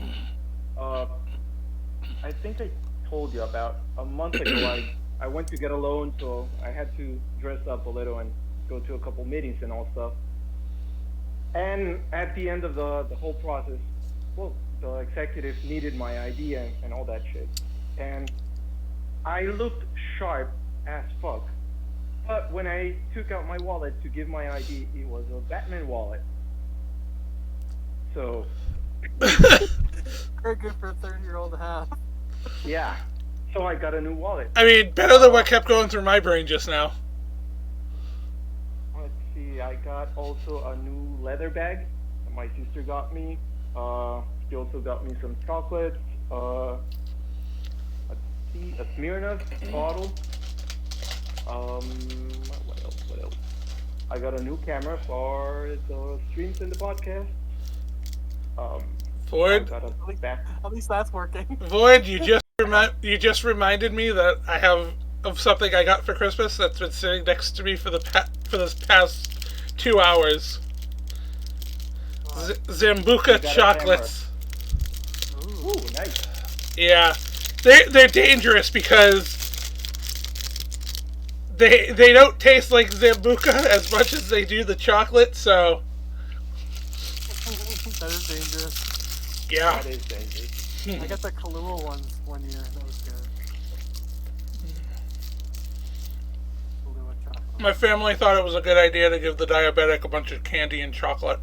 I think I told you about a month ago I went to get a loan, so I had to dress up a little and go to a couple meetings and all stuff. And at the end of the whole process, well, the executive needed my ID and all that shit. And I looked sharp as fuck. But when I took out my wallet to give my ID, it was a Batman wallet. So... Very good for a 30-year-old to have. Yeah. So I got a new wallet. I mean, better than what kept going through my brain just now. Let's see, I got also a new leather bag that my sister got me. She also got me some chocolates. Let's see, a Smirnoff bottle. What else? I got a new camera for the streams and the podcast. Void, I got a back. At least that's working. Void, you just reminded me that I have of something I got for Christmas that's been sitting next to me for this past 2 hours. Zambuca chocolates. Ooh, nice. Yeah, they're dangerous because they don't taste like Zambuca as much as they do the chocolate. So That is dangerous. yeah. That is dangerous. I got the Kahlua ones one year. That was good. Kahlua chocolate. My family thought it was a good idea to give the diabetic a bunch of candy and chocolate.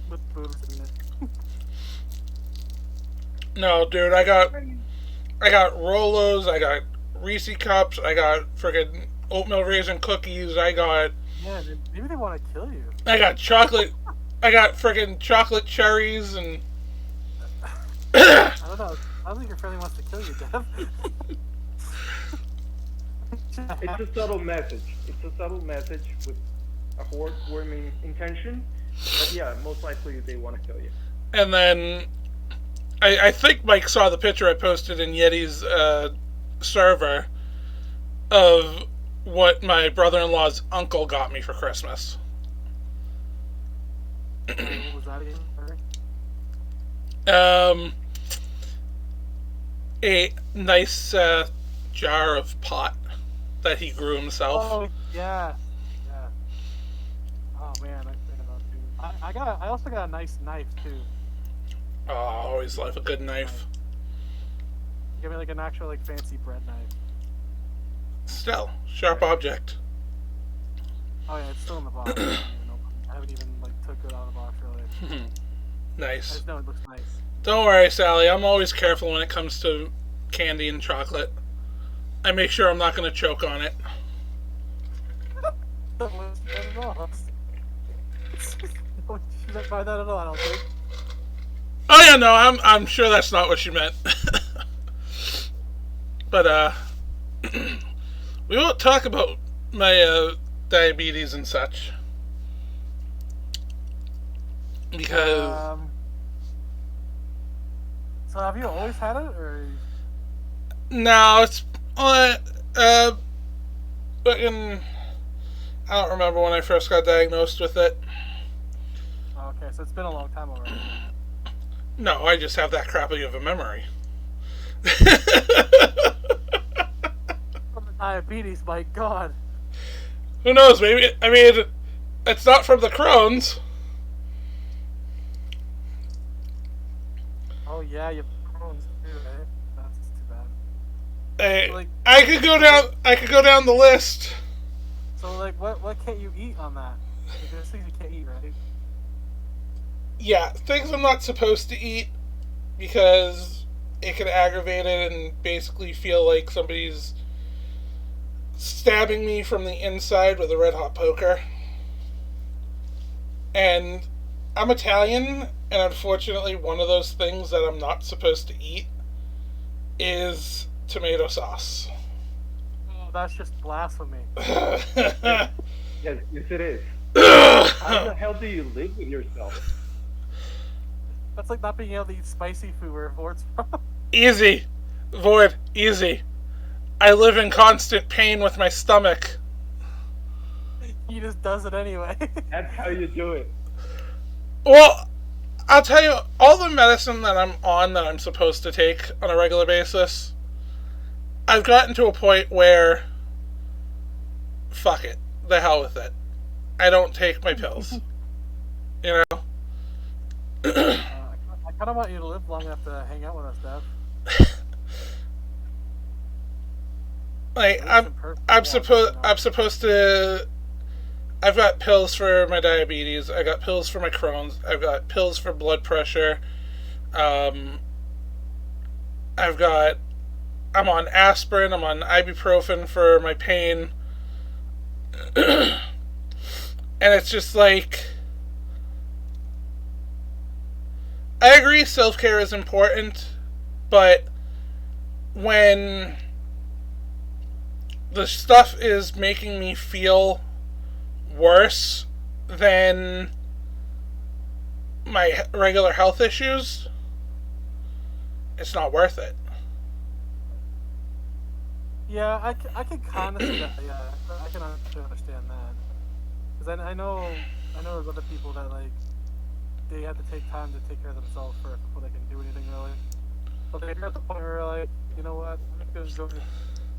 With booze in it. No, dude, I got Rolos, I got Reese cups, I got friggin' oatmeal raisin cookies, I got Maybe they want to kill you. chocolate, I got friggin' chocolate cherries and I don't know. I don't think your family wants to kill you, Dev. It's a subtle message. It's a subtle message with a heartwarming intention. But yeah, most likely they want to kill you. And then I think Mike saw the picture I posted in Yeti's server of what my brother-in-law's uncle got me for Christmas. What was that again? Sorry. A nice jar of pot that he grew himself. Oh yeah. Oh man, I forgot about too. I also got a nice knife too. Oh, I always love a good knife. Give me an actual fancy bread knife. Still, sharp object. Oh yeah, it's still in the box. I haven't even took it out of the box really. I Nice. just know it looks nice. Don't worry, Sally. I'm always careful when it comes to candy and chocolate. I make sure I'm not going to choke on it. That was not at all. She meant by that at all, I don't think. Oh yeah, no, I'm sure that's not what she meant. But we won't talk about my diabetes and such because So have you always had it, or? no, it's fucking, I don't remember when I first got diagnosed with it. Oh, okay, so it's been a long time already. No, I just have that crappy of a memory. From the diabetes, my God. Who knows? Maybe. I mean, it's not from the Crohn's. Oh yeah, you have Crohn's too, right? That's too I could go down. I could go down the list. So like, what can't you eat on that? Like, there's things you can't eat, right? Yeah, things I'm not supposed to eat because it can aggravate it and basically feel like somebody's stabbing me from the inside with a red hot poker. And I'm Italian, and unfortunately, one of those things that I'm not supposed to eat is tomato sauce. Oh, that's just blasphemy. Yes, it is. How the hell do you live with yourself? That's like not being able to eat spicy food where Vort's from. Easy. Void, easy. I live in constant pain with my stomach. He just does it anyway. That's how you do it. Well, I'll tell you, all the medicine that I'm on that I'm supposed to take on a regular basis, I've gotten to a point where, fuck it. The hell with it. I don't take my pills. You know? I kind of want you to live long enough to hang out with us, Dev. Like, I'm supposed to. I've got pills for my diabetes. I got pills for my Crohn's. I've got pills for blood pressure. I'm on aspirin. I'm on ibuprofen for my pain. And it's just like, I agree self-care is important, but when the stuff is making me feel worse than my regular health issues, it's not worth it. Yeah, I can kind of see that. Yeah, I can actually understand that. Because I know there's other people that like they have to take time to take care of themselves first before they can do anything really. But they're at the point where like, you know what, I'm just gonna enjoy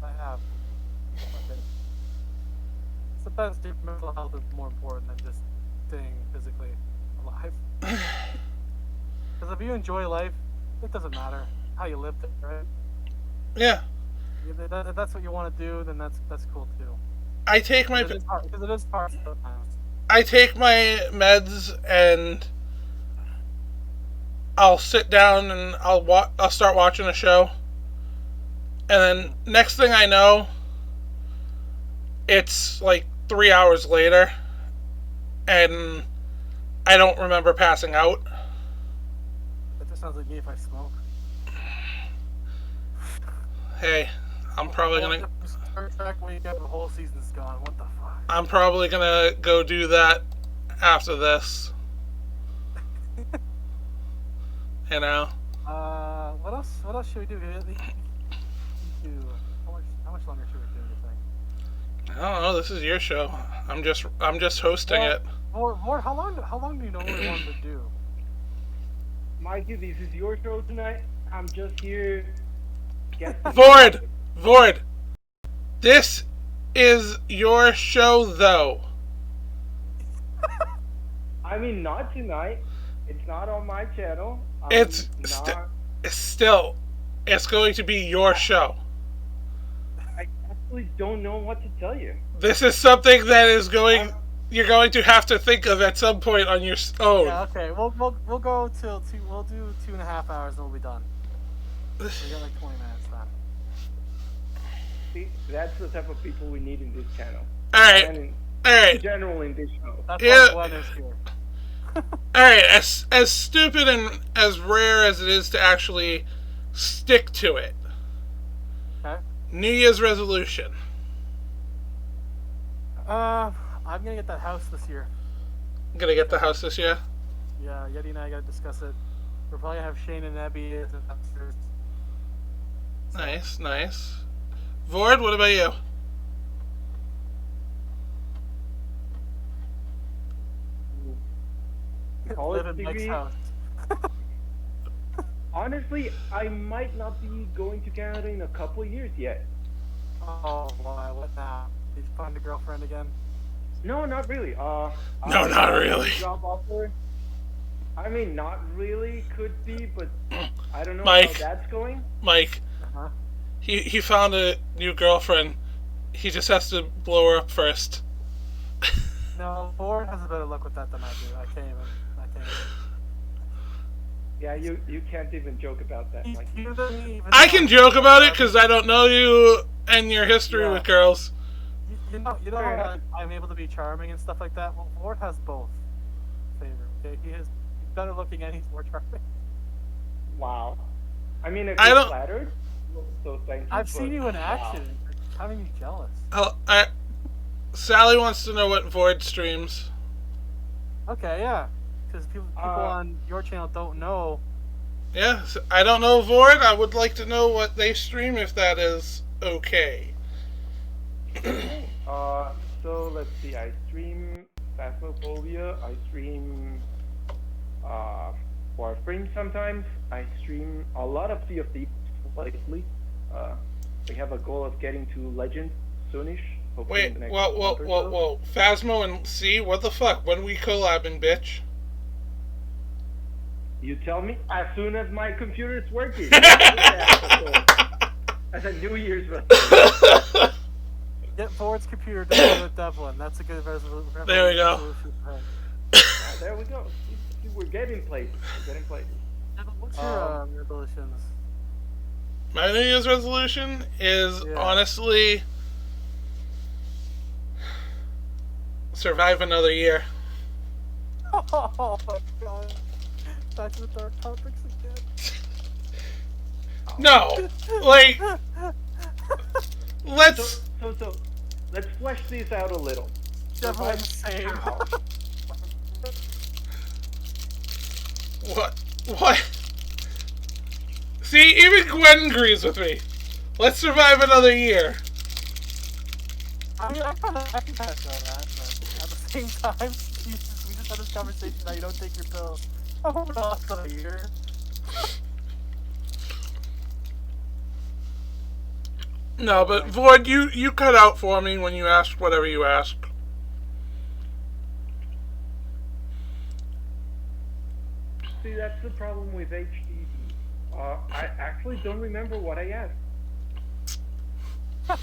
what I have. Sometimes mental health is more important than just staying physically alive. Because if you enjoy life, it doesn't matter how you lived it, right? Yeah. If that's what you want to do, then that's cool too. I take my Because it is hard sometimes. I take my meds and I'll sit down and I'll start watching a show, and then next thing I know, it's like 3 hours later, and I don't remember passing out. That just sounds like me if I smoke. Hey, I'm probably gonna. Start track when you get the whole season's gone. What the fuck? I'm probably gonna go do that after this. You know. What else? What else should we do? How much longer should we do? You think? I don't know. This is your show. I'm just hosting it. Or how long do you normally want to do? Mikey, this is your show tonight. I'm just here. Void. This is your show, though. I mean, not tonight. It's not on my channel. It's still. It's going to be your show. I actually don't know what to tell you. This is something that is going. You're going to have to think of at some point on your own. Yeah. Okay. We'll go till 2. We'll do 2.5 hours and we'll be done. We got like 20 minutes then. See, that's the type of people we need in this channel. All right. And in general in this show. That's Yeah. why Glenn is here. Alright, as stupid and as rare as it is to actually stick to it. Okay. New Year's resolution. I'm gonna get that house this year. I'm gonna get the house this year. Yeah, Yeti and I gotta discuss it. We're probably gonna have Shane and Abby as investors. Nice. Vord, what about you? College Live in Mike's degree? house. Honestly, I might not be going to Canada in a couple years yet. Oh, why? What now? Did you find a girlfriend again? No, not really. No, not really. Job offer. I mean, not really. Could be, but I don't know Mike. how that's going. Mike, Uh-huh. He found a new girlfriend. He just has to blow her up first. No, Ford has a better luck with that than I do. I can't even. Yeah, you can't even joke about that, Mike. I can joke about it because I don't know you and your history with girls. You know how I'm able to be charming and stuff like that? Well, Ford has both. Favor. Okay? He's better looking and he's more charming. Wow. I mean, if you're flattered, so thank you. I've seen you in action. It's having me jealous. Sally wants to know what Void streams. Okay, yeah. Because people on your channel don't know. Yeah, I don't know Void. I would like to know what they stream if that is okay. So let's see. I stream Phasmophobia. I stream Warframe sometimes. I stream a lot of Sea of Thieves lately. We have a goal of getting to Legend soonish. Wait, whoa. Phasmo and C? What the fuck? When we collabing, bitch? You tell me as soon as my computer is working. As a New Year's resolution. Get Ford's computer to with Devlin. That's a good resolution. There we go. There we go. See, we're getting places. What's your resolutions? My New Year's resolution is honestly survive another year. Oh my god. Back to the dark topics again. No, like, let's. So, let's flesh these out a little. Definitely the same. What? See, even Gwen agrees with me. Let's survive another year. I mean, I can kind of know that, but at the same time, we just had this conversation that you don't take your pills. I hope it lasts a year. No, but Void, you cut out for me when you asked whatever you asked. See, that's the problem with HDD. I actually don't remember what I asked.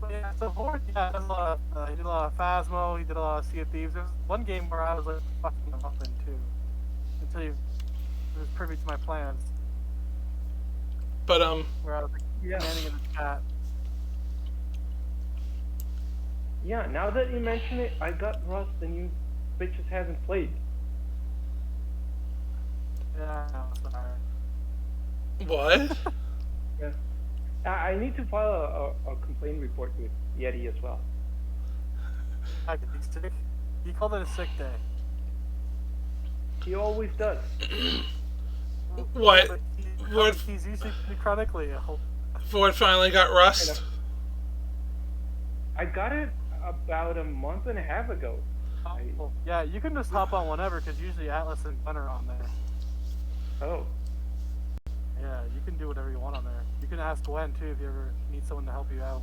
Yeah, so Ford, he did a lot of Phasmo, he did a lot of Sea of Thieves. There was one game where I was like fucking him up in too, until he was privy to my plans. But where I was like commanding in the chat. Yeah, now that you mention it, I got Rust and you bitches haven't played. Yeah, I'm sorry. what? Yeah. I need to file a complaint report with Yeti as well. I could be sick. He called it a sick day. He always does. What? He's usually chronically ill. Ford finally got Rust. I got it about a month and a half ago. Oh, yeah, you can just hop on whenever because usually Atlas and Glenn are on there. Oh. Yeah, you can do whatever you want on there. You can ask Gwen too if you ever need someone to help you out.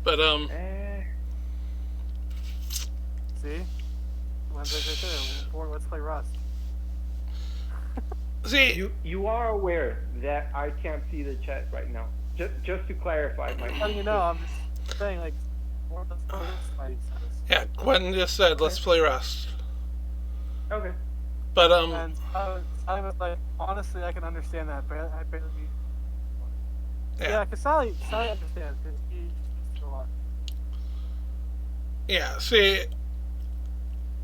But See? Gwen's right there. Let's play Rust. see, You are aware that I can't see the chat right now. Just to clarify, my. You know, I'm just saying like. Let's play Rust. yeah, Gwen just said let's play Rust. Okay. But And I was like, honestly, I can understand that, but I barely. Yeah, because Sally understands because he speaks a lot. yeah, see,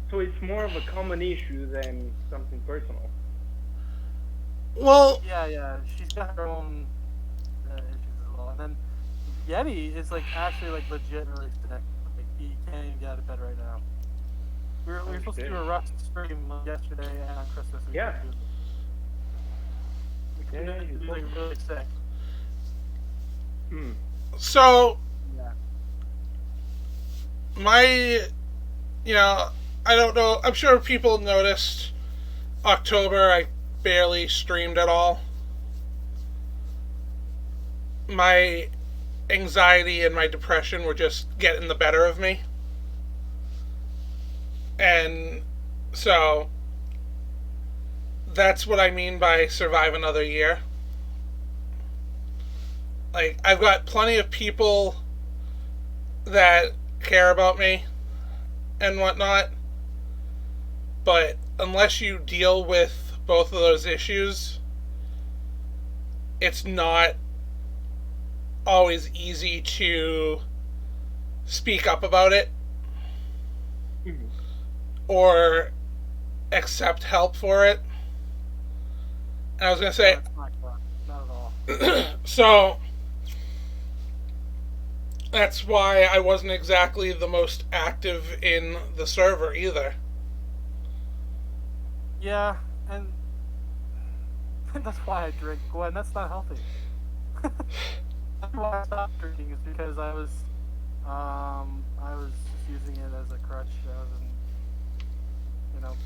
So it's more of a common issue than something personal. well, Yeah, she's got her own issues as well. And then Yeti is like actually like legit really sick. Like he can't even get out of bed right now. We were supposed to do a Rust stream yesterday and on Christmas. Yeah. He's like really sick. so Yeah. I don't know. I'm sure people noticed October I barely streamed at all. My anxiety and my depression were just getting the better of me. And so that's what I mean by survive another year. Like, I've got plenty of people that care about me and whatnot, but unless you deal with both of those issues, it's not always easy to speak up about it or accept help for it. And I was going to say, That's not correct. Not at all. so that's why I wasn't exactly the most active in the server either. Yeah, and that's why I drink, Gwen. That's not healthy. That's why I stopped drinking is because I was just using it as a crutch.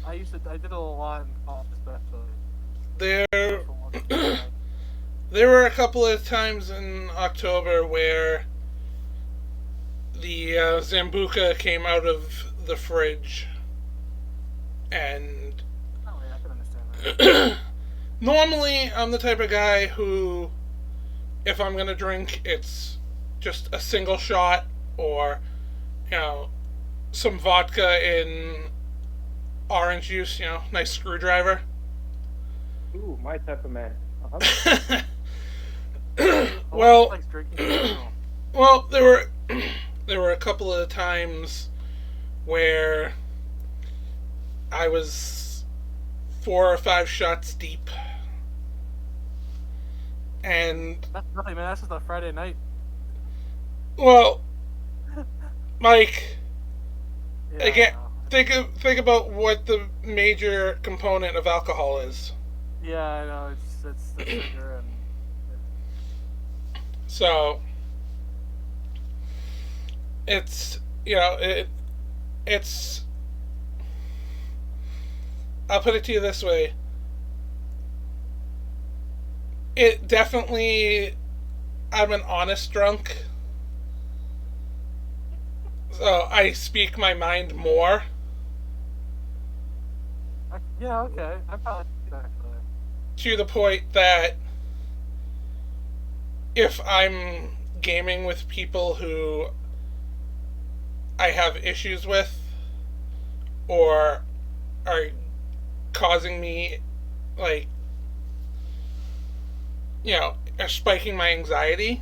I wasn't, I did it a lot in college, especially. There were a couple of times in October where the Zambuca came out of the fridge, and Oh yeah, I can understand that. normally I'm the type of guy who, if I'm gonna drink, it's just a single shot or, some vodka in orange juice, nice screwdriver. Ooh, my type of man. Well, Likes drinking in general. well, there were a couple of times where I was 4 or 5 shots deep, and That's nothing, man. That's just a Friday night. well, Mike, Yeah, again, I know. think about what the major component of alcohol is. Yeah, I know. It's the sugar and So it's it's I'll put it to you this way. It definitely, I'm an honest drunk. So I speak my mind more. yeah, okay. I probably do that, actually. To the point that if I'm gaming with people who I have issues with or are causing me, like, are spiking my anxiety,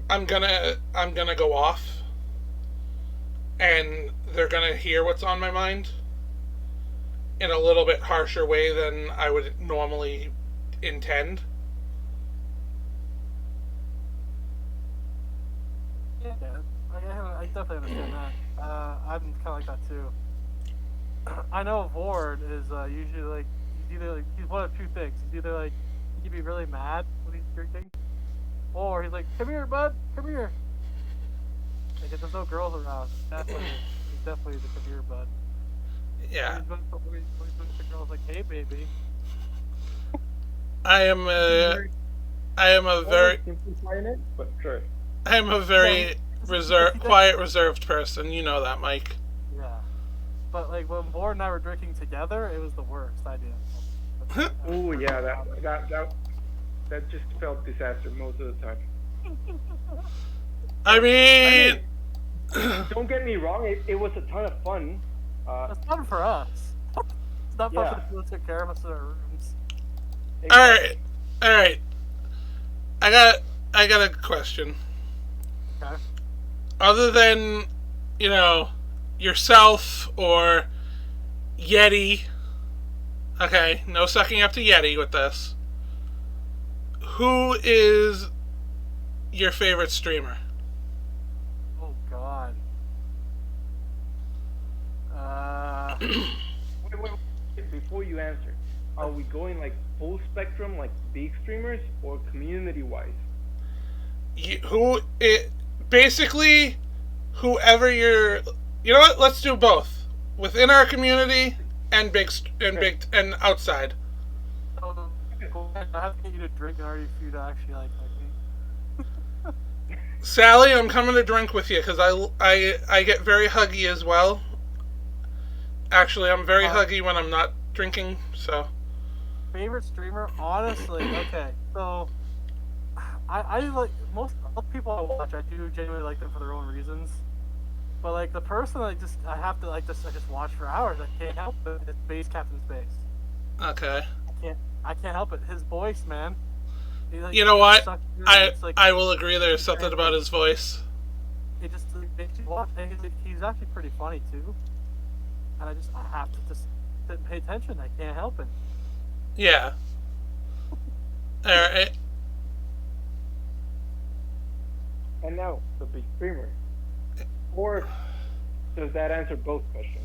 I'm gonna go off, and they're gonna hear what's on my mind in a little bit harsher way than I would normally intend. Yeah, I definitely understand that. I'm kind of like that too. I know Vord is usually like he's one of two things. He's either like he can be really mad when he's drinking, or he's like, "Come here, bud, come here." Like if there's no girls around, he's definitely the come here, bud. Yeah, When he's with the girls, like, "Hey, baby." I am a very Simplifying it, but sure. I am a very quiet, reserved person. You know that, Mike. Yeah, but like when Vord and I were drinking together, it was the worst idea. Oh yeah, that just felt disaster most of the time. I mean, Don't get me wrong, it was a ton of fun. It's fun for us. It's not fun Yeah. for the people that took care of us in our rooms. all right. I got a question. Okay. Other than, yourself or Yeti. Okay, no sucking up to Yeti with this. Who is your favorite streamer? Oh God. Wait, before you answer, are we going like full spectrum, like big streamers, or community-wise? Basically, whoever you're. You know what? Let's do both within our community and and outside. So, I have to get you to drink in order for you to actually like me. Sally, I'm coming to drink with you because I get very huggy as well. Actually, I'm very huggy when I'm not drinking, so. Favorite streamer? Honestly, okay. So, I like most people I watch. I do genuinely like them for their own reasons. But like the person I have to like just I just watch for hours. I can't help it. It's Base Captain Space. Okay. I can't help it. His voice, man. You know what? Like, I will agree. There's something about his voice. It just makes you watch. And he's actually pretty funny too. And I have to just sit and pay attention. I can't help it. Yeah. Alright. And now, the big streamer. Or does that answer both questions?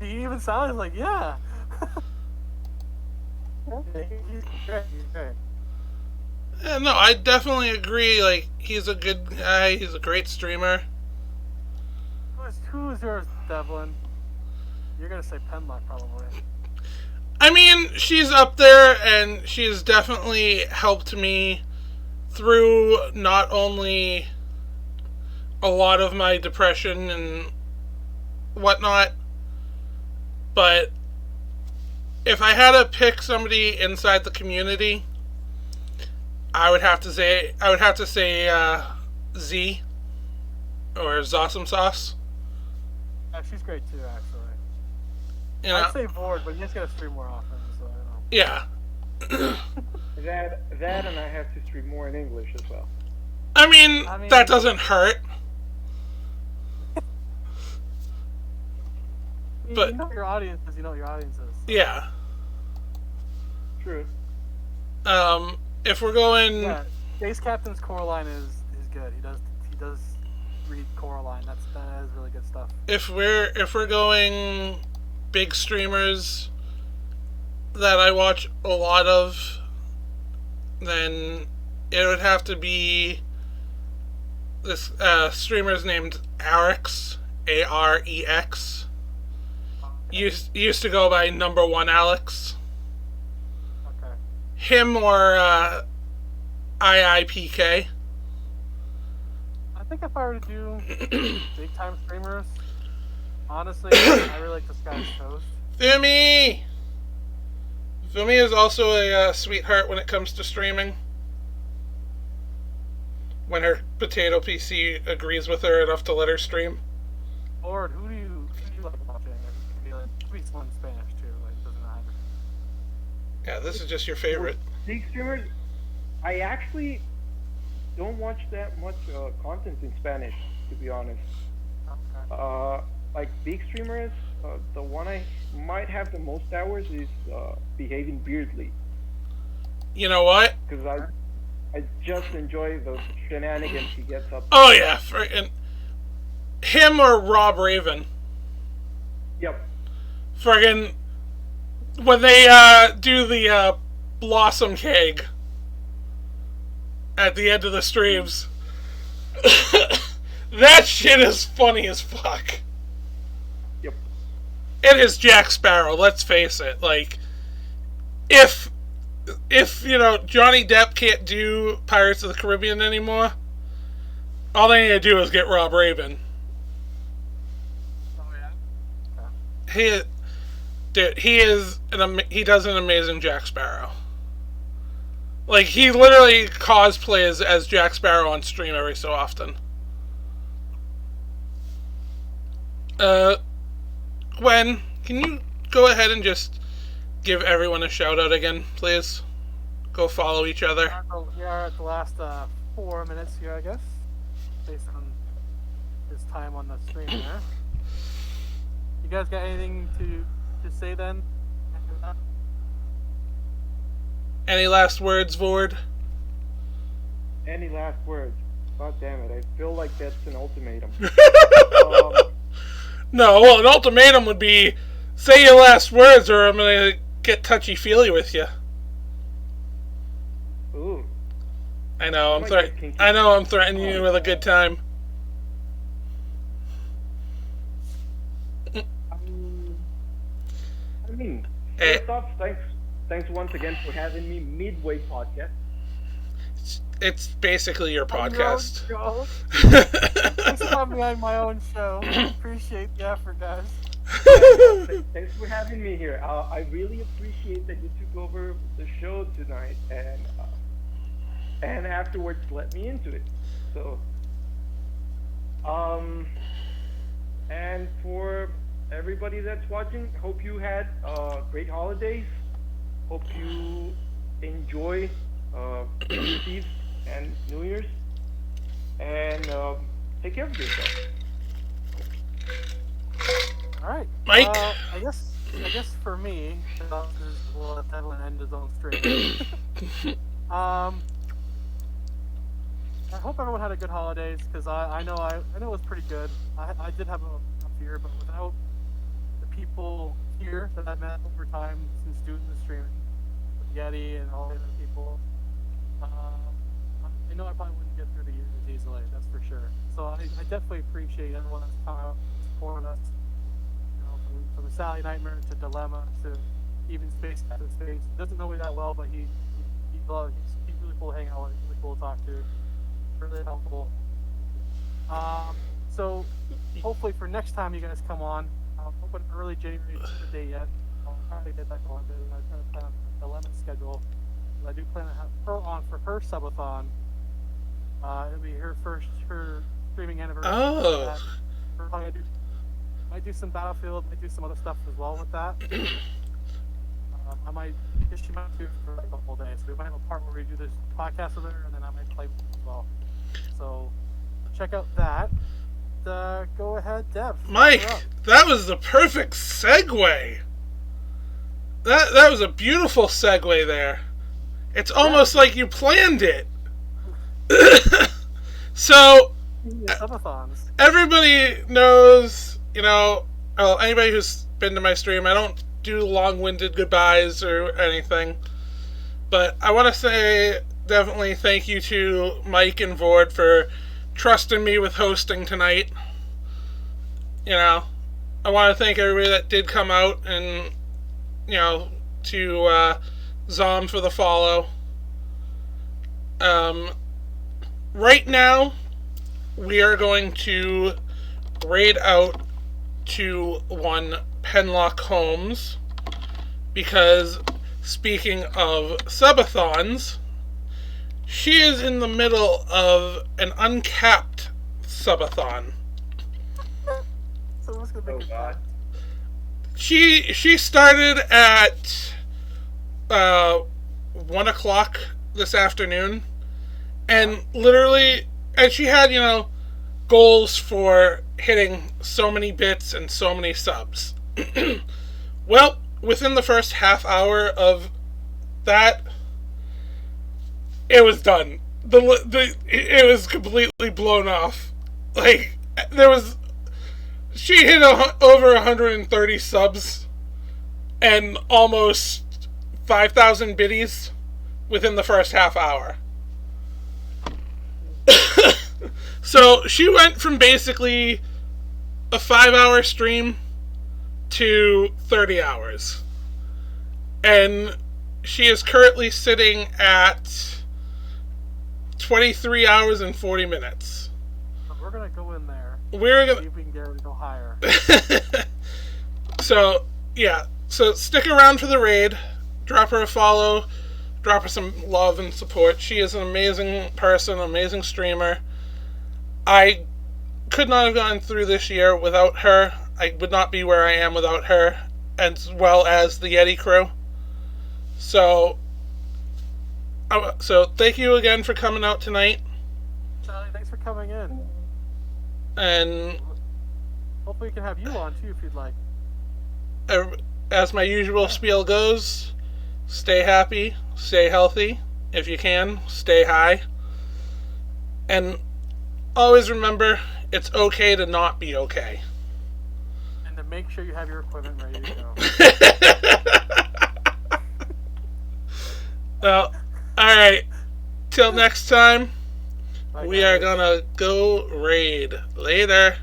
He even sounded like, yeah. He's great. Yeah, no, I definitely agree. Like, he's a good guy. He's a great streamer. Who is yours, Devlin? You're gonna say Penlock, probably. I mean, she's up there, and she's definitely helped me through not only a lot of my depression and whatnot, but if I had to pick somebody inside the community, I would have to say Z or Zossum Sauce. Yeah, she's great too, actually. You know? I'd say Board, but you just gotta stream more often, so I don't know. Yeah. that and I have to stream more in English as well. I mean that doesn't hurt. But you know your audience is, Yeah. True. If we're going, yeah, Base Captain's Coraline is good. He does read Coraline. That is really good stuff. If we're going big streamers that I watch a lot of, then it would have to be this streamer's named Arex, Arex. Used to go by Number One Alex. Okay. Him or IIPK. I think if I were to do big time streamers, honestly, I really like this guy's Toast. Fumi is also a sweetheart when it comes to streaming. When her potato PC agrees with her enough to let her stream. Lord, who do you like watching? It can be like tweets in Spanish too. Like, it doesn't matter. Yeah, this is just your favorite. Big streamers, I actually don't watch that much content in Spanish, to be honest. Okay. Like big streamers, the one I might have the most hours is Behaving Weirdly. You know what? Because I just enjoy the shenanigans he gets up to. Oh yeah, freaking him or Rob Raven. Yep. Friggin' when they do the Blossom Keg at the end of the streams. That shit is funny as fuck. Yep. It is Jack Sparrow, let's face it. Like, if you know, Johnny Depp can't do Pirates of the Caribbean anymore, all they need to do is get Rob Raven. Oh yeah. He does an amazing Jack Sparrow. Like, he literally cosplays as Jack Sparrow on stream every so often. Gwen, can you go ahead and just give everyone a shout out again, please? Go follow each other. We are at the last 4 minutes here, I guess, based on his time on the stream there. You guys got anything to say then? Any last words, Vord? Any last words? God damn it, I feel like that's an ultimatum. No, well, an ultimatum would be, say your last words or I'm gonna get touchy-feely with you. Ooh. I know, I'm threatening you with a good time. I mean, Hey. first off, thanks once again for having me midway podcast. It's basically your On your own podcast. show. Thanks for having me on my own show. Appreciate the effort, guys. Thanks for having me here. I really appreciate that you took over the show tonight and afterwards let me into it. So, and for everybody that's watching, hope you had great holidays. Hope you enjoy Christmas Eve and New Year's, and take care of yourself. All right, Mike? I guess for me, we'll let Devlin end his own stream. I hope everyone had a good holidays, because I know it was pretty good. I did have a fear, but without the people here that I've met over time since doing the streaming, with Yeti and all the other people, I know I probably wouldn't get through the years as easily. That's for sure. So I definitely appreciate everyone that's come out and supported us. You know, from the Sally Nightmare to Dilemma to even Space Captain Space. He doesn't know me that well, but he's really cool to hang out with. He's really cool to talk to. Really helpful. So hopefully for next time you guys come on, I'm hoping early January, isn't the date yet. I'll try to get that going. I'm trying to plan on the Dilemma schedule. I do plan to have her on for her subathon. It'll be her streaming anniversary. Oh. Might do some Battlefield, might do some other stuff as well with that. I might, because she might do it for a couple of days. So we might have a part where we do this podcast with her, and then I might play as well. So check out that. Go ahead, Dev. Mike, that was the perfect segue. That was a beautiful segue there. It's almost like you planned it. So, Subathons. everybody knows, anybody who's been to my stream, I don't do long-winded goodbyes or anything. But I want to say definitely thank you to Mike and Vord for trusting me with hosting tonight. I want to thank everybody that did come out and, to Zom for the follow. Right now, we are going to raid out to one Penlock Holmes, because speaking of subathons, she is in the middle of an uncapped subathon. So what's gonna be God. She started at 1 o'clock this afternoon, and literally, and she had, goals for hitting so many bits and so many subs. Well, within the first half hour of that, it was done. It was completely blown off. Like, she hit over 130 subs and almost 5,000 biddies within the first half hour. So she went from basically a 5-hour stream to 30 hours. And she is currently sitting at 23 hours and 40 minutes. We're gonna go in there. We're gonna See if we can get her to go higher. So, yeah. So stick around for the raid. Drop her a follow. Drop her some love and support. She is an amazing person, amazing streamer. I could not have gone through this year without her. I would not be where I am without her, as well as the Yeti crew. So thank you again for coming out tonight. Charlie, thanks for coming in. And Hopefully we can have you on too if you'd like. as my usual spiel goes, stay happy, stay healthy. If you can, stay high. And always remember, it's okay to not be okay. And to make sure you have your equipment ready to go. Well, alright. Till next time, Bye, we are guys. gonna go raid. Later.